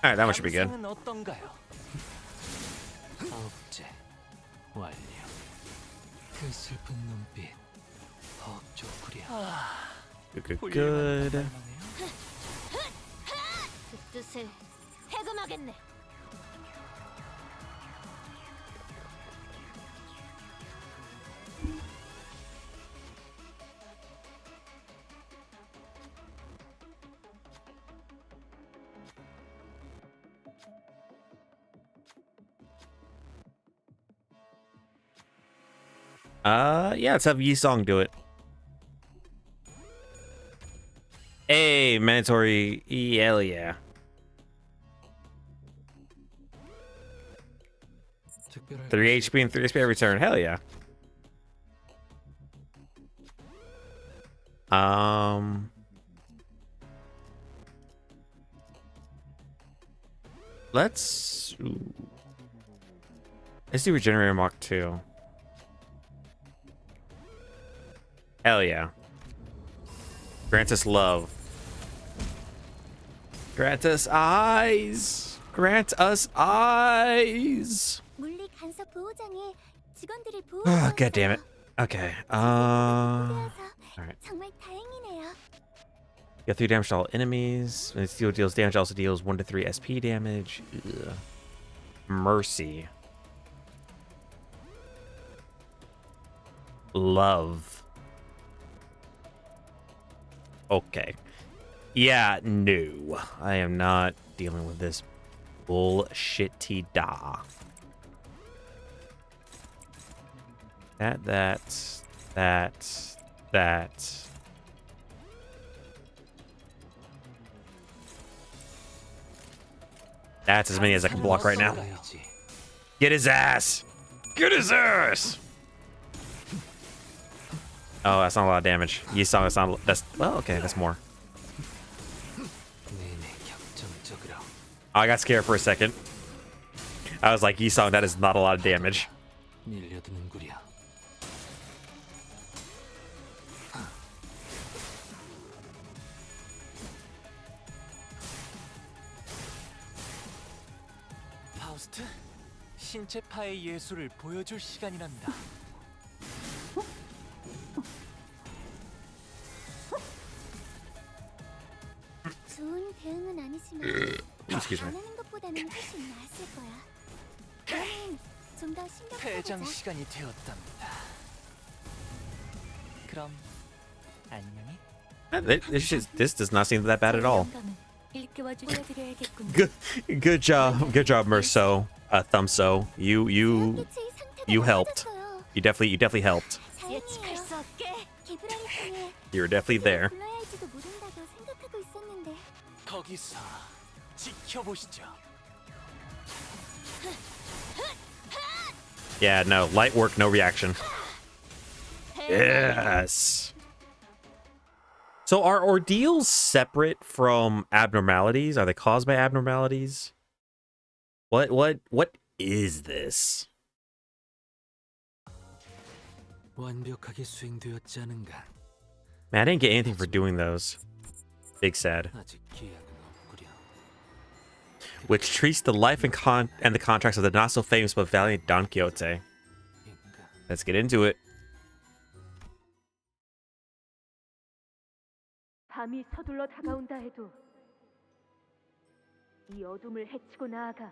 [SPEAKER 2] Alright, that one should be good.
[SPEAKER 12] 감상은 어떤가요? 아홉째 완료. 그 슬픈 눈빛 벅조구려.
[SPEAKER 2] Good, good, good.
[SPEAKER 3] 그 뜻을 해금하겠네.
[SPEAKER 2] Yeah, let's have Yi-Song do it. Hey. mandatory. Hell yeah.
[SPEAKER 12] 특별할
[SPEAKER 2] 3 HP and 3 SP every turn. Hell yeah. Let's do Regenerator Mach 2. Hell yeah. Grant us love. Grant us eyes. Grant us eyes.
[SPEAKER 14] 물리 간섭 보호장에 직원들을
[SPEAKER 2] Oh,
[SPEAKER 14] 보호하면서
[SPEAKER 2] God damn it. Okay. Alright.
[SPEAKER 14] 정말 다행이네요.
[SPEAKER 2] Get 3 damage to all enemies. When steel deals damage, also deals 1 to 3 SP damage. Ugh. Mercy. Love. Okay. Yeah, no. I am not dealing with this bullshitty da. That. That's as many as I can block right now. Get his ass! Get his ass! Oh, that's not a lot of damage. You saw that's not. That's well, okay. That's more. Oh, I got scared for a second. I was like, Yisong, that is not a lot of damage.
[SPEAKER 12] 파우스트, 신체파의 예술을 보여줄 시간이랍니다.
[SPEAKER 14] 좋은 대응은 아니지만
[SPEAKER 2] Excuse
[SPEAKER 14] 안
[SPEAKER 2] me.
[SPEAKER 14] 하는 것보다는 훨씬 나았을 거야. 나는 좀 더 신경
[SPEAKER 12] 퇴장
[SPEAKER 14] 써보자.
[SPEAKER 12] 시간이 되었답니다. 그럼 안녕히.
[SPEAKER 2] This does not seem that bad at all.
[SPEAKER 4] 일깨워 보여드려야겠군.
[SPEAKER 2] Good job, Merso. Thumbso. You helped. You definitely helped.
[SPEAKER 14] 예측할 수 없게 기브라를 통해
[SPEAKER 2] You were definitely there.
[SPEAKER 14] 불러야 할지도 모른다고 생각하고 있었는데
[SPEAKER 12] 거기서 지켜보시죠.
[SPEAKER 2] Yeah, no. Light work, no reaction. Yes. So are ordeals separate from abnormalities? Are they caused by abnormalities? What is this?
[SPEAKER 12] 완벽하게 수행되었지 않은가?
[SPEAKER 2] Man, I didn't get anything for doing those. Big sad.
[SPEAKER 12] 아직 기약은 없구려.
[SPEAKER 2] Which treats the life and the contracts of the not so famous but valiant Don Quixote. Let's get into it.
[SPEAKER 5] 밤이 서둘러 다가온다 해도 이 어둠을 헤치고 나아가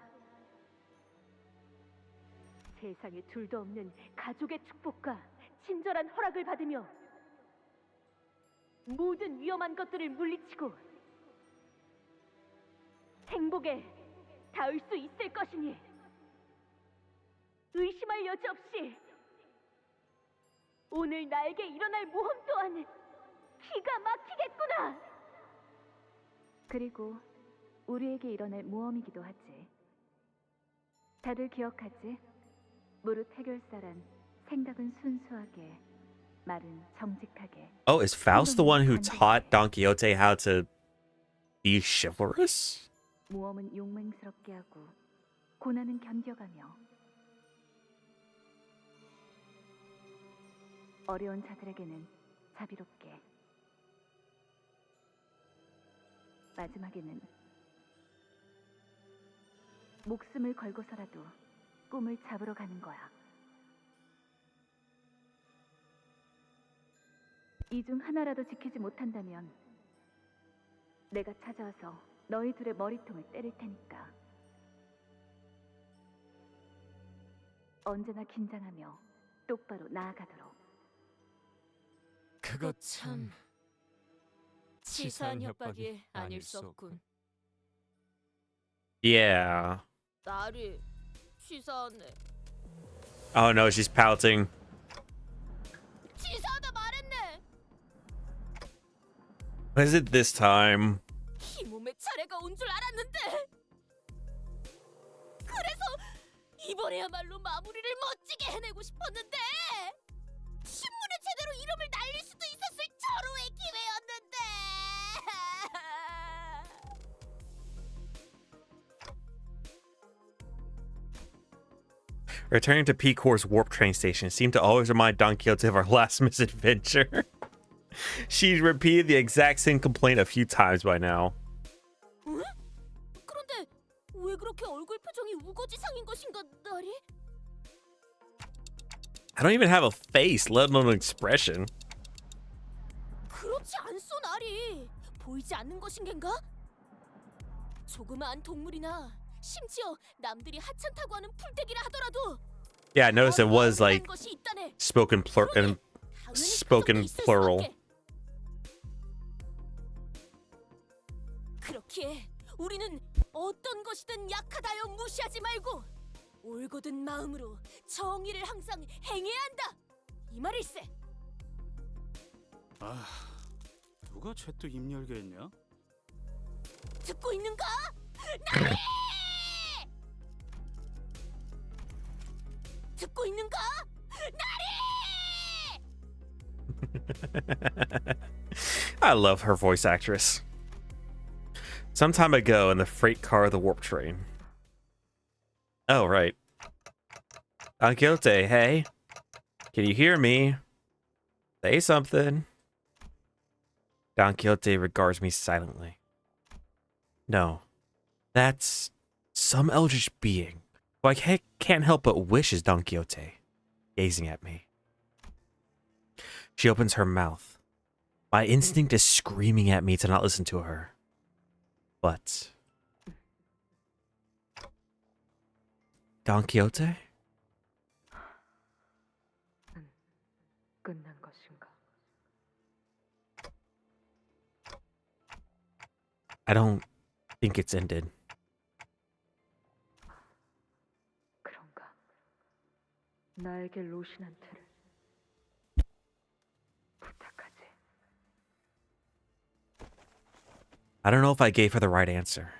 [SPEAKER 5] 세상에 둘도 없는 가족의 축복과 친절한 허락을 받으며 모든 위험한 것들을 물리치고 행복에 닿을 수 있을 것이니 의심할 여지 없이 오늘 나에게 일어날 모험 또한 기가 막히겠구나. 그리고 우리에게 일어날 모험이기도 하지. 다들 기억하지? 무릇 해결사란 생각은 순수하게, 말은 정직하게.
[SPEAKER 2] Oh, is Faust the one who taught Don Quixote how to be chivalrous?
[SPEAKER 5] 모험은 용맹스럽게 하고 고난은 견뎌가며 어려운 자들에게는 자비롭게 마지막에는 목숨을 걸고서라도 꿈을 잡으러 가는 거야. 이 중 하나라도 지키지 못한다면 내가 찾아와서 너희 둘의 머리통을 때릴 테니까. 언제나 긴장하며 똑바로 나아가도록.
[SPEAKER 12] 그것 참
[SPEAKER 6] 치사한 협박이 아닐 수 없군.
[SPEAKER 2] Yeah.
[SPEAKER 6] 나리 치사하네.
[SPEAKER 2] Oh no, she's pouting.
[SPEAKER 6] 치사하다 말했네.
[SPEAKER 2] What is it this time?
[SPEAKER 6] 차례가 온 줄 알았는데. 그래서 이번에야말로 마무리를 멋지게 해내고 싶었는데 신문에 제대로 이름을 날릴 수도 있었을 절호의 기회였는데.
[SPEAKER 2] Returning to P-Core's warp train station seemed to always remind Don Quixote of our last misadventure. She'd repeated the exact same complaint a few times by now.
[SPEAKER 6] 응? 그런데 왜 그렇게 얼굴 표정이 우거지상인 것인가, 나리?
[SPEAKER 2] I don't even have a face, let alone an expression.
[SPEAKER 6] 그렇지 않소, 나리. 보이지 않는 것인겐가? 조그마한 동물이나 심지어 남들이 하찮다고 하는 풀떼기라 하더라도
[SPEAKER 2] Yeah, I noticed it was like spoken plural.
[SPEAKER 6] 그렇기에 우리는 어떤 것이든 약하다여 무시하지 말고 올곧은 마음으로 정의를 항상 행해야 한다. 이 말일세.
[SPEAKER 8] 아, 누가 쟤또 입 열게 했냐?
[SPEAKER 6] 듣고 있는가? 나리! 듣고 있는가? 나리!
[SPEAKER 2] I love her voice actress. Some time ago in the freight car of the warp train. Oh, right. Don Quixote, hey? Can you hear me? Say something. Don Quixote regards me silently. No, that's some eldritch being who I can't help but wish is Don Quixote, gazing at me. She opens her mouth. My instinct is screaming at me to not listen to her. But Don Quixote?
[SPEAKER 5] 끝난 것인가?
[SPEAKER 2] I don't think it's ended.
[SPEAKER 5] 그런가? 나에게 로신한테를 부탁하지.
[SPEAKER 2] I don't know if I gave her the right answer.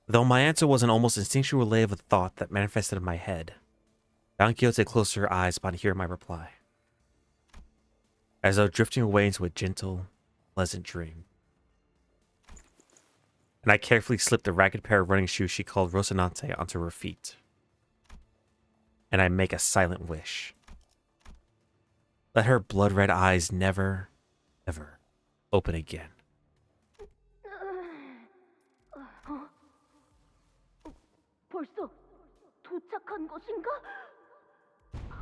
[SPEAKER 2] Though my answer was an almost instinctual relay of a thought that manifested in my head, Don Quixote closed her eyes upon hearing my reply, as though drifting away into a gentle, pleasant dream. And I carefully slipped the ragged pair of running shoes she called Rocinante onto her feet. And I make a silent wish. Let her blood-red eyes never, ever open again.
[SPEAKER 5] 벌써 도착한 것인가? 아니!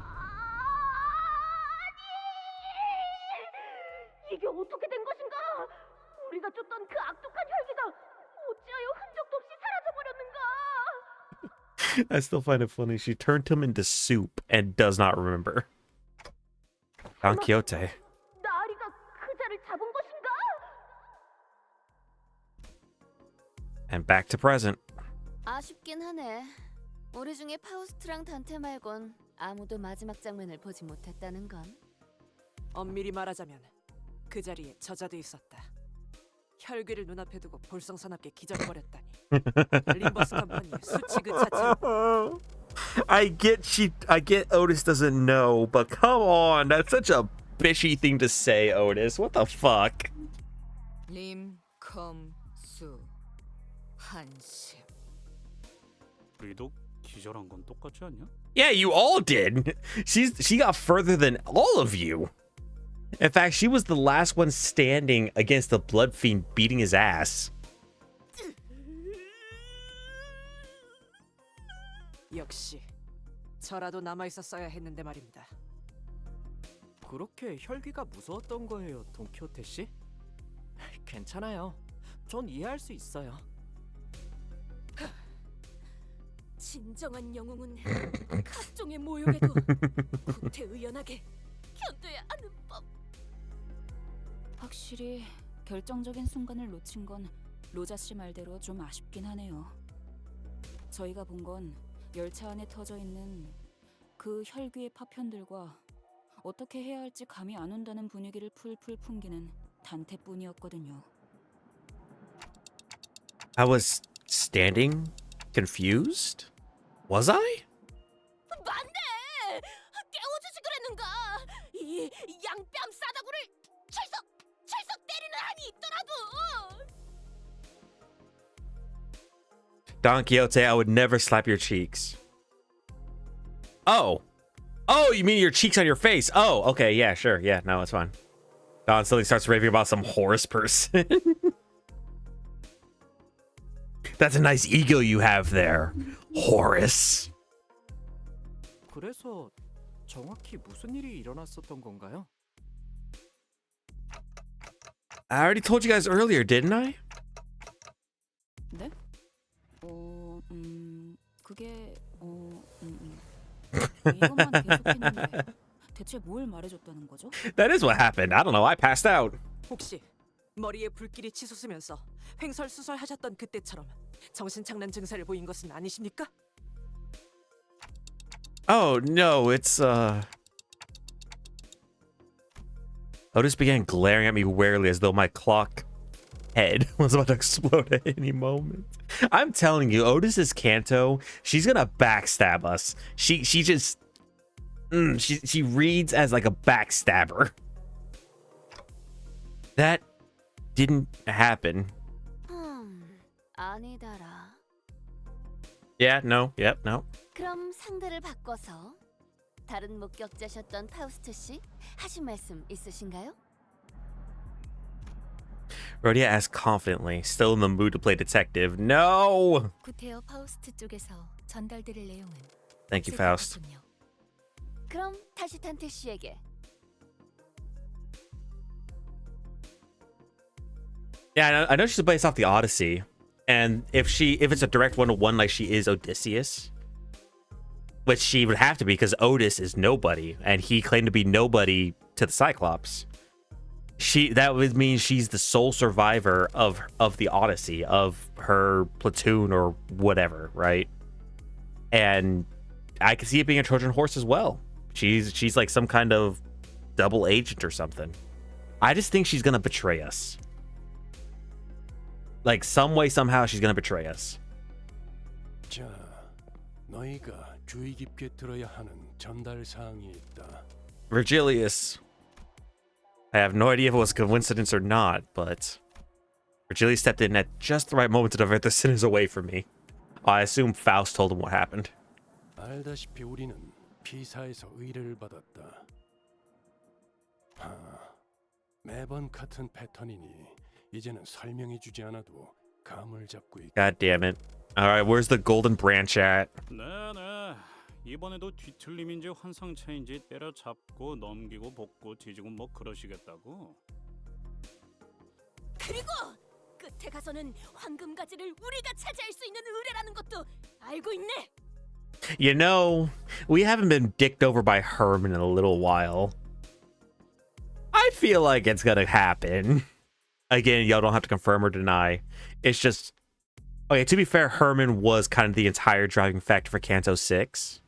[SPEAKER 5] 이게 어떻게 된 것인가? 우리가 쫓던 그 악독한 혈기가 어찌하여 흔적도 없이 사라져버렸는가?
[SPEAKER 2] I still find it funny. She turned him into soup and does not remember. Don Quixote.
[SPEAKER 5] 나리가 그자를 잡은 것인가?
[SPEAKER 2] And back to present.
[SPEAKER 6] 아쉽긴 하네. 우리 중에 파우스트랑 단테 말곤 아무도 마지막 장면을 보지 못했다는 건.
[SPEAKER 15] 엄밀히 말하자면 그 자리에 저자도 있었다. 혈귀를 눈앞에 두고 볼썽사납게 기절버렸다니. 림버스 컴퍼니의 수치 그 자체.
[SPEAKER 2] I get Otis doesn't know, but come on, that's such a bitchy thing to say, Otis. What the fuck?
[SPEAKER 3] 림컴수 한심.
[SPEAKER 8] 우리도 기절한 건 똑같지 않냐?
[SPEAKER 2] Yeah, you all did. She got further than all of you. In fact, she was the last one standing against the blood fiend beating his ass.
[SPEAKER 15] 역시 저라도 남아 있었어야 했는데 말입니다.
[SPEAKER 13] 그렇게 혈기가 무서웠던 거예요, 돈키호테 씨? 괜찮아요. 전 이해할 수 있어요.
[SPEAKER 6] 진정한 영웅은 각종의 모욕에도 구태의연하게 견뎌야 하는 법.
[SPEAKER 3] 확실히 결정적인 순간을 놓친 건 로자 씨 말대로 좀 아쉽긴 하네요. 저희가 본 건 열차 안에 터져 있는 그 혈귀의 파편들과 어떻게 해야 할지 감이 안 온다는 분위기를 풀풀 풍기는 단테뿐이었거든요.
[SPEAKER 2] I was standing confused? Was I?
[SPEAKER 6] 맞네. 깨워주지 그랬는가. 이 양뺨 싸다구를 철썩 때리는 한이 있더라고.
[SPEAKER 2] Don Quixote, I would never slap your cheeks. Oh. Oh, you mean your cheeks on your face? Oh, okay, yeah, sure. Yeah, no, it's fine. Don suddenly starts raving about some Horus person. That's a nice ego you have there, Horus.
[SPEAKER 13] 그래서 정확히 무슨 일이 일어났었던 건가요?
[SPEAKER 2] I already told you guys earlier, didn't I?
[SPEAKER 3] 네? 그게 이것만 계속했는데 대체 뭘 말해줬다는 거죠?
[SPEAKER 2] That is what happened. I don't know. I passed out.
[SPEAKER 15] 혹시 머리에 불길이 치솟으면서 횡설수설하셨던 그때처럼 정신착란 증세를 보인 것은 아니십니까?
[SPEAKER 2] Oh, no, it's, Otis began glaring at me warily as though my clock head was about to explode at any moment. I'm telling you, Otis is Kanto. She's gonna backstab us. She just... she reads as like a backstabber. That didn't happen.
[SPEAKER 14] 아니다라.
[SPEAKER 2] Yeah, no, yep, no.
[SPEAKER 14] 그럼 상대를 바꿔서 다른 목격자셨던 파우스트 씨 하신 말씀 있으신가요?
[SPEAKER 2] Rhodia asked confidently, still in the mood to play detective. No!
[SPEAKER 4] 구테어 파우스트 쪽에서 전달드릴 내용은
[SPEAKER 2] Thank you, Faust.
[SPEAKER 14] 그럼 다시 탄테 씨에게.
[SPEAKER 2] Yeah, I know she's based off the Odyssey, and if it's a direct one-to-one like she is Odysseus, which she would have to be because Otis is nobody, and he claimed to be nobody to the Cyclops. That would mean she's the sole survivor of the Odyssey, of her platoon or whatever, right? And I could see it being a Trojan horse as well. She's like some kind of double agent or something. I just think she's gonna betray us. Like some way, somehow, she's gonna betray us.
[SPEAKER 9] 자, 너희가 주의 깊게 들어야 하는 전달 사항이 있다.
[SPEAKER 2] Virgilius. I have no idea if it was a coincidence or not, but Virgilius stepped in at just the right moment to divert the sinners away from me. I assume Faust told him what happened.
[SPEAKER 9] 알다시피 우리는 피사에서 의뢰를 받았다. 매번 같은 패턴이니 이제는 설명해주지 않아도 감을 잡고 있다.
[SPEAKER 2] God damn it. Alright, where's the golden branch at?
[SPEAKER 8] 네네. 이번에도 뒤틀림인지 환상차인지 때려잡고 넘기고 볶고 뒤지고 뭐 그러시겠다고.
[SPEAKER 6] 그리고 끝에 가서는 황금가지를 우리가 차지할 수 있는 의뢰라는 것도 알고 있네.
[SPEAKER 2] You know, we haven't been dicked over by Herman in a little while. I feel like it's gonna happen. Again, y'all don't have to confirm or deny. It's just... Okay, to be fair, Herman was kind of the entire driving factor for Kanto 6.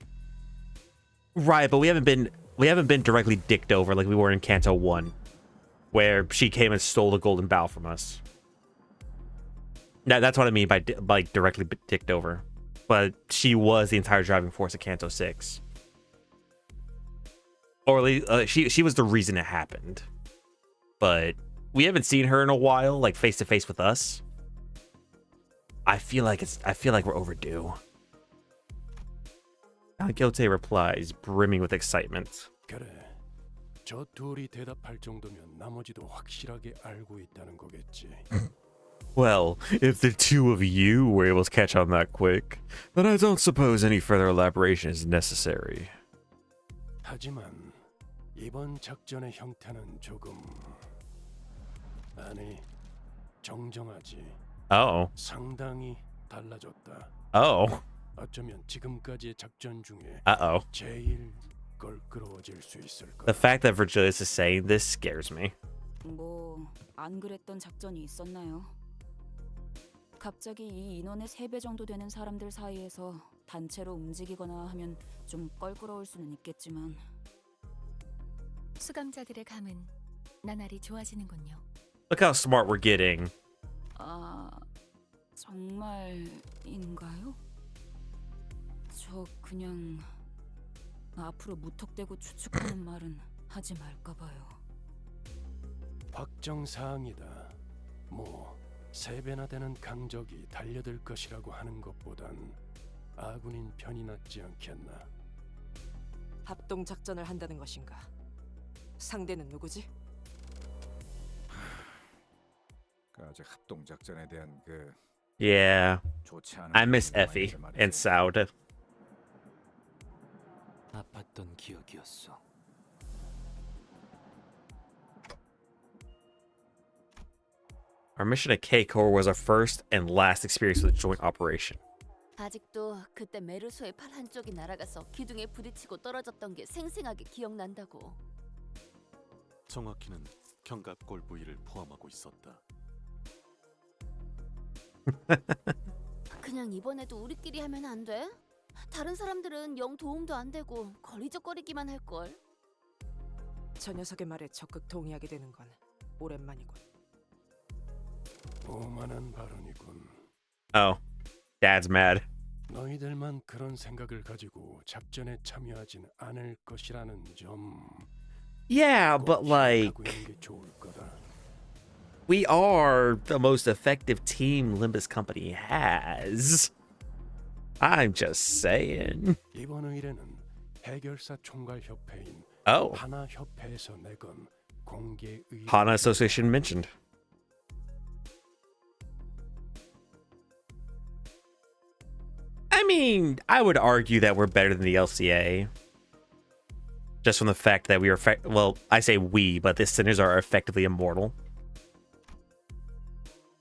[SPEAKER 2] Right, but we haven't been directly dicked over like we were in Kanto 1, where she came and stole the golden bow from us. That's what I mean by directly dicked over. But she was the entire driving force of Kanto 6. Or at least, she was the reason it happened. But we haven't seen her in a while, like face to face with us. I feel like we're overdue. Don Quixote replies, brimming with excitement.
[SPEAKER 9] 그래. 저 둘이 대답할 정도면 나머지도 확실하게 알고 있다는 거겠지.
[SPEAKER 2] Well, if the two of you were able to catch on that quick, then I don't suppose any further elaboration is necessary.
[SPEAKER 9] 하지만 이번 작전의 형태는 조금 아니 정정하지.
[SPEAKER 2] Oh.
[SPEAKER 9] 상당히 달라졌다.
[SPEAKER 2] Oh.
[SPEAKER 9] 어쩌면 지금까지의 작전 중에
[SPEAKER 2] Uh-oh.
[SPEAKER 9] 제일 껄끄러워질 수 있을 거야.
[SPEAKER 2] The fact that Virgilius is saying this scares me.
[SPEAKER 3] 뭐 안 그랬던 작전이 있었나요? 갑자기 이 인원의 3배 정도 되는 사람들 사이에서 단체로 움직이거나 하면 좀 껄끄러울 수는 있겠지만
[SPEAKER 4] 수감자들의 감은 나날이 좋아지는군요.
[SPEAKER 2] Look how smart we're getting.
[SPEAKER 3] 정말인가요? 저 그냥 앞으로 무턱대고 추측하는 말은 하지 말까 봐요.
[SPEAKER 9] 확정 사항이다. 뭐 3배나 되는 강적이 달려들 것이라고 하는 것보단 아군인 편이 낫지 않겠나.
[SPEAKER 15] 합동 작전을 한다는 것인가? 상대는 누구지?
[SPEAKER 10] 아직 합동 작전에 대한 그
[SPEAKER 2] Yeah.
[SPEAKER 10] 좋지 않은
[SPEAKER 2] I miss
[SPEAKER 10] 감정이
[SPEAKER 2] Effie
[SPEAKER 10] 있는데 말이죠.
[SPEAKER 2] and Saud.
[SPEAKER 12] 아팠던 기억이었어.
[SPEAKER 2] Our mission at K-Core was our first and last experience with a joint operation.
[SPEAKER 6] 아직도 그때 메르소의 팔 한쪽이 날아가서 기둥에 부딪히고 떨어졌던 게 생생하게 기억난다고.
[SPEAKER 7] 정확히는 견갑골 부위를 포함하고 있었다.
[SPEAKER 6] 그냥 이번에도 우리끼리 하면 안 돼? 다른 사람들은 영 도움도 안 되고 거리적거리기만 할 걸.
[SPEAKER 15] 저 녀석의 말에 적극 동의하게 되는 건 오랜만이군.
[SPEAKER 9] 오만한 발언이군.
[SPEAKER 2] Oh, Dad's mad.
[SPEAKER 9] 너희들만 그런 생각을 가지고 작전에 참여하진 않을 것이라는 점.
[SPEAKER 2] Yeah, but like,
[SPEAKER 9] 하고 있는 게 좋을 거다.
[SPEAKER 2] we are the most effective team Limbus Company has. I'm just saying.
[SPEAKER 9] 이번 의뢰는 해결사 총괄 협회인
[SPEAKER 2] Oh.
[SPEAKER 9] 하나 협회에서 내건 공개 의뢰.
[SPEAKER 2] Hana Association mentioned. I mean, I would argue that we're better than the LCA. Just from the fact that we are, well, I say we, but the sinners are effectively immortal.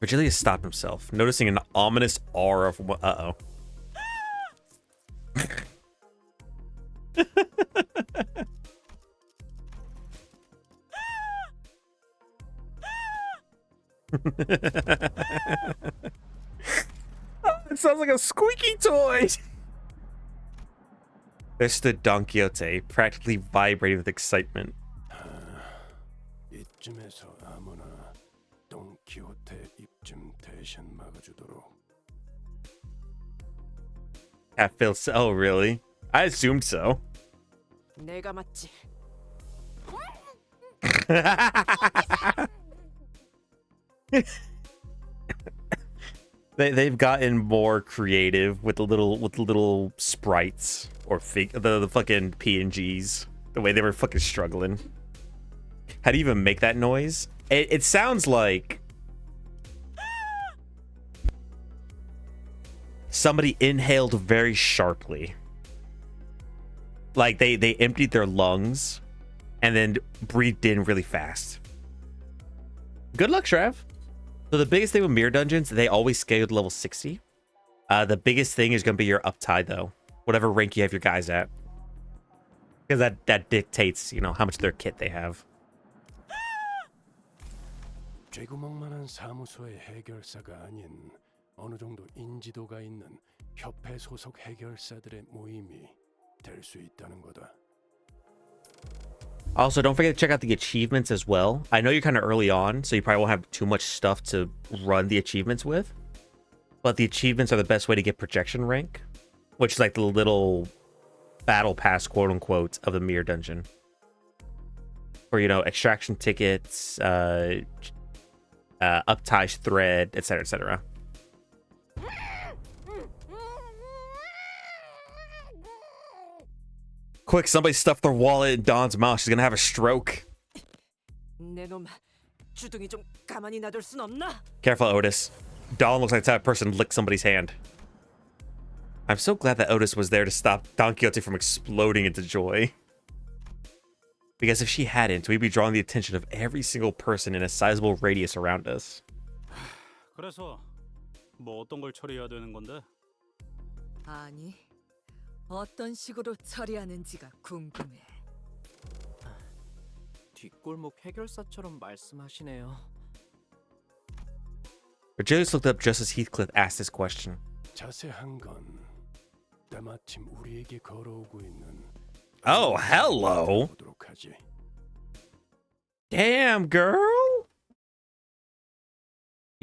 [SPEAKER 2] Virgilius stopped himself, noticing an ominous aura of, uh-oh. It sounds like a squeaky toy. There stood Don Quixote, practically vibrating with excitement.
[SPEAKER 9] 이쯤에서 아무나 돈키호테 입좀 대신 막아주도록.
[SPEAKER 2] I feel so. Oh, really? I assumed so.
[SPEAKER 15] 내가 맞지.
[SPEAKER 2] They've gotten more creative with the little sprites or the fucking PNGs. The way they were fucking struggling. How do you even make that noise? It sounds like somebody inhaled very sharply. Like they emptied their lungs and then breathed in really fast. Good luck, Shrav. So the biggest thing with mirror dungeons, they always scale to level 60. The biggest thing is going to be your uptide, though. Whatever rank you have your guys at. Because that dictates, you know, how much of their kit they have.
[SPEAKER 9] 쥐구멍만한 사무소의 해결사가 아닌 어느 정도 인지도가 있는 협회 소속 해결사들의 모임이 될 수 있다는 거다.
[SPEAKER 2] Also, don't forget to check out the achievements as well. I know you're kind of early on, so you probably won't have too much stuff to run the achievements with. But the achievements are the best way to get projection rank, which is like the little battle pass, quote unquote, of the mirror dungeon. Or, you know, extraction tickets, uptie thread, etc., etc. Quick, somebody stuff their wallet in Dawn's mouth. She's gonna have a stroke.
[SPEAKER 15] 내놈 주둥이 좀 가만히 놔둘 순 없나?
[SPEAKER 2] Careful, Otis. Dawn looks like the type of person to lick somebody's hand. I'm so glad that Otis was there to stop Don Quixote from exploding into joy. Because if she hadn't, we'd be drawing the attention of every single person in a sizable radius around us.
[SPEAKER 8] 그래서 뭐 어떤 걸 처리해야 되는 건데?
[SPEAKER 17] 아니, 어떤 식으로 처리하는지가 궁금해.
[SPEAKER 13] 뒷골목 해결사처럼 말씀하시네요.
[SPEAKER 2] Virgilius looked up just as Heathcliff asked this question.
[SPEAKER 9] 자세한 건 때마침 우리에게 걸어오고 있는.
[SPEAKER 2] Oh, hello.
[SPEAKER 9] 보도록 하지.
[SPEAKER 2] Damn, girl.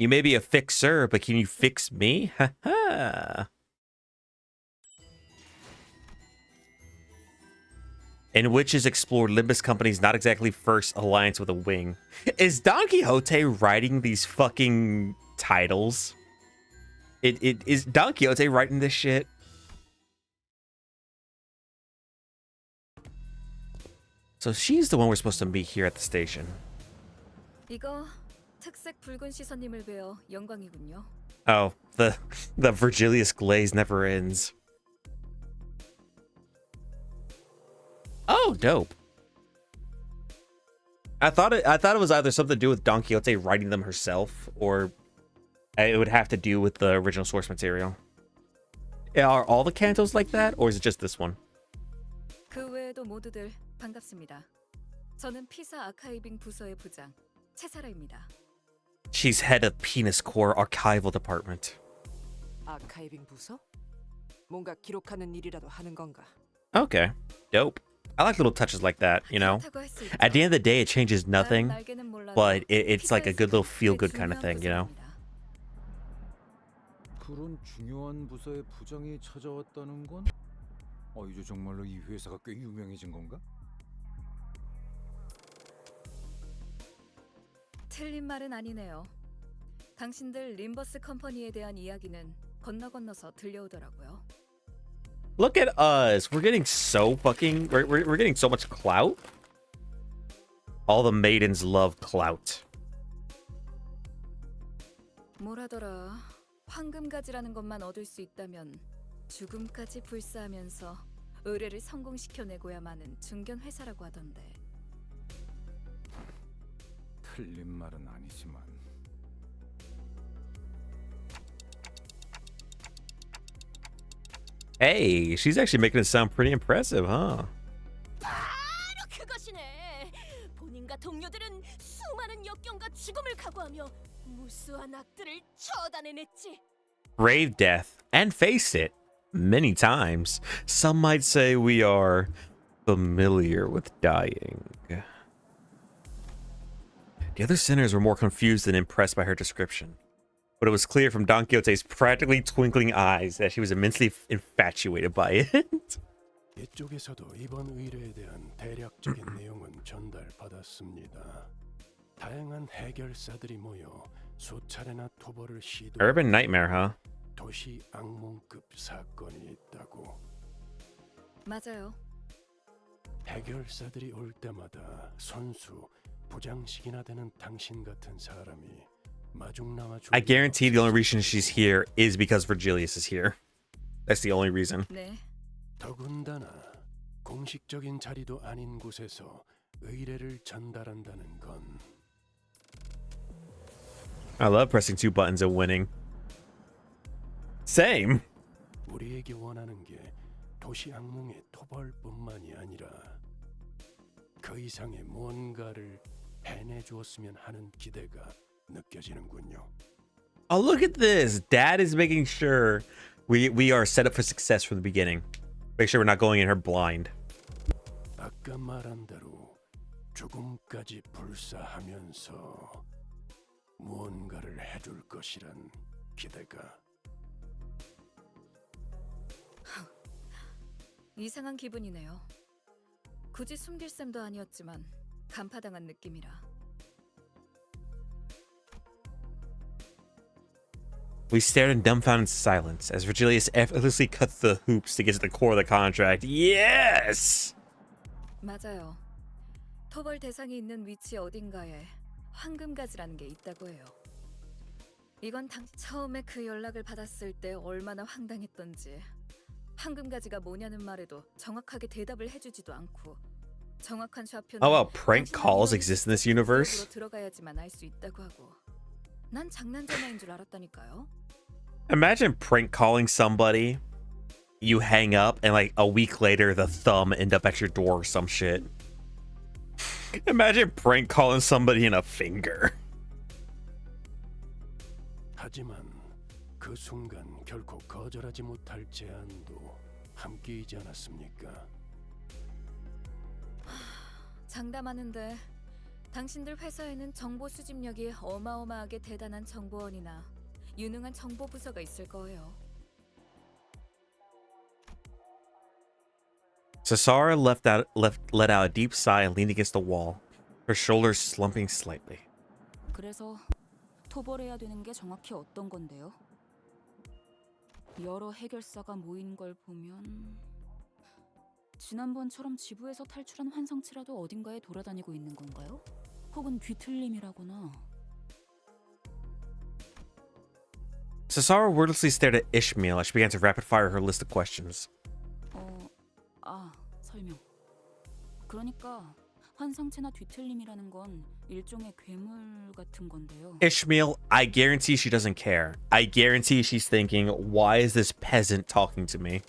[SPEAKER 2] You may be a fixer, but can you fix me? Haha. In Witches Explore, Limbus Company's not exactly first alliance with a wing. Is Don Quixote writing these fucking titles? It is Don Quixote writing this shit? So she's the one we're supposed to meet here at the station.
[SPEAKER 3] 이거 특색 붉은 시선님을 뵈어 영광이군요.
[SPEAKER 2] Oh, the Virgilius glaze never ends. Oh, dope. I thought it was either something to do with Don Quixote writing them herself, or it would have to do with the original source material. Are all the cantos like that, or is it just this one?
[SPEAKER 3] 그 외에도 모두들 반갑습니다. 저는 피사 아카이빙 부서의 부장 채사라입니다.
[SPEAKER 2] She's head of Penis Corps Archival Department.
[SPEAKER 15] 아카이빙 부서? 뭔가 기록하는 일이라도 하는 건가?
[SPEAKER 2] Okay, dope. I like little touches like that, you know? At the end of the day, it changes nothing, but it's like a good little feel-good kind of thing, you know?
[SPEAKER 10] 그런 중요한 부서의 부장이 찾아왔다는 건 이제 정말로 이 회사가 꽤 유명해진 건가?
[SPEAKER 3] 틀린 말은 아니네요. 당신들 림버스 컴퍼니에 대한 이야기는 건너서 들려오더라고요.
[SPEAKER 2] Look at us. We're getting so fucking... We're getting so much clout. All the maidens love clout.
[SPEAKER 3] 뭐라더라. 황금가지라는 것만 얻을 수 있다면 죽음까지 불사하면서 의뢰를 성공시켜내고야마는 중견 회사라고 하던데.
[SPEAKER 10] 틀린 말은 아니지만
[SPEAKER 2] Hey, she's actually making it sound pretty impressive, huh?
[SPEAKER 6] 바로 그것이네. 본인과 동료들은 수많은 역경과 죽음을 각오하며 무수한 악들을 처단해냈지.
[SPEAKER 2] Brave death, and faced it many times. Some might say we are familiar with dying. The other sinners were more confused than impressed by her description, but it was clear from Don Quixote's practically twinkling eyes that she was immensely infatuated by it.
[SPEAKER 9] 이쪽에서도 이번 의뢰에 대한 대략적인 내용은 전달받았습니다. 다양한 해결사들이 모여 수차례나 토벌을 시도.
[SPEAKER 2] Urban nightmare, huh?
[SPEAKER 9] 도시 악몽급 사건이 있다고.
[SPEAKER 3] 맞아요.
[SPEAKER 9] 해결사들이 올 때마다 선수 부장식이나 되는 당신 같은 사람이 마중나와.
[SPEAKER 2] I guarantee the only reason she's here is because Virgilius is here. That's the only reason.
[SPEAKER 3] 네.
[SPEAKER 9] 더군다나 공식적인 자리도 아닌 곳에서 의뢰를 전달한다는 건.
[SPEAKER 2] I love pressing 2 buttons and winning. Same.
[SPEAKER 9] 우리에게 원하는 게 도시 악몽의 토벌뿐만이 아니라 그 이상의 뭔가를 해내 주었으면 하는 기대가 느껴지는군요.
[SPEAKER 2] Oh, look at this. Dad is making sure we are set up for success from the beginning. Make sure we're not going in her blind.
[SPEAKER 9] 아까 말한 대로 죽음까지 불사하면서 무언가를 해줄 것이란 기대가.
[SPEAKER 3] 이상한 기분이네요. 굳이 숨길 셈도 아니었지만 간파당한 느낌이라.
[SPEAKER 2] We stared in dumbfounded silence as Virgilius effortlessly cut the hoops to get to the core of the contract. Yes!
[SPEAKER 3] 맞아요. 토벌 대상이 있는 위치 어딘가에 황금가지라는 게 있다고 해요. 이건 처음에 그 연락을 받았을 때 얼마나 황당했던지. 황금가지가 뭐냐는 말에도 정확하게 대답을 해주지도 않고 정확한 좌표는.
[SPEAKER 2] Oh wow, prank calls exist in this universe?
[SPEAKER 3] 들어가야지만 알 수 있다고 하고. 난 장난 전화인 줄 알았다니까요.
[SPEAKER 2] Imagine prank calling somebody, you hang up, and like a week later the thumb end up at your door or some shit. Imagine prank calling somebody in a finger.
[SPEAKER 9] 하지만 그 순간 결코 거절하지 못할 제안도 함께이지 않았습니까?
[SPEAKER 3] 장담하는데 당신들 회사에는 정보 수집력이 어마어마하게 대단한 정보원이나 유능한 정보 부서가 있을 거예요.
[SPEAKER 2] Cesara let out a deep sigh and leaned against the wall, her shoulders slumping slightly.
[SPEAKER 3] 그래서 토벌해야 되는 게 정확히 어떤 건데요? 여러 해결사가 모인 걸 보면 지난번처럼 지부에서 탈출한 환상체라도 어딘가에 돌아다니고 있는 건가요? 혹은 뒤틀림이라거나.
[SPEAKER 2] Cesara wordlessly stared at Ishmael as she began to rapid fire her list of questions.
[SPEAKER 3] 설명. 그러니까 환상체나 뒤틀림이라는 건 일종의 괴물 같은 건데요.
[SPEAKER 2] Ishmael, I guarantee she doesn't care. I guarantee she's thinking, why is this peasant talking to me?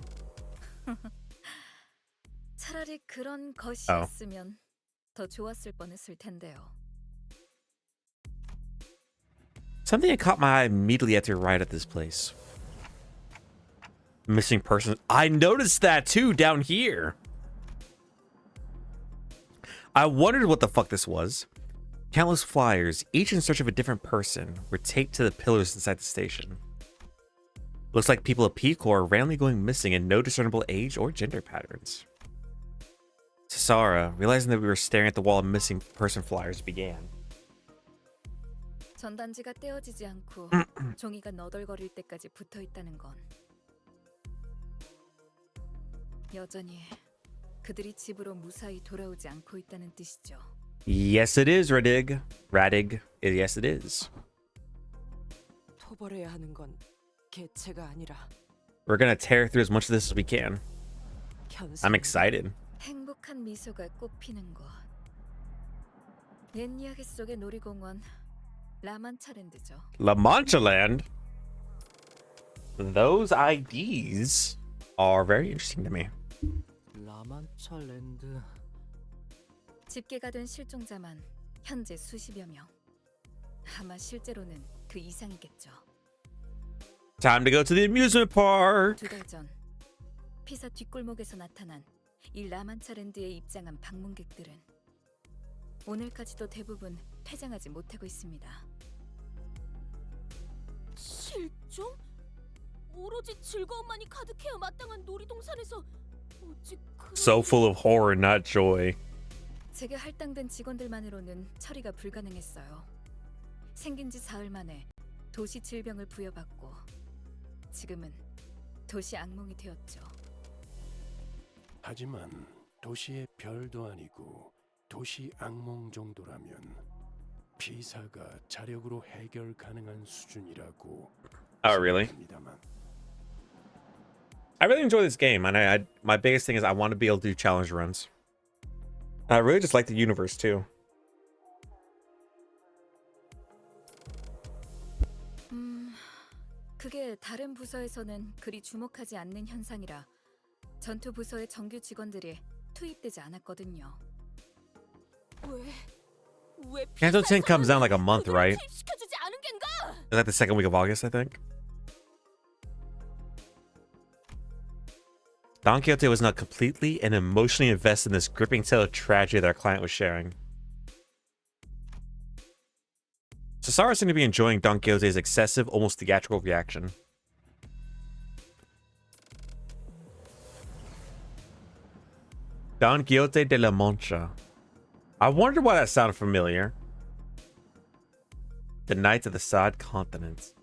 [SPEAKER 3] 차라리 그런 것이었으면 더 좋았을 뻔했을 텐데요.
[SPEAKER 2] Something that caught my eye immediately after arrived at this place. Missing persons. I noticed that too down here. I wondered what the fuck this was. Countless flyers, each in search of a different person, were taped to the pillars inside the station. Looks like people of P-Corps are randomly going missing in no discernible age or gender patterns. Cesara, realizing that we were staring at the wall of missing person flyers, began.
[SPEAKER 3] 전단지가 떼어지지 않고 종이가 너덜거릴 때까지 붙어 있다는 건 여전히 그들이 집으로 무사히 돌아오지 않고 있다는 뜻이죠.
[SPEAKER 2] Yes, it is, Radig. Radig. Yes, it is.
[SPEAKER 15] 토벌해야 하는 건 개체가 아니라
[SPEAKER 2] We're gonna tear through as much of this as we can. I'm excited.
[SPEAKER 3] 행복한 미소가 꽃피는 곳. 옛 이야기 속의 놀이공원 라만차랜드죠.
[SPEAKER 2] La Mancha Land. Those IDs are very interesting to me.
[SPEAKER 13] 라만차 랜드.
[SPEAKER 3] 집계가 된 실종자만 현재 수십여 명. 아마 실제로는 그 이상이겠죠.
[SPEAKER 2] Time to go to the amusement park.
[SPEAKER 3] 2달 전 피사 뒷골목에서 나타난 이 라만차랜드에 입장한 방문객들은 오늘까지도 대부분 퇴장하지 못하고 있습니다.
[SPEAKER 6] 실종? 오로지 즐거움만이 가득해야 마땅한 놀이동산에서 어찌 그런...
[SPEAKER 2] So full of horror, not joy.
[SPEAKER 3] 제게 할당된 직원들만으로는 처리가 불가능했어요. 생긴 지 사흘 만에 도시 질병을 부여받고 지금은 도시 악몽이 되었죠.
[SPEAKER 9] 하지만 도시의 별도 아니고 도시 악몽 정도라면 피사가 자력으로 해결 가능한 수준이라고.
[SPEAKER 2] Oh, really? I really enjoy this game, and my biggest thing is I want to be able to do challenge runs. I really just like the universe too.
[SPEAKER 3] 그게 다른 부서에서는 그리 주목하지 않는 현상이라 전투 부서의 정규 직원들이 투입되지 않았거든요.
[SPEAKER 6] 왜
[SPEAKER 2] Canto 10 comes down like a month, right?
[SPEAKER 6] 시켜주지 않은 겐가?
[SPEAKER 2] Is that the second week of August, I think? Don Quixote was not completely and emotionally invested in this gripping tale of tragedy that our client was sharing. Cesara seemed to be enjoying Don Quixote's excessive, almost theatrical reaction. Don Quixote de la Mancha. I wondered why that sounded familiar. The Knights of the Sad Continent.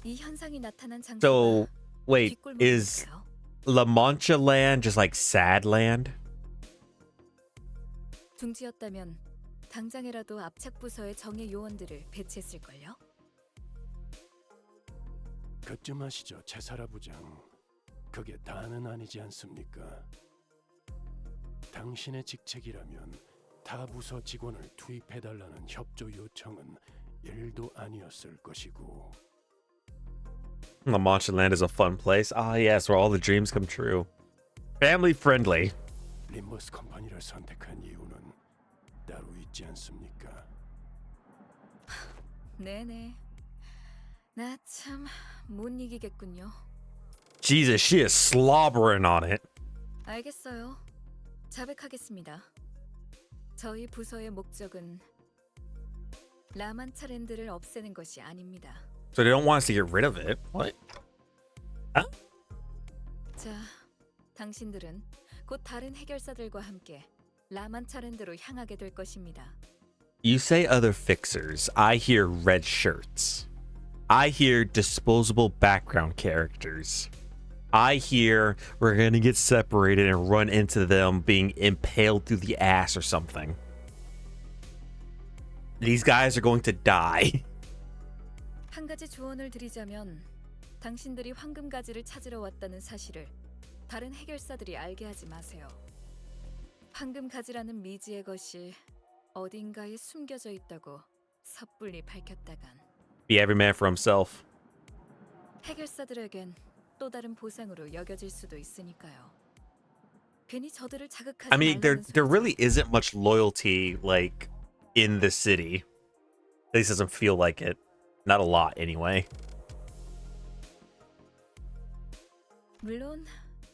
[SPEAKER 3] 이 현상이 나타난 장소가
[SPEAKER 2] So, wait, is La Mancha Land just like sad land?
[SPEAKER 3] 둥지였다면 당장이라도 압착 부서의 정예 요원들을 배치했을걸요?
[SPEAKER 9] 그쯤 하시죠, 제사라 부장. 그게 다는 아니지 않습니까? 당신의 직책이라면 타 부서 직원을 투입해달라는 협조 요청은 일도 아니었을 것이고.
[SPEAKER 2] La Mancha Land is a fun place. Ah, yes, where all the dreams come true. Family friendly.
[SPEAKER 9] 림버스 컴퍼니를 선택한 이유는 따로 있지 않습니까?
[SPEAKER 3] 네네. 나 참 못 이기겠군요.
[SPEAKER 2] Jesus, she is slobbering on it.
[SPEAKER 3] 알겠어요. 자백하겠습니다.
[SPEAKER 4] 저희 부서의 목적은 라만차랜드를 없애는 것이 아닙니다.
[SPEAKER 2] So they don't want us to get rid of it. What? Huh?
[SPEAKER 4] 자, 당신들은 곧 다른 해결사들과 함께 라만차랜드로 향하게 될 것입니다.
[SPEAKER 2] You say other fixers. I hear red shirts. I hear disposable background characters. I hear we're gonna get separated and run into them being impaled through the ass or something. These guys are going to die.
[SPEAKER 4] 한 가지 조언을 드리자면 당신들이 황금가지를 찾으러 왔다는 사실을 다른 해결사들이 알게 하지 마세요. 황금가지라는 미지의 것이 어딘가에 숨겨져 있다고 섣불리 밝혔다간
[SPEAKER 2] Be every man for himself.
[SPEAKER 4] 해결사들에겐 또 다른 보상으로 여겨질 수도 있으니까요. 괜히 저들을 자극하지
[SPEAKER 2] I mean, there
[SPEAKER 4] 말라는
[SPEAKER 2] really isn't much loyalty like in the city. At least doesn't feel like it. Not a lot, anyway.
[SPEAKER 4] 물론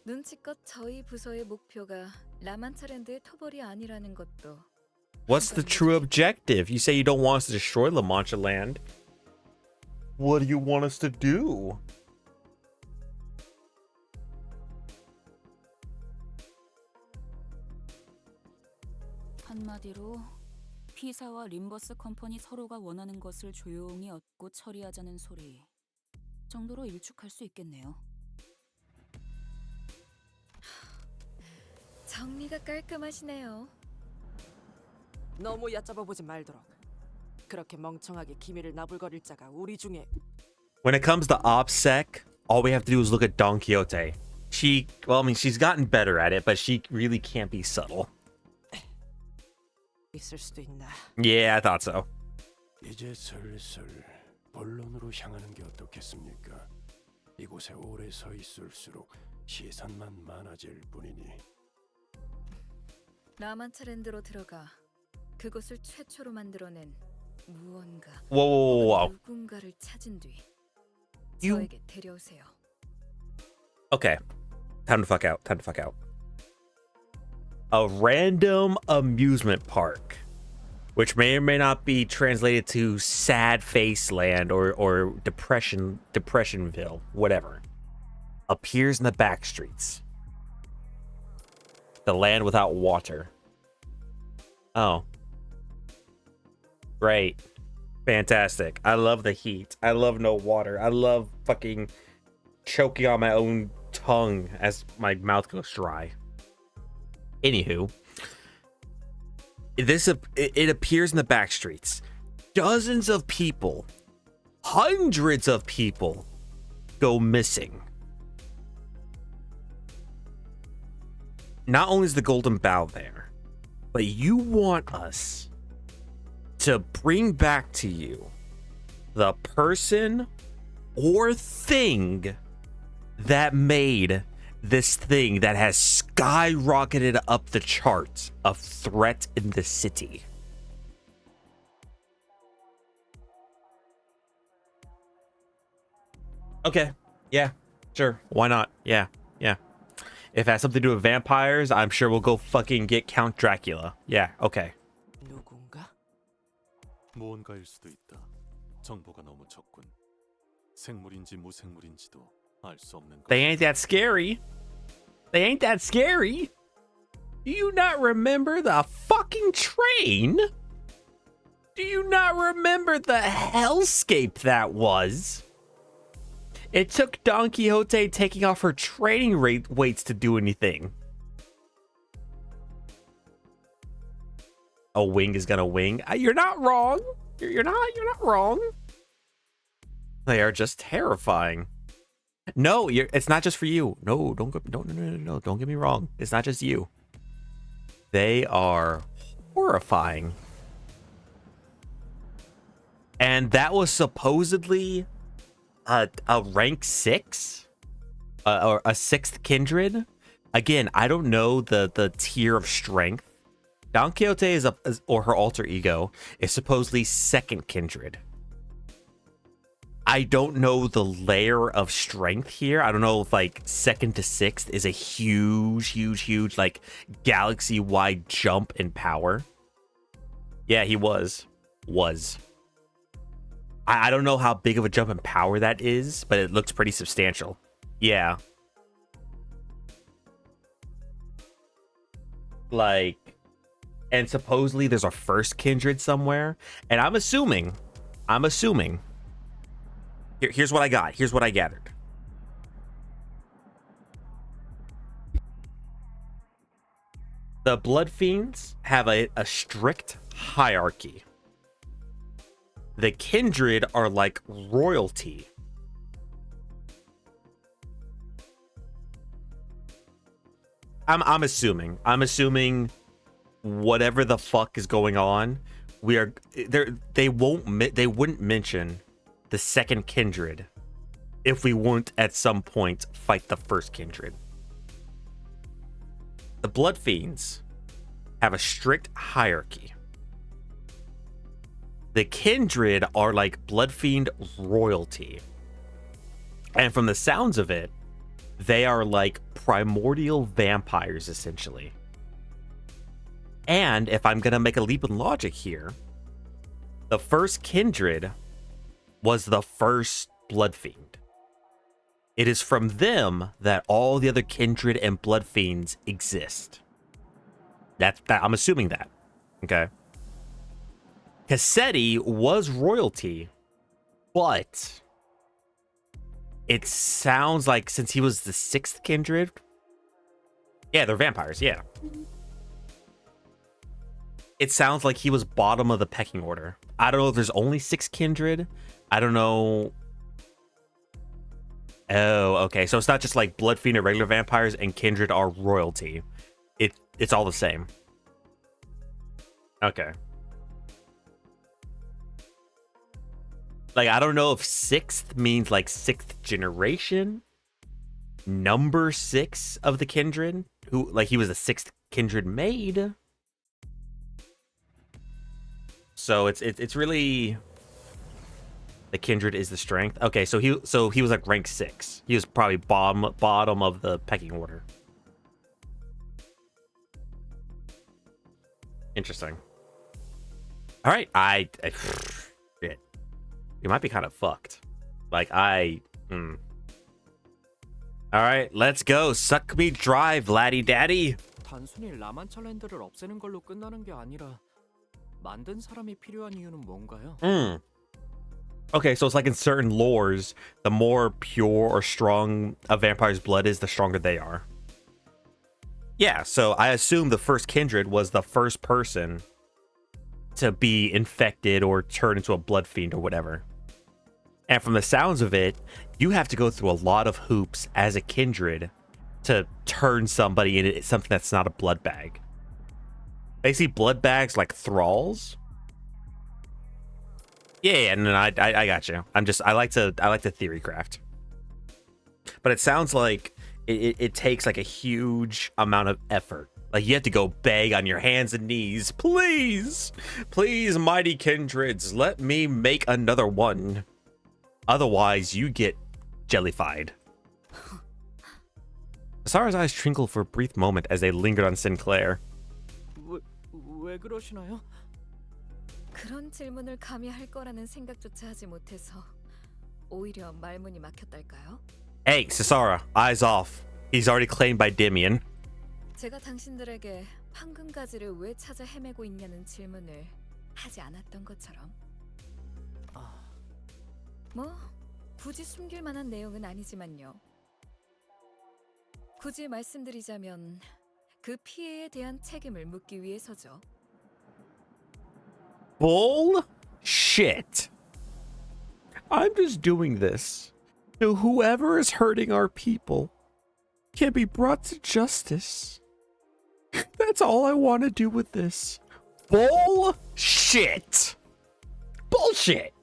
[SPEAKER 4] 눈치껏 저희 부서의 목표가 라만차랜드의 토벌이 아니라는 것도.
[SPEAKER 2] What's the true objective? You say you don't want us to destroy La Mancha land. What do you want us to do?
[SPEAKER 3] 한마디로 피사와 림버스 컴퍼니 서로가 원하는 것을 조용히 얻고 처리하자는 소리 정도로 일축할 수 있겠네요.
[SPEAKER 4] 정리가 깔끔하시네요.
[SPEAKER 15] 너무 얕잡아 보지 말도록. 그렇게 멍청하게 기밀을 나불거릴 자가 우리 중에.
[SPEAKER 2] When it comes to OPSEC, all we have to do is look at Don Quixote. Well, I mean, she's gotten better at it, but she really can't be subtle.
[SPEAKER 15] 있을 수도 있나.
[SPEAKER 2] Yeah, I thought so.
[SPEAKER 9] 이제 슬슬 본론으로 향하는 게 어떻겠습니까? 이곳에 오래 서 있을수록 시선만 많아질 뿐이니.
[SPEAKER 4] 라만차랜드로 들어가 그곳을 최초로 만들어낸 무언가
[SPEAKER 2] Whoa.
[SPEAKER 4] 누군가를 찾은 뒤
[SPEAKER 2] You-
[SPEAKER 4] 저에게 데려오세요.
[SPEAKER 2] Okay. Time to fuck out. Time to fuck out. A random amusement park, which may or may not be translated to sad face land or depressionville, whatever, appears in the back streets. The land without water. Oh. Great. Fantastic. I love the heat. I love no water. I love fucking choking on my own tongue as my mouth goes dry. Anywho, it appears in the back streets. Dozens of people, hundreds of people go missing. Not only is the Golden Bough there, but you want us to bring back to you the person or thing that made this thing that has skyrocketed up the charts of threat in the city. Okay. Yeah. Sure. Why not? Yeah. Yeah. If it has something to do with vampires, I'm sure we'll go fucking get Count Dracula. Yeah. Okay.
[SPEAKER 15] 누군가?
[SPEAKER 7] 무언가일 수도 있다. 정보가 너무 적군. 생물인지 무생물인지도 알 수 없는 것.
[SPEAKER 2] They ain't that scary. They ain't that scary. Do you not remember the fucking train? Do you not remember the hellscape that was? It took Don Quixote taking off her training weights to do anything. A wing is gonna wing. You're not wrong. You're not wrong. They are just terrifying. No, it's not just for you. No, don't get me wrong. It's not just you. They are horrifying. And that was supposedly a rank 6 or a 6th kindred. Again, I don't know the tier of strength. Don Quixote or her alter ego is supposedly 2nd kindred. I don't know the layer of strength here. I don't know if like 2nd to 6th is a huge like galaxy-wide jump in power. Yeah, he was. I don't know how big of a jump in power that is, but it looks pretty substantial. Yeah. Like, and supposedly there's a first kindred somewhere, and I'm assuming. Here's what I got. Here's what I gathered. The Blood Fiends have a strict hierarchy. The kindred are like royalty. I'm assuming whatever the fuck is going on, they wouldn't mention the second kindred if we won't at some point fight the first kindred. The Blood Fiends have a strict hierarchy. The kindred are like Blood Fiend royalty. And from the sounds of it, they are like primordial vampires, essentially. And if I'm going to make a leap in logic here, the first kindred was the first Blood Fiend. It is from them that all the other kindred and Blood Fiends exist. I'm assuming that. Okay. Cassetti was royalty, but it sounds like since he was the sixth kindred. Yeah, they're vampires. Yeah. It sounds like he was bottom of the pecking order. I don't know if there's only 6 kindred. I don't know. Oh, okay. So it's not just like Blood Fiend or regular vampires and kindred are royalty. It's all the same. Okay. Like, I don't know if 6th means like 6th generation. Number 6 of the kindred. Who, like, he was the 6th kindred made. So it's really the kindred is the strength. Okay, so he was like rank 6. He was probably bottom of the pecking order. Interesting. All right, shit. You might be kind of fucked. Like All right, let's go. Suck me dry, Vladdy Daddy.
[SPEAKER 13] 단순히 라만찰랜드를 없애는 걸로 끝나는 게 아니라 만든 사람이 필요한 이유는 뭔가요?
[SPEAKER 2] Okay, so it's like in certain lores, the more pure or strong a vampire's blood is, the stronger they are. Yeah, so I assume the first kindred was the first person to be infected or turn into a blood fiend or whatever. And from the sounds of it, you have to go through a lot of hoops as a kindred to turn somebody into something that's not a blood bag. They see blood bags like thralls. Yeah, no, I got you. I like to theory craft. But it sounds like it takes like a huge amount of effort. Like you have to go beg on your hands and knees. Please, mighty kindreds, let me make another one. Otherwise, you get jellified. Sarah's eyes twinkled for a brief moment as they lingered on Sinclair.
[SPEAKER 13] 왜 그러시나요?
[SPEAKER 18] 그런 질문을 감히 할 거라는 생각조차 하지 못해서 오히려 말문이 막혔달까요?
[SPEAKER 2] Hey, Cesara, eyes off. He's already claimed by Demian.
[SPEAKER 18] 제가 당신들에게 황금가지를 왜 찾아 헤매고 있냐는 질문을 하지 않았던 것처럼. 뭐 굳이 숨길 만한 내용은 아니지만요. 굳이 말씀드리자면 그 피해에 대한 책임을 묻기 위해서죠.
[SPEAKER 2] Bullshit. I'm just doing this so whoever is hurting our people can be brought to justice. That's all I want to do with this. Bullshit. Bullshit.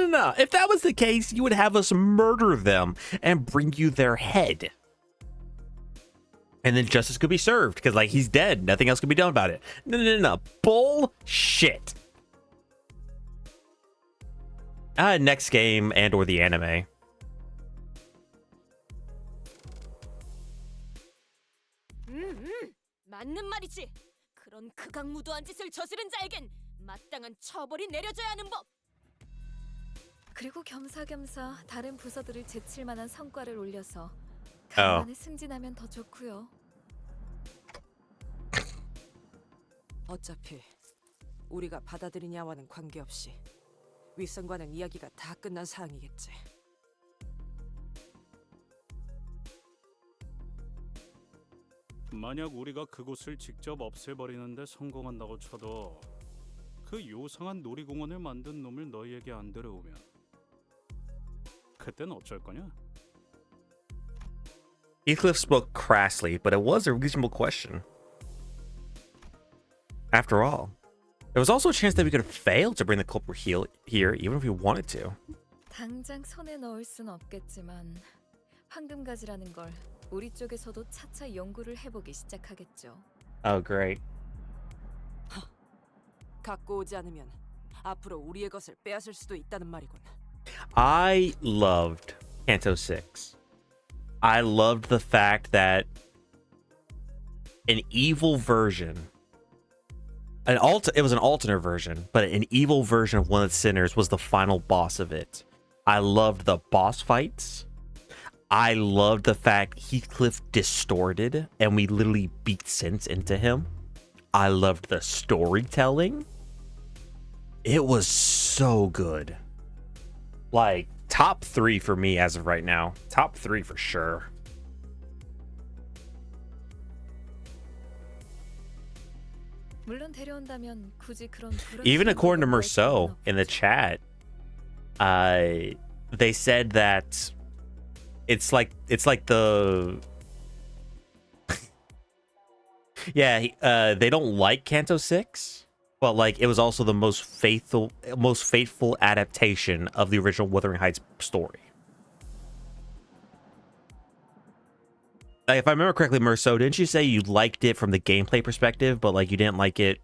[SPEAKER 2] No. If that was the case, you would have us murder them and bring you their head. And then justice could be served because, like, he's dead. Nothing else can be done about it. No. Bullshit. Next game and or the anime.
[SPEAKER 6] 맞는 말이지. 그런 극악무도한 짓을 저지른 자에겐 마땅한 처벌이 내려져야 하는 법.
[SPEAKER 18] 그리고 겸사겸사 다른 부서들을 제칠 만한 성과를 올려서
[SPEAKER 2] Oh.
[SPEAKER 18] 간만에 승진하면 더 좋고요.
[SPEAKER 15] 어차피 우리가 받아들이냐와는 관계없이 윗선과는 이야기가 다 끝난 사항이겠지.
[SPEAKER 8] 만약 우리가 그곳을 직접 없애버리는데 성공한다고 쳐도 그 요상한 놀이공원을 만든 놈을 너희에게 안 데려오면 그땐 어쩔 거냐?
[SPEAKER 2] Heathcliff spoke crassly, but it was a reasonable question. After all, there was also a chance that we could fail to bring the culprit here, even if we wanted to.
[SPEAKER 18] 당장 손에 넣을 순 없겠지만 황금가지라는 걸 우리 쪽에서도 차차 연구를 해보기 시작하겠죠.
[SPEAKER 2] Oh, great.
[SPEAKER 15] 갖고 오지 않으면 앞으로 우리의 것을 빼앗을 수도 있다는 말이군.
[SPEAKER 2] I loved Canto 6. I loved the fact that an evil version, it was an alternate version, but an evil version of one of the sinners was the final boss of it. I loved the boss fights. I loved the fact Heathcliff distorted and we literally beat sense into him. I loved the storytelling. It was so good. Like, top 3 for me as of right now. Top 3 for sure.
[SPEAKER 18] 물론 데려온다면 굳이 그런
[SPEAKER 2] Even according to Merceau in the chat, they said that it's like the yeah, they don't like Canto 6, but like it was also the most faithful adaptation of the original Wuthering Heights story. Like, if I remember correctly, Merceau, didn't you say you liked it from the gameplay perspective, but like you didn't like it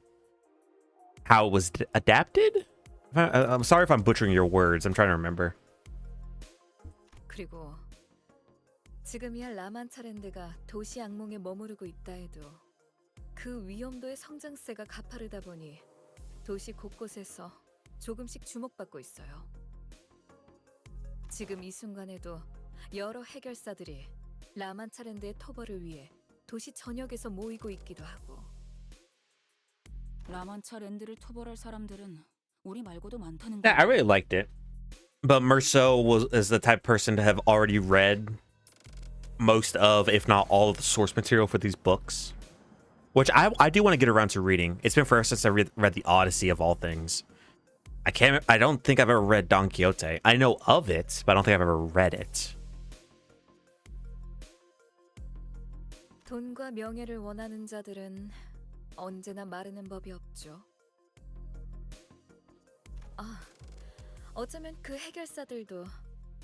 [SPEAKER 2] how it was adapted? I'm sorry if I'm butchering your words. I'm trying to remember.
[SPEAKER 18] 그리고 지금이야 라만차랜드가 도시 악몽에 머무르고 있다 해도 그 위험도의 성장세가 가파르다 보니 도시 곳곳에서 조금씩 주목받고 있어요. 지금 이 순간에도 여러 해결사들이 라만차랜드의 토벌을 위해 도시 전역에서 모이고 있기도 하고.
[SPEAKER 3] 라만차랜드를 토벌할 사람들은 우리 말고도 많다는
[SPEAKER 2] Yeah, I really liked it. But Merceau is the type of person to have already read most of, if not all of the source material for these books. Which I do want to get around to reading. It's been forever since I read the Odyssey of all things. I don't think I've ever read Don Quixote. I know of it, but I don't think I've ever read it.
[SPEAKER 18] 돈과 명예를 원하는 자들은 언제나 마르는 법이 없죠. 어쩌면 그 해결사들도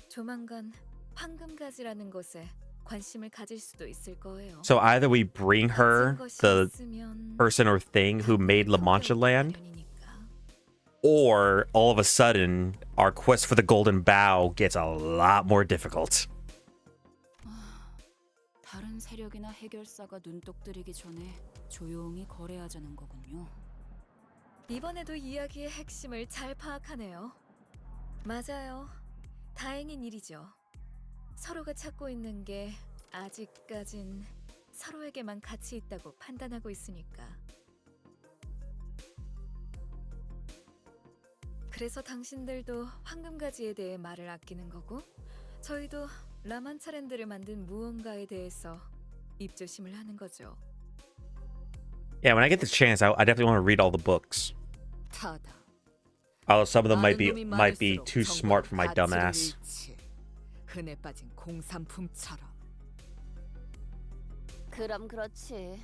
[SPEAKER 18] 조만간 황금가지라는 것에 관심을 가질 수도 있을 거예요.
[SPEAKER 2] So either we bring her the person or thing who made La Mancha land, or all of a sudden our quest for the Golden Bough gets a lot more difficult.
[SPEAKER 3] 다른 세력이나 해결사가 눈독 들이기 전에 조용히 거래하자는 거군요.
[SPEAKER 18] 이번에도 이야기의 핵심을 잘 파악하네요. 맞아요. 다행인 일이죠. 서로가 찾고 있는 게 아직까진 서로에게만 가치 있다고 판단하고 있으니까. 그래서 당신들도 황금가지에 대해 말을 아끼는 거고, 저희도 라만차랜드를 만든 무언가에 대해서 입조심을 하는 거죠.
[SPEAKER 2] Yeah, when I get the chance, I definitely want to read all the books. Although some of them might be too smart for my dumb ass.
[SPEAKER 17] 흔해 빠진 공산품처럼.
[SPEAKER 5] 그럼 그렇지.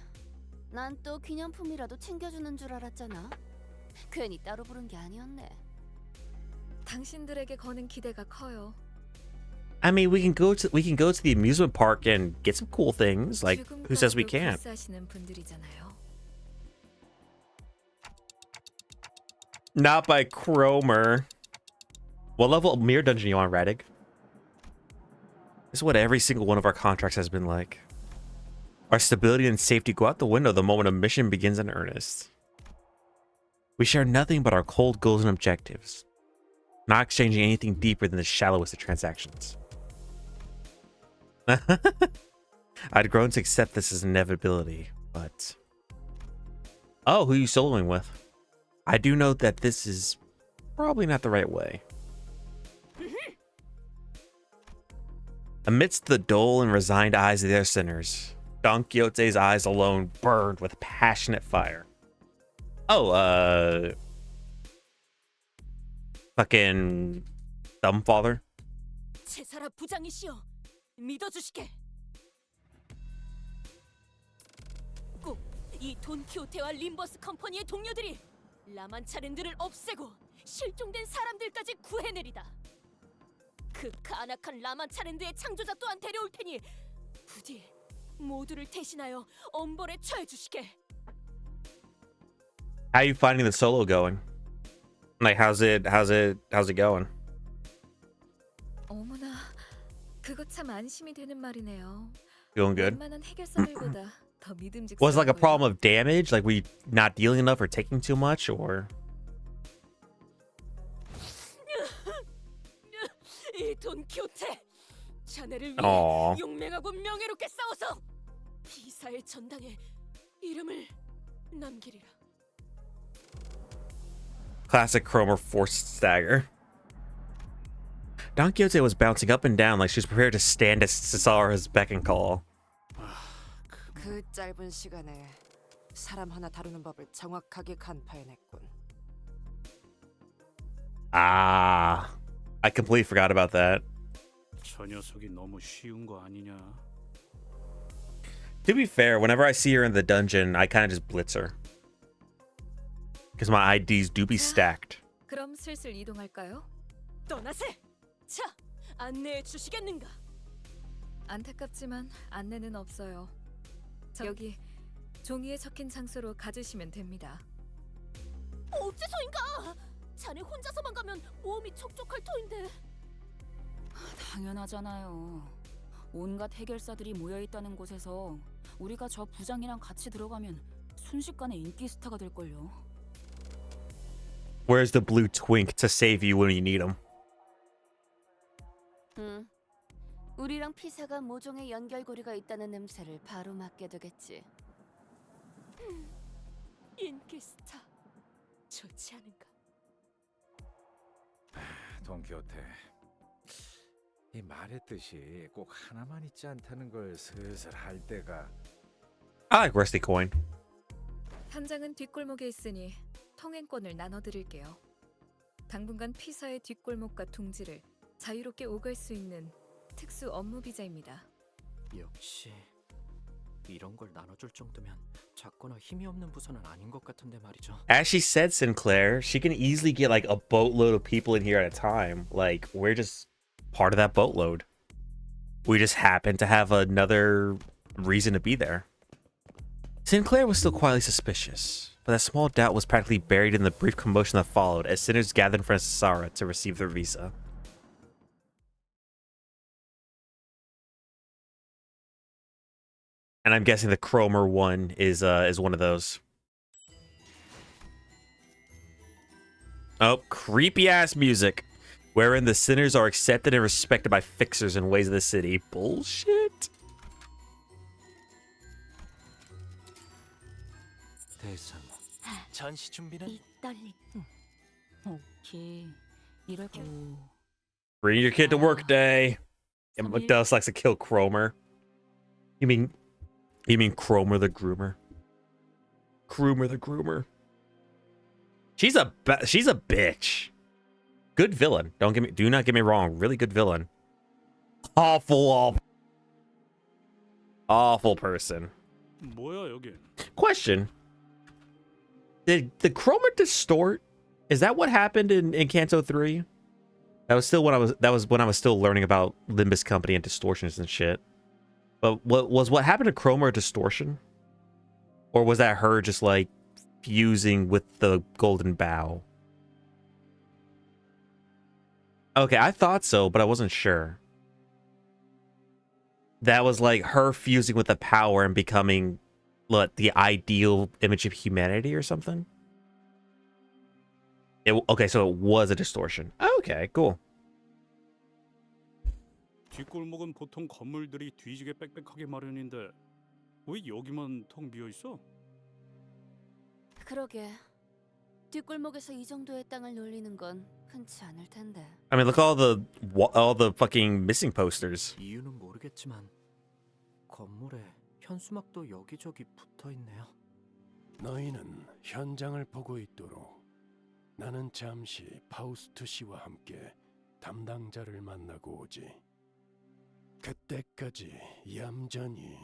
[SPEAKER 5] 난 또 기념품이라도 챙겨주는 줄 알았잖아. 괜히 따로 부른 게 아니었네.
[SPEAKER 18] 당신들에게 거는 기대가 커요.
[SPEAKER 2] I mean, we can go to the amusement park and get some cool things. Like, who says we can't?
[SPEAKER 18] 불사시는 분들이잖아요.
[SPEAKER 2] Not by Cromer. What level of mirror dungeon you on, Radig? This is what every single one of our contracts has been like. Our stability and safety go out the window the moment a mission begins in earnest. We share nothing but our cold goals and objectives, not exchanging anything deeper than the shallowest of transactions. I'd grown to accept this as inevitability, but... Oh, who are you soloing with? I do know that this is probably not the right way. Amidst the dull and resigned eyes of their sinners, Don Quixote's eyes alone burned with passionate fire. Oh, fucking Dumbfather?
[SPEAKER 6] 제사라 부장이시여, 믿어주시게. 꼭 이 돈키호테와 림버스 컴퍼니의 동료들이 라만차랜드를 없애고 실종된 사람들까지 구해내리다. 그 간악한 라만차랜드의 창조자 또한 데려올 테니 부디 모두를 대신하여 엄벌에 처해 주시게.
[SPEAKER 2] How are you finding the solo going? Like, how's it going?
[SPEAKER 18] 어머나, 그거 참 안심이 되는 말이네요.
[SPEAKER 2] Feeling good?
[SPEAKER 18] 웬만한 해결사들보다 더 믿음직스러워요.
[SPEAKER 2] Was it like a problem of damage? Like we not dealing enough or taking too much, or?
[SPEAKER 6] 이 돈키호테, 자네를 위해
[SPEAKER 2] Aw.
[SPEAKER 6] 용맹하고 명예롭게 싸워서 비사의 전당에 이름을 남기리라.
[SPEAKER 2] Classic Cromer forced stagger. Don Quixote was bouncing up and down like she was prepared to stand at Cesara's beck and call.
[SPEAKER 15] 그 짧은 시간에 사람 하나 다루는 법을 정확하게 간파해냈군.
[SPEAKER 2] Ah, I completely forgot about that.
[SPEAKER 8] 저 녀석이 너무 쉬운 거 아니냐?
[SPEAKER 2] To be fair, whenever I see her in the dungeon, I kind of just blitz her. Because my IDs do be stacked.
[SPEAKER 18] 그럼 슬슬 이동할까요?
[SPEAKER 6] 떠나세. 자, 안내해 주시겠는가?
[SPEAKER 18] 안타깝지만 안내는 없어요. 여기 종이에 적힌 장소로 가주시면 됩니다.
[SPEAKER 6] 어째서인가? 자네 혼자서만 가면 몸이 촉촉할 터인데.
[SPEAKER 3] 당연하잖아요. 온갖 해결사들이 모여 있다는 곳에서 우리가 저 부장이랑 같이 들어가면 순식간에 인기 스타가 될 걸요.
[SPEAKER 2] Where's the blue twink to save you when you need him?
[SPEAKER 5] 우리랑 피사가 모종의 연결고리가 있다는 냄새를 바로 맡게 되겠지.
[SPEAKER 6] 인기 스타 좋지 않은가?
[SPEAKER 10] 돈키호테, 이 말했듯이 꼭 하나만 있지 않다는 걸 슬슬 할 때가.
[SPEAKER 2] I like Rusty Coin.
[SPEAKER 18] 현장은 뒷골목에 있으니 통행권을 나눠드릴게요. 당분간 피사의 뒷골목과 둥지를 자유롭게 오갈 수 있는 특수 업무 비자입니다.
[SPEAKER 13] 역시 이런 걸 나눠줄 정도면 작거나 힘이 없는 부서는 아닌 것 같은데 말이죠.
[SPEAKER 2] As she said, Sinclair, she can easily get like a boatload of people in here at a time. Like, we're just part of that boatload. We just happen to have another reason to be there. Sinclair was still quietly suspicious, but that small doubt was practically buried in the brief commotion that followed as sinners gathered in front of Cesara to receive their visa. And I'm guessing the Cromer one is one of those. Oh, creepy ass music, wherein the sinners are accepted and respected by fixers and ways of the city. Bullshit.
[SPEAKER 12] 대상. 전시 준비는?
[SPEAKER 5] 떨림.
[SPEAKER 3] 오케이. 이럴 거.
[SPEAKER 2] Bring your kid to work day. And McDuss likes to kill Cromer. You mean Cromer the groomer? Cromer the groomer. She's a bitch. Good villain. Do not get me wrong. Really good villain. Awful person.
[SPEAKER 8] 뭐야 여긴?
[SPEAKER 2] Question. Did the Cromer distort? Is that what happened in Kanto 3? That was when I was still learning about Limbus Company and distortions and shit. But what happened to Cromer a distortion? Or was that her just like fusing with the golden bow? Okay, I thought so, but I wasn't sure. That was like her fusing with the power and becoming the ideal image of humanity or something? Okay, so it was a distortion. Okay, cool.
[SPEAKER 8] 뒷골목은 보통 건물들이 뒤지게 빽빽하게 마련인데 왜 여기만 텅 비어 있어?
[SPEAKER 6] 그러게. 뒷골목에서 이 정도의 땅을 놀리는 건 흔치 않을 텐데.
[SPEAKER 2] I mean, look at all the fucking missing posters.
[SPEAKER 13] 이유는 모르겠지만 건물에 현수막도 여기저기 붙어 있네요.
[SPEAKER 9] 너희는 현장을 보고 있도록 나는 잠시 파우스트 씨와 함께 담당자를 만나고 오지. 그때까지 얌전히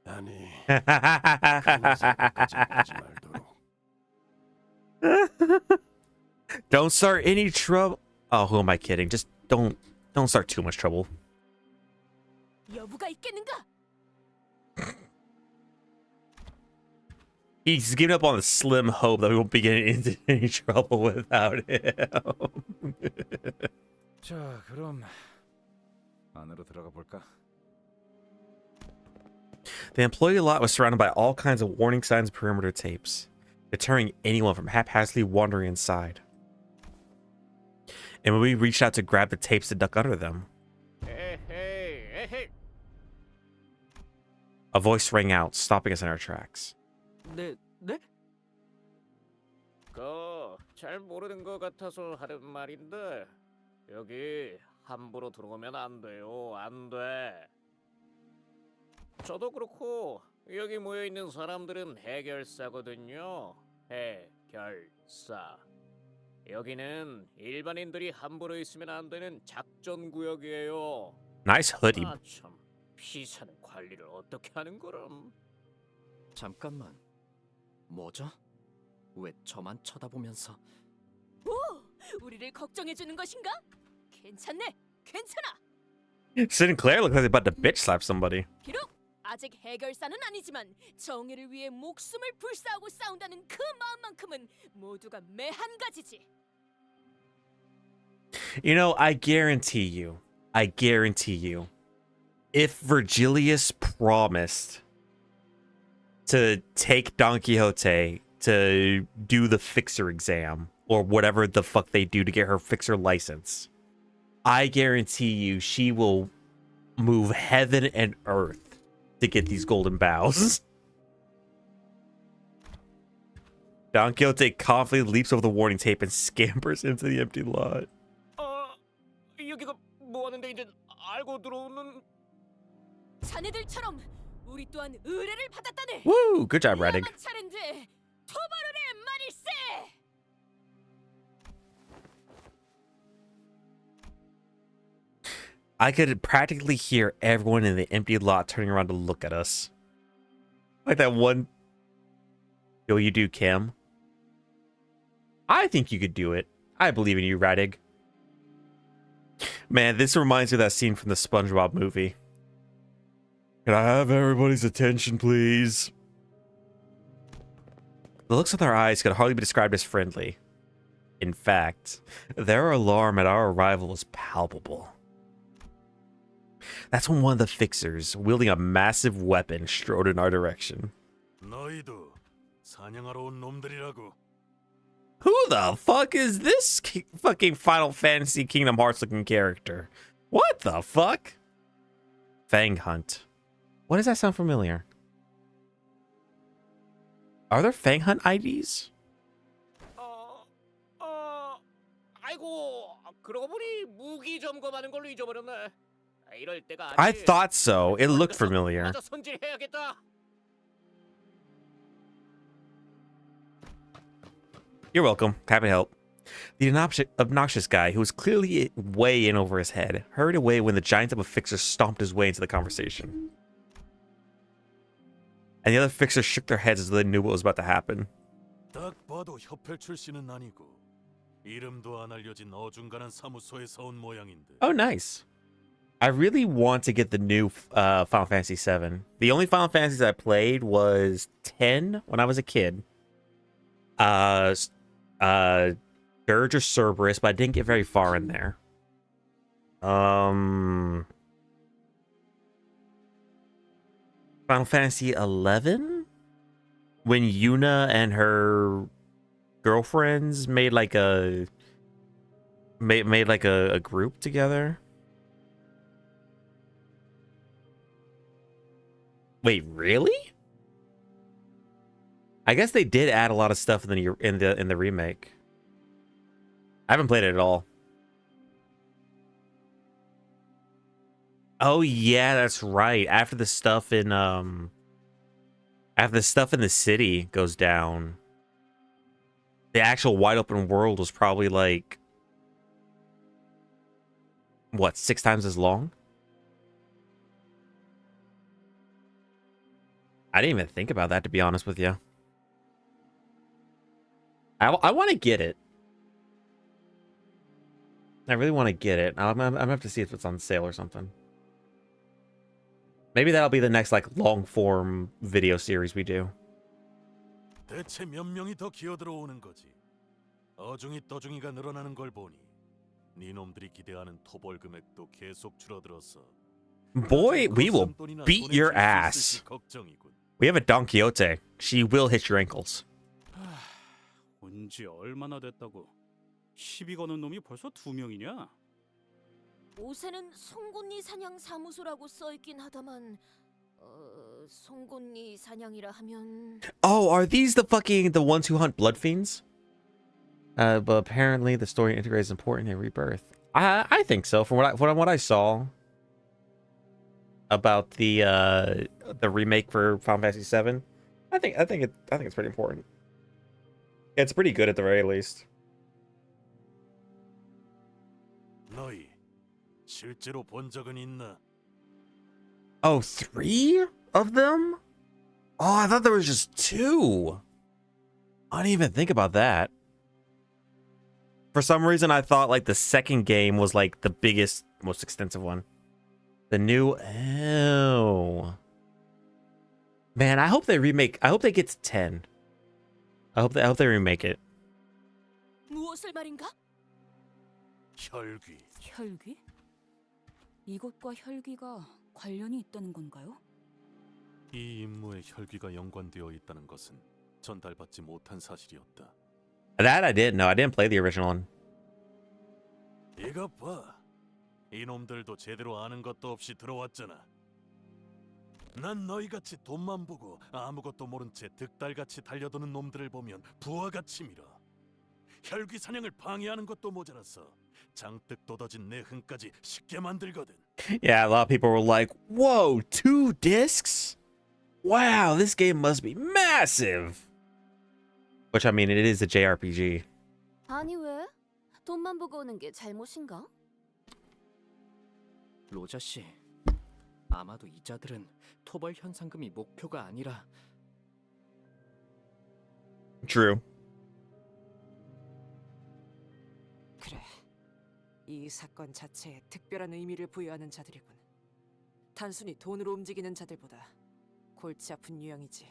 [SPEAKER 9] 아니 그 녀석까지 보지 말도록.
[SPEAKER 2] Don't start any trouble. Oh, who am I kidding? Just don't start too much trouble.
[SPEAKER 6] 여부가 있겠는가?
[SPEAKER 2] He's giving up on the slim hope that we won't be getting into any trouble without him.
[SPEAKER 10] 자, 그럼 안으로 들어가 볼까?
[SPEAKER 2] The employee lot was surrounded by all kinds of warning signs and perimeter tapes, deterring anyone from haphazardly wandering inside. And when we reached out to grab the tapes to duck under them, a voice rang out, stopping us in our tracks.
[SPEAKER 11] 네?
[SPEAKER 19] 잘 모르는 것 같아서 하는 말인데 여기 함부로 들어오면 안 돼요. 안 돼. 저도 그렇고 여기 모여 있는 사람들은 해결사거든요. 해결사. 여기는 일반인들이 함부로 있으면 안 되는 작전 구역이에요.
[SPEAKER 2] Nice hoodie.
[SPEAKER 19] 아 참, 피사는 관리를 어떻게 하는 거람?
[SPEAKER 13] 잠깐만. 뭐죠? 왜 저만 쳐다보면서?
[SPEAKER 6] 오! 우리를 걱정해 주는 것인가? 괜찮네. 괜찮아.
[SPEAKER 2] Sinclair looks like he's about to bitch slap somebody.
[SPEAKER 6] 비록 아직 해결사는 아니지만 정의를 위해 목숨을 불사하고 싸운다는 그 마음만큼은 모두가 매한 가지지.
[SPEAKER 2] You know, I guarantee you, if Virgilius promised to take Don Quixote to do the fixer exam or whatever the fuck they do to get her fixer license, I guarantee you she will move heaven and earth to get these golden bows. Don Quixote confidently leaps over the warning tape and scampers into the empty lot.
[SPEAKER 19] 여기가 뭐 하는데 이제 알고 들어오는
[SPEAKER 6] 자네들처럼 우리 또한 의뢰를 받았다네.
[SPEAKER 2] Woo! Good job, Radig.
[SPEAKER 6] 라만 차례인데 토바르의 말일세.
[SPEAKER 2] I could practically hear everyone in the empty lot turning around to look at us. Like that one. Yo, you do, Kim. I think you could do it. I believe in you, Radig. Man, this reminds me of that scene from the SpongeBob movie. Can I have everybody's attention, please? The looks in their eyes could hardly be described as friendly. In fact, their alarm at our arrival was palpable. That's when one of the fixers, wielding a massive weapon, strode in our direction.
[SPEAKER 7] 너희도 사냥하러 온 놈들이라고.
[SPEAKER 2] Who the fuck is this fucking Final Fantasy Kingdom Hearts looking character? What the fuck? Fang Hunt. Why does that sound familiar? Are there Fang Hunt IDs?
[SPEAKER 19] 아이고, 그러고 보니 무기 점검하는 걸로 잊어버렸네. 이럴 때가
[SPEAKER 2] I thought so. It looked familiar.
[SPEAKER 19] 맞아 손질해야겠다.
[SPEAKER 2] You're welcome. Happy to help. The obnoxious guy, who was clearly way in over his head, hurried away when the giant of a fixer stomped his way into the conversation. And the other fixers shook their heads as though they knew what was about to happen.
[SPEAKER 7] 딱 봐도 협회 출신은 아니고 이름도 안 알려진 어중간한 사무소에서 온 모양인데.
[SPEAKER 2] Oh, nice. I really want to get the new Final Fantasy VII. The only Final Fantasies I played was 10 when I was a kid. Dirge or Cerberus, but I didn't get very far in there. Final Fantasy 11? When Yuna and her girlfriends made like a made like a group together. Wait, really? I guess they did add a lot of stuff in the remake. I haven't played it at all. Oh yeah, that's right. After the stuff in the city goes down, the actual wide open world was probably like what, 6 times as long? I didn't even think about that, to be honest with you. I want to get it. I really want to get it. I'm gonna have to see if it's on sale or something. Maybe that'll be the next like long form video series we do.
[SPEAKER 7] 대체 몇 명이 더 기어들어오는 거지? 어중이 떠중이가 늘어나는 걸 보니 네 놈들이 기대하는 토벌 금액도 계속 줄어들었어.
[SPEAKER 2] Boy, we will beat your ass. We have a Don Quixote. She will hit your ankles.
[SPEAKER 8] 온지 얼마나 됐다고? 시비 거는 놈이 벌써 2명이냐?
[SPEAKER 6] 옷에는 송곳니 사냥 사무소라고 써 있긴 하다만 송곳니 사냥이라 하면
[SPEAKER 2] Oh, are these the ones who hunt blood fiends? But apparently the story integrates important in Rebirth. I think so. From what I saw about the remake for Final Fantasy VII, I think it's pretty important. It's pretty good at the very least.
[SPEAKER 7] 너희 실제로 본 적은 있나?
[SPEAKER 2] Oh, 3 of them? Oh, I thought there was just 2. I didn't even think about that. For some reason, I thought like the second game was like the biggest, most extensive one. The new... Oh. Man, I hope they remake... I hope they get to 10. I hope they remake it.
[SPEAKER 6] 무엇을 말인가?
[SPEAKER 7] 혈귀.
[SPEAKER 3] 혈귀? 이것과 혈귀가 관련이 있다는 건가요?
[SPEAKER 7] 이 임무에 혈귀가 연관되어 있다는 것은 전달받지 못한 사실이었다.
[SPEAKER 2] That I didn't know. I didn't play the original one.
[SPEAKER 7] 이것 봐. 이놈들도 제대로 아는 것도 없이 들어왔잖아. 난 너희같이 돈만 보고 아무것도 모른 채 득달같이 달려드는 놈들을 보면 부하같이 밀어. 혈귀 사냥을 방해하는 것도 모자랐어. 장뜩 돋아진 내 흥까지 쉽게 만들거든.
[SPEAKER 2] Yeah, a lot of people were like, whoa, 2 discs? Wow, this game must be massive. Which, I mean, it is a JRPG.
[SPEAKER 6] 아니 왜? 돈만 보고 오는 게 잘못인가?
[SPEAKER 13] 로자 씨, 아마도 이자들은 토벌 현상금이 목표가 아니라
[SPEAKER 2] True.
[SPEAKER 15] 그래. 이 사건 자체에 특별한 의미를 부여하는 자들이군. 단순히 돈으로 움직이는 자들보다 골치 아픈 유형이지.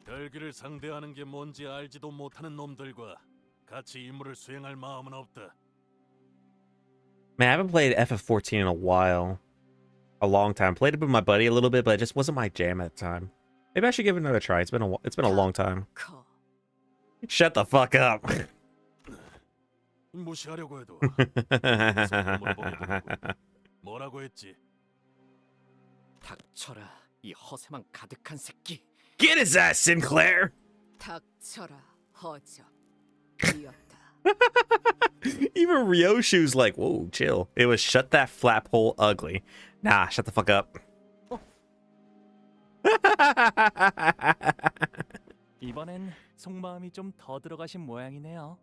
[SPEAKER 7] 혈귀를 상대하는 게 뭔지 알지도 못하는 놈들과 같이 임무를 수행할 마음은 없다.
[SPEAKER 2] Man, I haven't played FF14 in a while. A long time. Played it with my buddy a little bit, but it just wasn't my jam at the time. Maybe I should give it another try. It's been a long time. Shut the fuck up.
[SPEAKER 7] 무시하려고 해도 뭐라고 했지?
[SPEAKER 13] 닥쳐라, 이 허세만 가득한 새끼.
[SPEAKER 2] Get his ass, Sinclair.
[SPEAKER 17] 닥쳐라, 허접.
[SPEAKER 2] Even Ryoshu's like, whoa, chill. It was shut that flap hole ugly. Nah, shut the fuck up.
[SPEAKER 12] 이번엔 속마음이 좀 더 들어가신 모양이네요.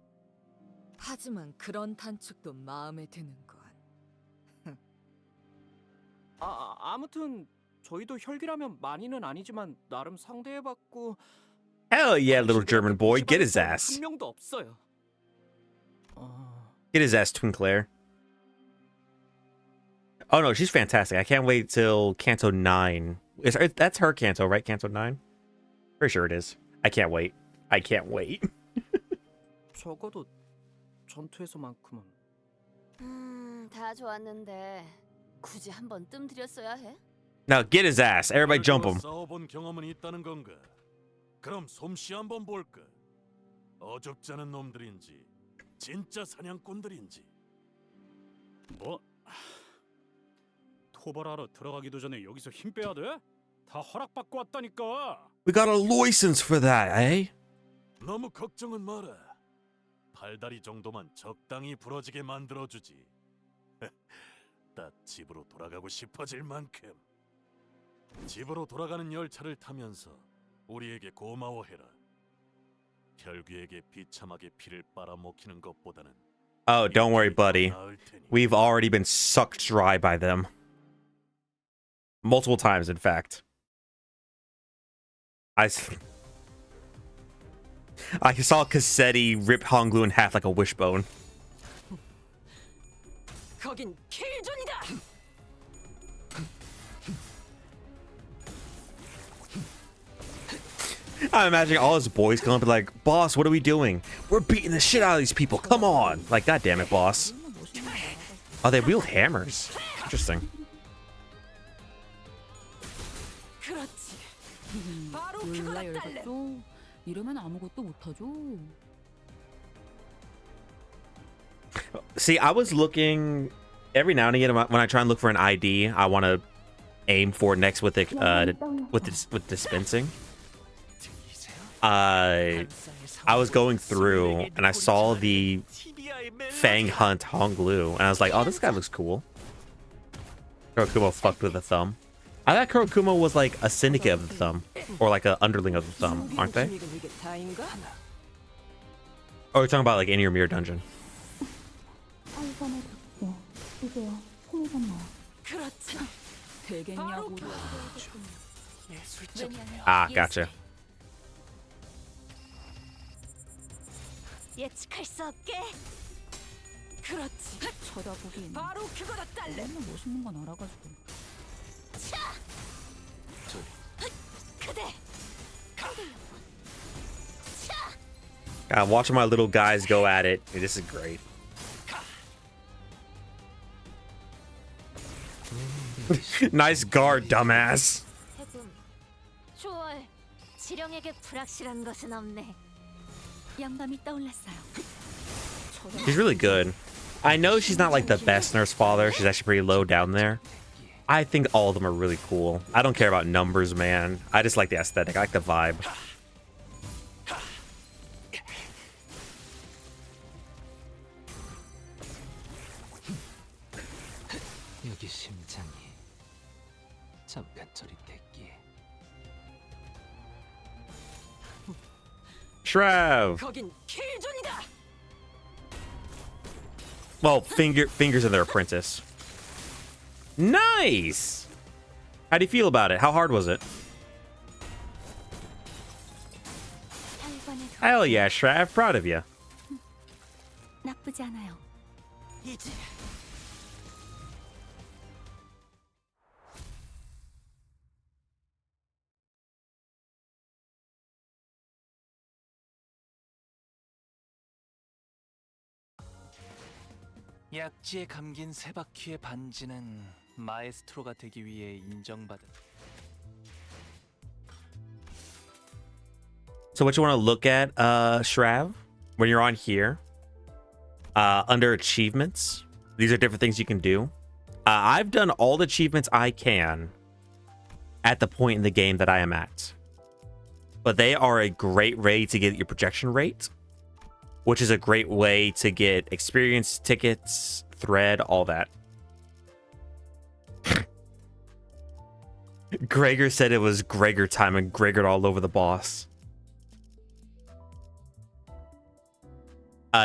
[SPEAKER 17] 하지만 그런 단축도 마음에 드는건.
[SPEAKER 13] 아무튼 저희도 혈기라면 많이는 아니지만 나름 상대해봤고.
[SPEAKER 2] Hell yeah, little German boy. Get his ass.
[SPEAKER 13] 한 명도 없어요.
[SPEAKER 2] Get his ass, Twinclair. Oh no, she's fantastic. I can't wait till Kanto 9. That's her Kanto, right? Kanto 9? Pretty sure it is. I can't wait. I can't wait.
[SPEAKER 13] 적어도 전투에서만큼은.
[SPEAKER 6] 다 좋았는데 굳이 한번 뜸들였어야 해?
[SPEAKER 2] Now get his ass. Everybody jump him.
[SPEAKER 7] 싸워본 경험은 있다는 건가? 그럼 솜씨 한번 볼까? 어줍지 않은 놈들인지 진짜 사냥꾼들인지.
[SPEAKER 8] 뭐? 토벌하러 들어가기도 전에 여기서 힘 빼야 돼? 다 허락받고 왔다니까.
[SPEAKER 2] We got a license for that, eh?
[SPEAKER 7] 너무 걱정은 마라. 팔다리 정도만 적당히 부러지게 만들어주지. 딱 집으로 돌아가고 싶어질 만큼. 집으로 돌아가는 열차를 타면서 우리에게 고마워해라. 혈귀에게 비참하게 피를 빨아먹히는 것보다는.
[SPEAKER 2] Oh, don't worry, buddy. We've already been sucked dry by them. Multiple times, in fact. I saw Cassetti rip Honglu in half like a wishbone.
[SPEAKER 6] 거긴 킬존이다.
[SPEAKER 2] I'm imagining all his boys gonna be like, boss, what are we doing? We're beating the shit out of these people. Come on. Like, God damn it, boss. Oh, they wield hammers. Interesting.
[SPEAKER 3] 그렇지. 바로 그거다 딸래. 이러면 아무것도 못하죠.
[SPEAKER 2] See, I was looking every now and again when I try and look for an ID, I want to aim for next with the with dispensing. I was going through and I saw the Fang Hunt Honglu and I was like, oh, this guy looks cool. Kurokumo fucked with the thumb. I thought Kurokumo was like a syndicate of the thumb, or like an underling of the thumb, aren't they? Oh, we're talking about like in your mirror dungeon. Ah, gotcha.
[SPEAKER 6] 예측할 수 없게. 그렇지.
[SPEAKER 3] 쳐다보긴.
[SPEAKER 6] 바로 그거다 딸래.
[SPEAKER 3] 멋있는 건 알아가지고.
[SPEAKER 6] 차. 그대.
[SPEAKER 2] God, watching my little guys go at it. This is great. Nice guard, dumbass.
[SPEAKER 14] 해금, 초월, 지령에게 불확실한 것은 없네. 영감이 떠올랐어요.
[SPEAKER 2] She's really good. I know she's not like the best nurse father. She's actually pretty low down there. I think all of them are really cool. I don't care about numbers, man. I just like the aesthetic. I like the vibe.
[SPEAKER 12] 여기 심장이 잠깐 저리 댔기에.
[SPEAKER 2] Shrev.
[SPEAKER 6] 거긴 킬존이다.
[SPEAKER 2] Well, fingers in their apprentice. Nice. How do you feel about it? How hard was it? Hell yeah, Shrev. Proud of you.
[SPEAKER 4] 나쁘지 않아요.
[SPEAKER 6] 이제
[SPEAKER 12] 약지에 감긴 세 바퀴의 반지는 마에스트로가 되기 위해 인정받은.
[SPEAKER 2] So what you want to look at, Shrav, when you're on here, under achievements, these are different things you can do. I've done all the achievements I can at the point in the game that I am at. But they are a great way to get your projection rate, which is a great way to get experience, tickets, thread, all that. Gregor said it was Gregor time and Gregor all over the boss.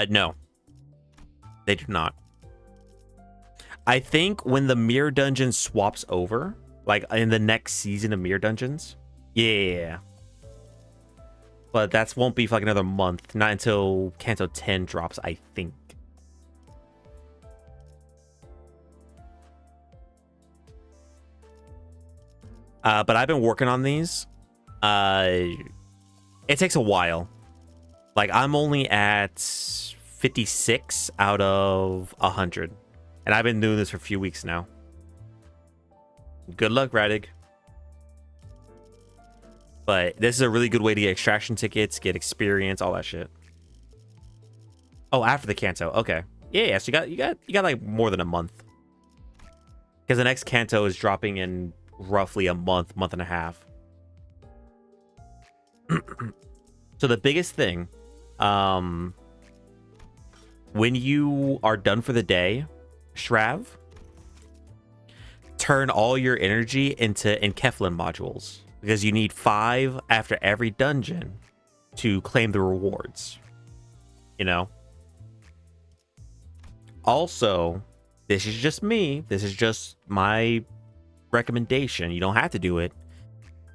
[SPEAKER 2] No. They do not. I think when the Mirror Dungeon swaps over, like in the next season of Mirror Dungeons, yeah. But that won't be for like another month. Not until Kanto 10 drops, I think. But I've been working on these. It takes a while. Like, I'm only at 56 out of 100. And I've been doing this for a few weeks now. Good luck, Radig. But this is a really good way to get extraction tickets, get experience, all that shit. Oh, after the Kanto. Okay. Yeah. So you got like more than a month. Because the next Kanto is dropping in roughly a month and a half. So the biggest thing, when you are done for the day, Shrav, turn all your energy into Enkeflin modules, because you need 5 after every dungeon to claim the rewards. You know? Also, this is just me. This is just my recommendation. You don't have to do it.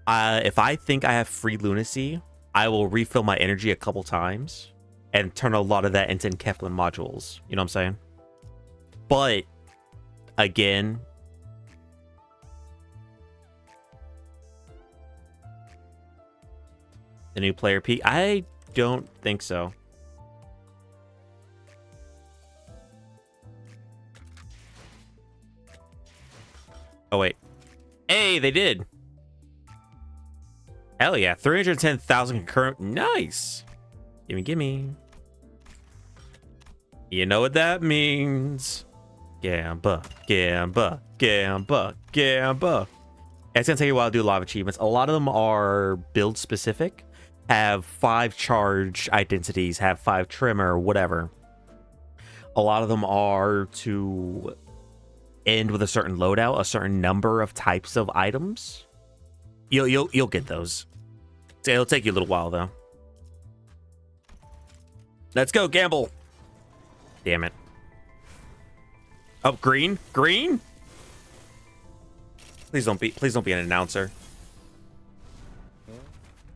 [SPEAKER 2] If I think I have free lunacy, I will refill my energy a couple times and turn a lot of that into Enkeflin modules. You know what I'm saying? But, again, the new player peak? I don't think so. Oh, wait. Hey, they did. Hell yeah. 310,000 concurrent. Nice. Gimme. You know what that means. Gamba. It's gonna take a while to do a lot of achievements. A lot of them are build specific. Have 5 charge identities, have 5 trimmer, whatever. A lot of them are to end with a certain loadout, a certain number of types of items. You'll get those. It'll take you a little while though. Let's go, gamble. Damn it. Oh, green? Green? Please don't be an announcer.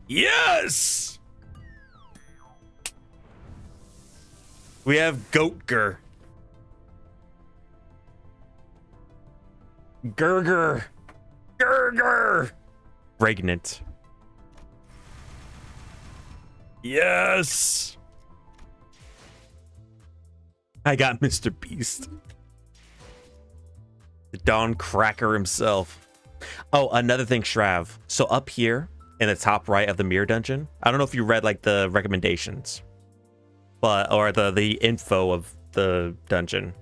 [SPEAKER 2] Yes! We have Goatger. Gurger. Regnant. Yes! I got Mr. Beast. The Dawn Cracker himself. Oh, another thing, Shrav. So up here in the top right of the mirror dungeon, I don't know if you read like the recommendations, but or the info of the dungeon.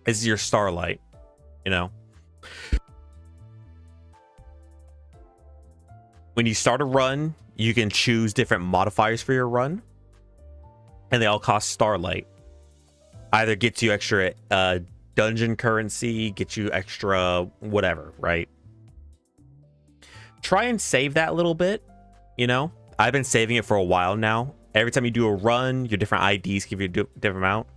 [SPEAKER 2] This is your starlight, you know. When you start a run, you can choose different modifiers for your run, and they all cost starlight. Either gets you extra dungeon currency, gets you extra whatever, right? Try and save that a little bit, you know? I've been saving it for a while now. Every time you do a run, your different IDs give you a different amount.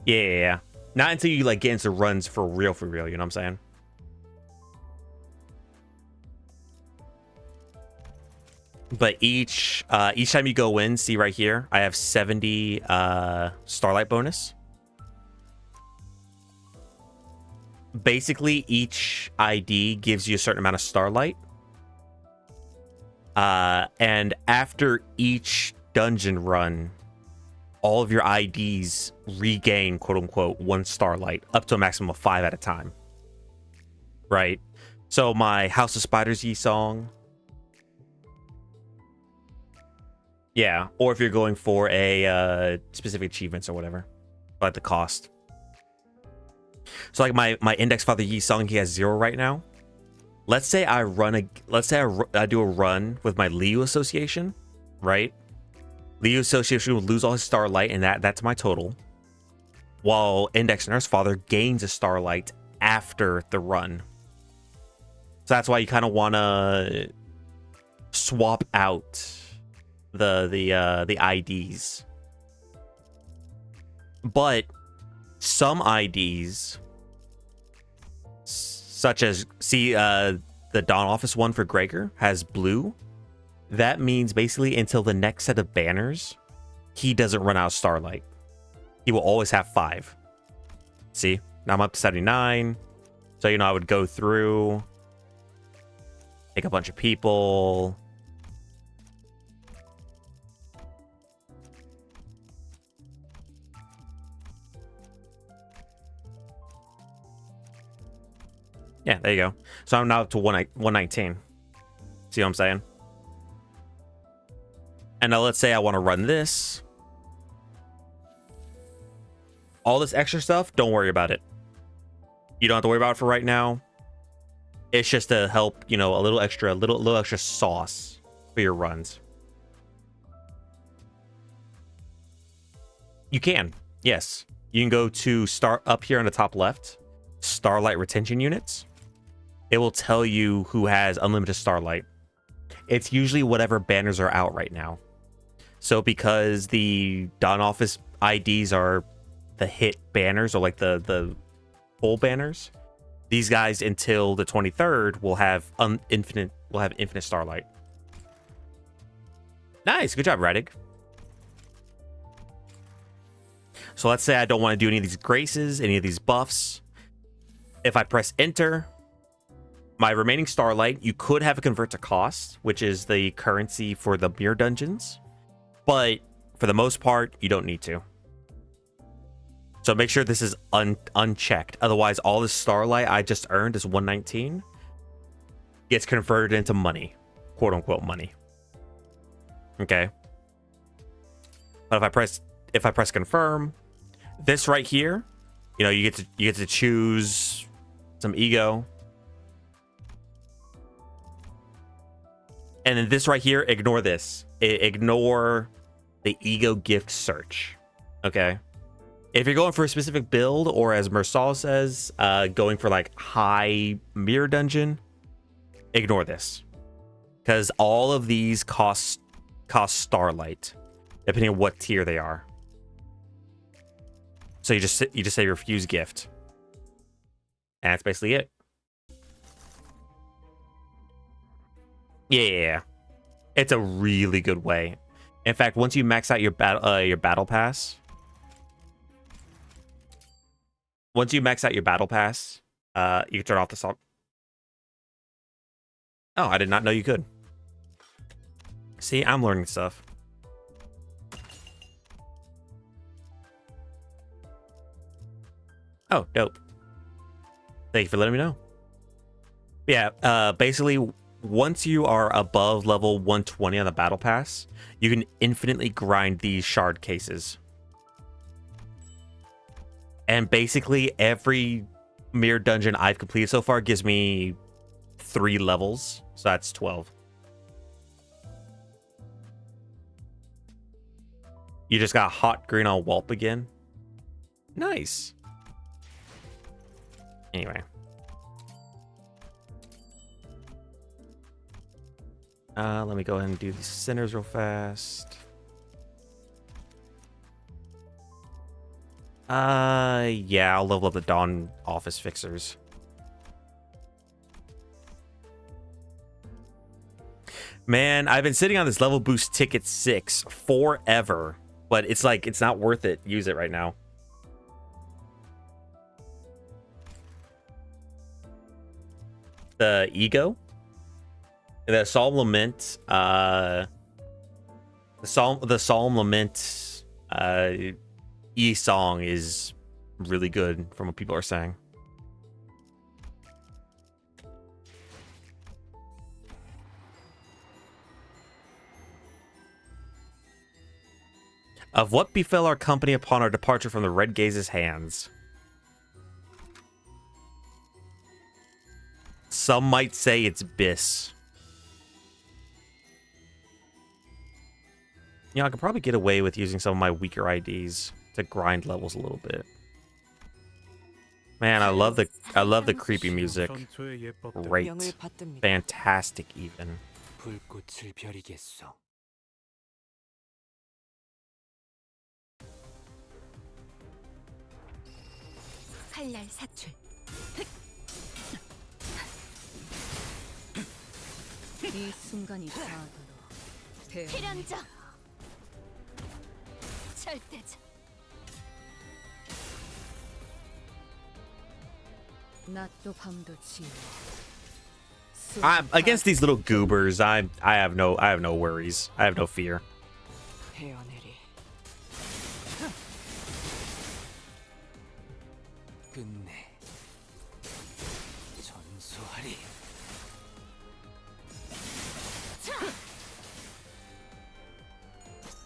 [SPEAKER 2] Yeah. Not until you like get into runs for real, you know what I'm saying? But each time you go in, see right here, I have 70 starlight bonus. Basically, each ID gives you a certain amount of starlight. And after each dungeon run, all of your IDs regain, quote unquote, 1 starlight, up to a maximum of 5 at a time. Right? So my House of Spiders Yi song. Yeah, or if you're going for a specific achievements or whatever, like the cost. So like my Index Father Yi song, he has 0 right now. Let's say I do a run with my Liu Association, right? Liu Association would lose all his starlight, and that's my total. While Index Nurse Father gains a starlight after the run. So that's why you kind of want to swap out the IDs. But some IDs, such as the Dawn Office one for Gregor has blue. That means basically until the next set of banners, he doesn't run out of starlight. He will always have 5. See, now I'm up to 79. So I would go through, take a bunch of people. Yeah, there you go. So I'm now up to 119. See what I'm saying? And now let's say I want to run this. All this extra stuff, don't worry about it. You don't have to worry about it for right now. It's just to help, you know, a little extra sauce for your runs. You can, yes. You can go to start up here on the top left, Starlight Retention Units. It will tell you who has unlimited Starlight. It's usually whatever banners are out right now. So because the Dawn Office IDs are the hit banners, or like the full banners, these guys until the 23rd will have infinite Starlight. Nice, good job, Radig. So let's say I don't want to do any of these graces, any of these buffs. If I press enter, my remaining Starlight, you could have it convert to cost, which is the currency for the mirror dungeons. But for the most part, you don't need to. So make sure this is unchecked. Otherwise, all this Starlight I just earned is 119 gets converted into money, quote unquote money. Okay. But if I press confirm, this right here, you know, you get to choose some ego. And then this right here, ignore this. Ignore the ego gift search. Okay. If you're going for a specific build, or as Mersal says, going for like high mirror dungeon, ignore this. Because all of these cost Starlight, depending on what tier they are. So you just say refuse gift. And that's basically it. Yeah. It's a really good way. In fact, once you max out your battle pass, you can turn off the song. Oh, I did not know you could. See, I'm learning stuff. Oh, dope. Thank you for letting me know. Yeah, basically, once you are above level 120 on the battle pass, you can infinitely grind these shard cases. And basically, every mirror dungeon I've completed so far gives me 3 levels. So that's 12. You just got hot green on Whelp again. Nice. Anyway. Let me go ahead and do these centers real fast. Yeah, I'll level up the Dawn Office Fixers. Man, I've been sitting on this level boost ticket 6 forever, but it's like, it's not worth it. Use it right now. The ego, the Solemn Lament, the Solemn Lament, E-song is really good from what people are saying. Of what befell our company upon our departure from the Red Gaze's hands? Some might say it's Biss. You know, I could probably get away with using some of my weaker IDs to grind levels a little bit. Man, I love the creepy music. Great. Fantastic even.
[SPEAKER 12] 불꽃을 벼리겠소.
[SPEAKER 4] 칼날 사출. 이 순간이 사도로
[SPEAKER 6] 필연적 절대적
[SPEAKER 4] 낮도 밤도 지워.
[SPEAKER 2] I'm against these little goobers. I have no worries. I have no fear.
[SPEAKER 15] 헤어내리.
[SPEAKER 12] 끝내 전소하리.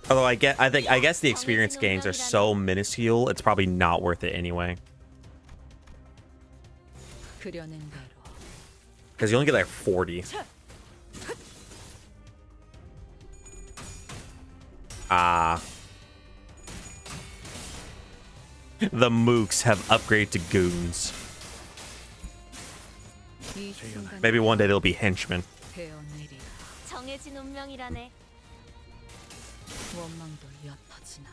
[SPEAKER 2] Although I guess the experience gains are so minuscule, it's probably not worth it anyway.
[SPEAKER 3] 그려낸 대로.
[SPEAKER 2] Because you only get like 40. Ah. The mooks have upgraded to goons.
[SPEAKER 3] 이 순간
[SPEAKER 2] Maybe one day they'll be henchmen.
[SPEAKER 3] 베어내리라.
[SPEAKER 14] 정해진 운명이라네.
[SPEAKER 3] 원망도 옅어지나.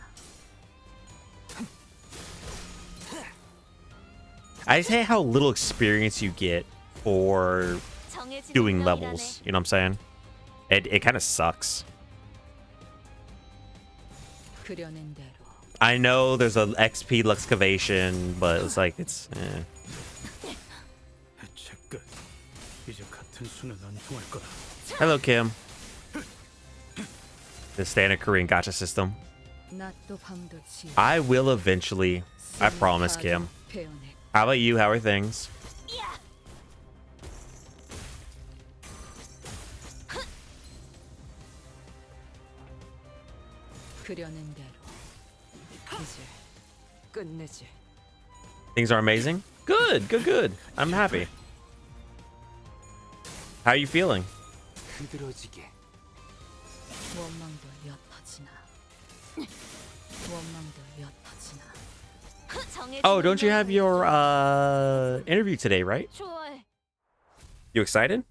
[SPEAKER 2] I just hate how little experience you get for doing levels. You know what I'm saying? It kind of sucks.
[SPEAKER 3] 그려낸 대로.
[SPEAKER 2] I know there's an XP excavation, but it's like it's.
[SPEAKER 8] 해체 끝. 이제 같은 수는 안 통할 거다.
[SPEAKER 2] Hello, Kim. The standard Korean gacha system.
[SPEAKER 3] 낮도 밤도 지.
[SPEAKER 2] I will eventually. I promise, Kim.
[SPEAKER 3] 베어내.
[SPEAKER 2] How about you? How are things?
[SPEAKER 3] 그려낸 대로.
[SPEAKER 15] 이제 끝내지.
[SPEAKER 2] Things are amazing? Good, good, good. I'm happy. How are you feeling?
[SPEAKER 12] 흐드러지게.
[SPEAKER 3] 원망도 옅어지나. 원망도 옅어지나.
[SPEAKER 2] Oh, don't you have your interview today, right?
[SPEAKER 14] 좋아해.
[SPEAKER 2] You excited?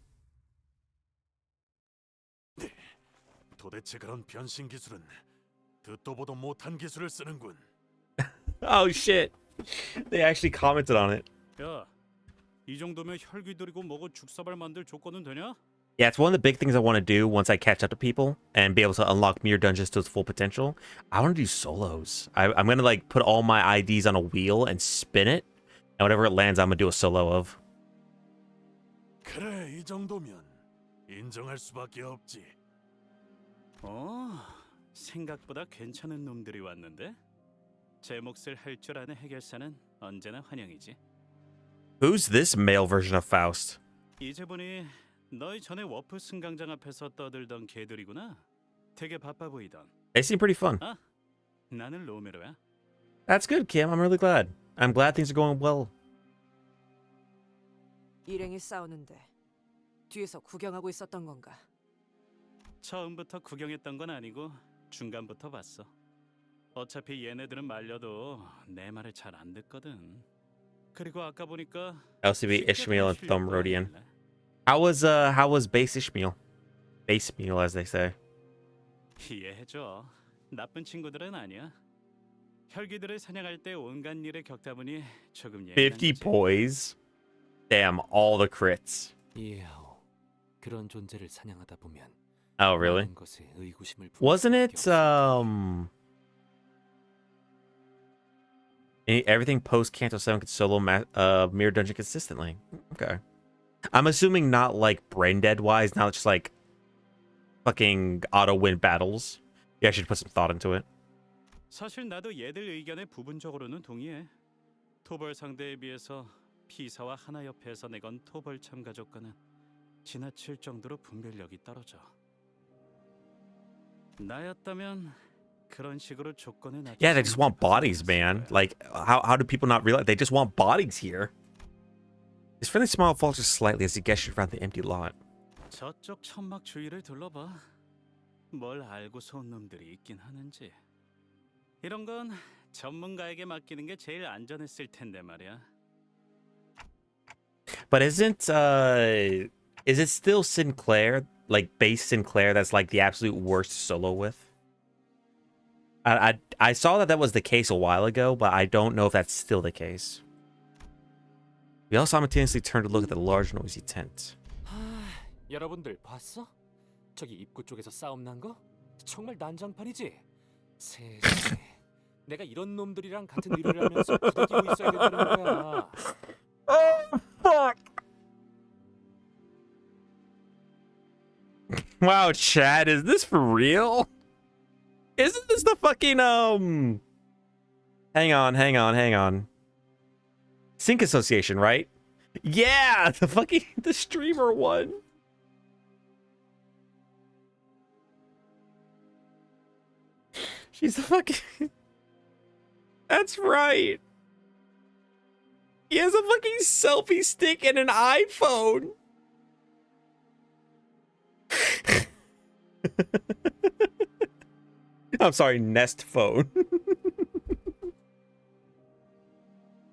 [SPEAKER 7] 도대체 그런 변신 기술은 듣도 보도 못한 기술을 쓰는군.
[SPEAKER 2] Oh shit. They actually commented on it.
[SPEAKER 8] 야, 이 정도면 혈기 들이고 먹어 죽사발 만들 조건은 되냐?
[SPEAKER 2] Yeah, it's one of the big things I want to do once I catch up to people and be able to unlock Mirror Dungeons to its full potential. I want to do solos. I'm going to like put all my IDs on a wheel and spin it. And whatever it lands, I'm going to do a solo of.
[SPEAKER 7] 그래, 이 정도면 인정할 수밖에 없지.
[SPEAKER 8] 생각보다 괜찮은 놈들이 왔는데? 제 몫을 할 줄 아는 해결사는 언제나 환영이지.
[SPEAKER 2] Who's this male version of Faust?
[SPEAKER 8] 이제 보니 너희 전에 워프 승강장 앞에서 떠들던 개들이구나. 되게 바빠 보이던.
[SPEAKER 2] They seem pretty fun.
[SPEAKER 8] 아, 나는 로메로야.
[SPEAKER 2] That's good, Kim. I'm really glad. I'm glad things are going well.
[SPEAKER 15] 일행이 싸우는데 뒤에서 구경하고 있었던 건가?
[SPEAKER 8] 처음부터 구경했던 건 아니고 중간부터 봤어. 어차피 얘네들은 말려도 내 말을 잘 안 듣거든. 그리고 아까 보니까
[SPEAKER 2] LCB, Ishmael, and Thumb Rodian. How was Base Ishmael? Base meal, as they say.
[SPEAKER 8] 이해해줘. 나쁜 친구들은 아니야. 혈기들을 사냥할 때 온갖 일에 겪다 보니 조금 예민한
[SPEAKER 2] 50
[SPEAKER 8] 거지.
[SPEAKER 2] poise. Damn, all the crits.
[SPEAKER 12] 이해하오. 그런 존재를 사냥하다 보면
[SPEAKER 2] Oh, really?
[SPEAKER 12] 많은 것에 의구심을
[SPEAKER 2] Wasn't it everything post Canto 7 could solo Mirror Dungeon consistently? Okay. I'm assuming not like brain dead wise, not just like fucking auto win battles. You actually put some thought into it.
[SPEAKER 8] 사실 나도 얘들 의견에 부분적으로는 동의해. 토벌 상대에 비해서 피사와 하나 옆에서 내건 토벌 참가 조건은 지나칠 정도로 분별력이 떨어져. 나였다면 그런 식으로 조건을 낮추.
[SPEAKER 2] Yeah, they just want bodies, man. Like, how do people not realize? They just want bodies here. His friendly smile falters slightly as he gestures around the empty lot.
[SPEAKER 8] 저쪽 천막 주위를 둘러봐. 뭘 알고서 온 놈들이 있긴 하는지. 이런 건 전문가에게 맡기는 게 제일 안전했을 텐데 말이야.
[SPEAKER 2] But is it still Sinclair, like base Sinclair, that's like the absolute worst to solo with? I saw that was the case a while ago, but I don't know if that's still the case. We all simultaneously turned to look at the large noisy tent.
[SPEAKER 12] 여러분들 봤어? 저기 입구 쪽에서 싸움 난 거? 정말 난장판이지. 세상에. 내가 이런 놈들이랑 같은 일을 하면서 부대끼고 있어야 된다는 거야.
[SPEAKER 2] Oh fuck! Wow, Chad, is this for real? Isn't this the fucking Hang on. Sync Association, right? Yeah, the streamer one. She's a fucking. That's right. He has a fucking selfie stick and an iPhone. I'm sorry, Nest phone.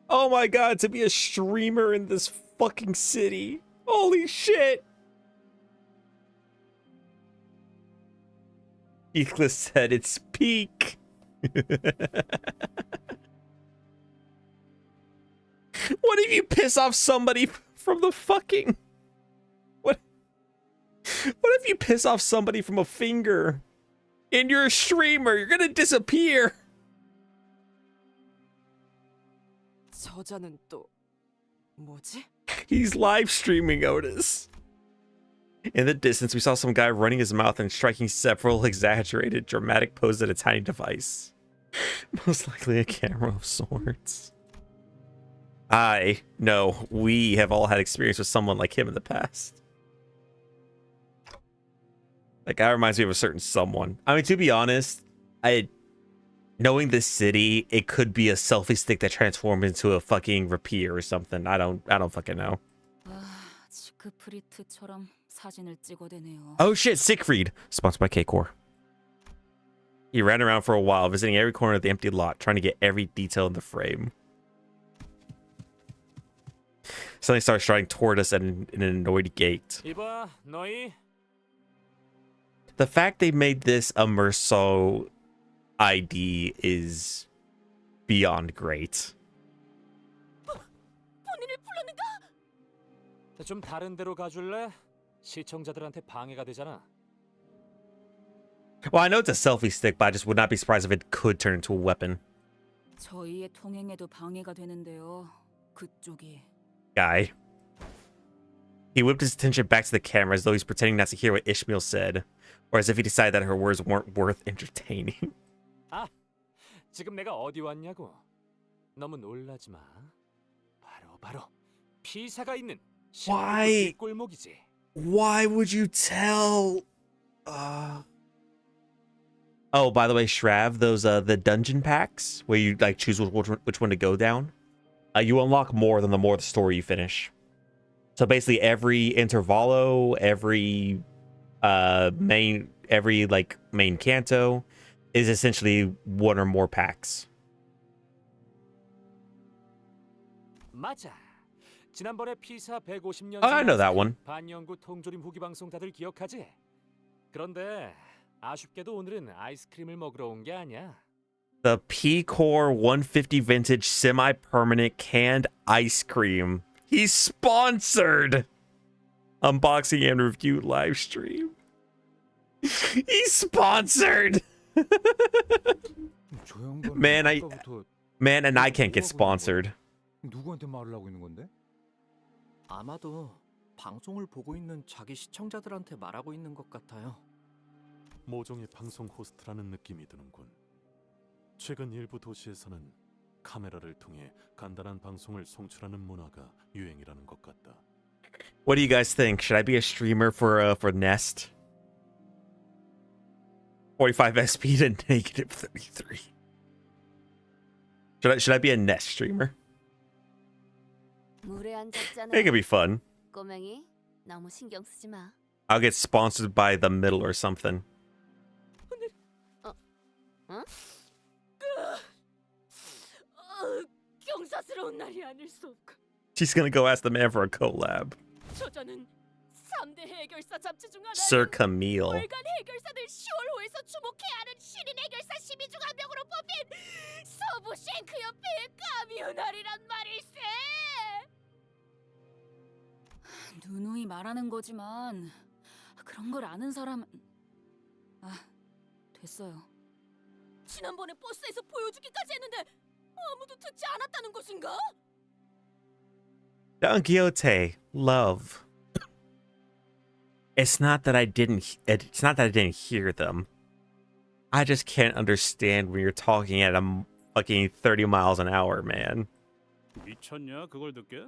[SPEAKER 2] Oh my god, to be a streamer in this fucking city. Holy shit. Heathcliff said it's peak. What if you piss off somebody from the fucking... What if you piss off somebody from a finger and you're a streamer? You're gonna disappear.
[SPEAKER 15] 저자는 또 뭐지?
[SPEAKER 2] He's live streaming, Otis. In the distance, we saw some guy running his mouth and striking several exaggerated, dramatic poses at a tiny device. Most likely a camera of sorts. No, we have all had experience with someone like him in the past. That guy reminds me of a certain someone. I mean, to be honest, knowing this city, it could be a selfie stick that transformed into a fucking rapier or something. I don't fucking know.
[SPEAKER 3] 지크프리트처럼 사진을 찍어대네요.
[SPEAKER 2] Oh shit, Siegfried, sponsored by K-Core. He ran around for a while, visiting every corner of the empty lot, trying to get every detail in the frame. Suddenly started striding toward us at an annoyed gait.
[SPEAKER 12] 이봐, 너희.
[SPEAKER 2] The fact they made this a Merceau ID is beyond great.
[SPEAKER 6] 본인을 불렀는가?
[SPEAKER 12] 좀 다른 데로 가줄래? 시청자들한테 방해가 되잖아.
[SPEAKER 2] Well, I know it's a selfie stick, but I just would not be surprised if it could turn into a weapon.
[SPEAKER 3] 저희의 통행에도 방해가 되는데요. 그쪽이.
[SPEAKER 2] Guy. He whipped his attention back to the camera as though he's pretending not to hear what Ishmael said, or as if he decided that her words weren't worth entertaining.
[SPEAKER 12] 아, 지금 내가 어디 왔냐고. 너무 놀라지 마. 바로 피사가 있는
[SPEAKER 2] Why?
[SPEAKER 12] 꿀목이지.
[SPEAKER 2] Why would you tell? Oh, by the way, Shrav, those the dungeon packs where you like choose which one to go down. You unlock more than the more the story you finish. So basically, every intervallo, every main canto is essentially one or more packs.
[SPEAKER 12] 맞아. 지난번에 피사 150년.
[SPEAKER 2] I know that one.
[SPEAKER 12] 반영구 통조림 후기 방송 다들 기억하지? 그런데 아쉽게도 오늘은 아이스크림을 먹으러 온 게 아니야.
[SPEAKER 2] The P-Core 150 vintage semi-permanent canned ice cream. He's sponsored. Unboxing and review live stream. He's sponsored. Man, and I can't get sponsored.
[SPEAKER 10] 누구한테 말을 하고 있는 건데?
[SPEAKER 13] 아마도 방송을 보고 있는 자기 시청자들한테 말하고 있는 것 같아요.
[SPEAKER 7] 모종의 방송 호스트라는 느낌이 드는군. 최근 일부 도시에서는 카메라를 통해 간단한 방송을 송출하는 문화가 유행이라는 것 같다.
[SPEAKER 2] What do you guys think? Should I be a streamer for Nest? 45 SP to negative 33. Should I be a Nest streamer?
[SPEAKER 4] 물에 앉았잖아.
[SPEAKER 2] It could be fun.
[SPEAKER 4] 꼬맹이, 너무 신경 쓰지 마.
[SPEAKER 2] I'll get sponsored by the middle or something.
[SPEAKER 4] 응?
[SPEAKER 6] 경사스러운 날이 아닐 수 없고.
[SPEAKER 2] She's gonna go ask the man for a collab.
[SPEAKER 6] 저자는 3대 해결사 잡지 중 하나예요.
[SPEAKER 2] Sir Camille.
[SPEAKER 6] 월간 해결사들 10월호에서 주목해야 하는 신인 해결사 12중 한 명으로 뽑힌 서부 쉔크 협회의 까미우날이란 말일세.
[SPEAKER 3] 누누이 말하는 거지만 그런 걸 아는 사람은 됐어요.
[SPEAKER 6] 지난번에 버스에서 보여주기까지 했는데 아무도 듣지 않았다는 것인가?
[SPEAKER 2] Don Quixote, love. It's not that I didn't hear them. I just can't understand when you're talking at a fucking 30 miles an hour, man.
[SPEAKER 8] 미쳤냐 그걸 듣게?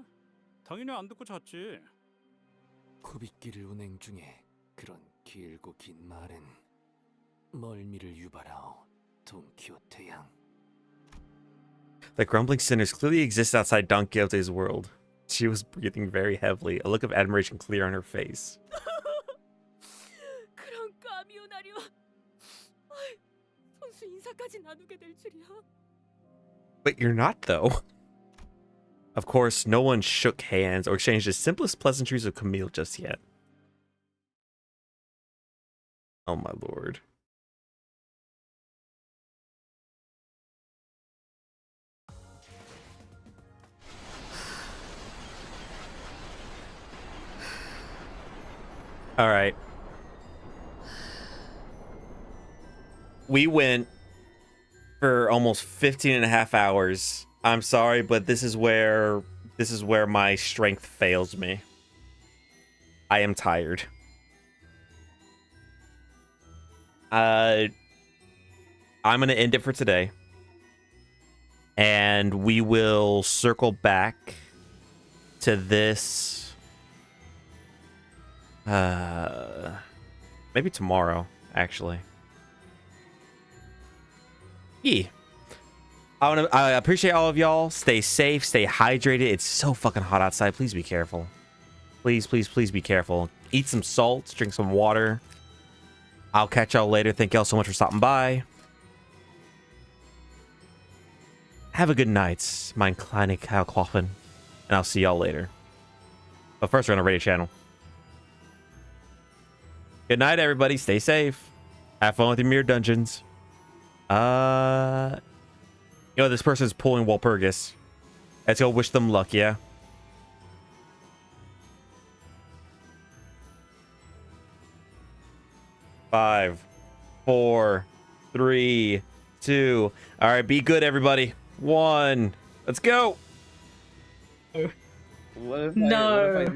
[SPEAKER 8] 당연히 안 듣고 잤지.
[SPEAKER 12] 쿠빗길 운행 중에 그런 길고 긴 말은 멀미를 유발하오.
[SPEAKER 2] The grumbling sinners clearly exist outside Don Quixote's world. She was breathing very heavily, a look of admiration clear on her face.
[SPEAKER 6] 그런 까미오나리와 손수 인사까지 나누게 될 줄이야.
[SPEAKER 2] But you're not, though. Of course, no one shook hands or exchanged the simplest pleasantries with Camille just yet. Oh my lord. All right. We went for almost 15 and a half hours. I'm sorry, but this is where my strength fails me. I am tired. I'm going to end it for today. And we will circle back to this maybe tomorrow, actually. Yeah. I appreciate all of y'all. Stay safe, stay hydrated. It's so fucking hot outside. Please be careful. Please, please, please be careful. Eat some salt, drink some water. I'll catch y'all later. Thank y'all so much for stopping by. Have a good night, mein kleine Kaulquappen. And I'll see y'all later. But first, we're on a radio channel. Good night, everybody. Stay safe. Have fun with your mirror dungeons. You know, this person's pulling Walpurgis. Let's go wish them luck, yeah? Five, 4, 3, 2. All right, be good, everybody. 1. Let's go.
[SPEAKER 16] No.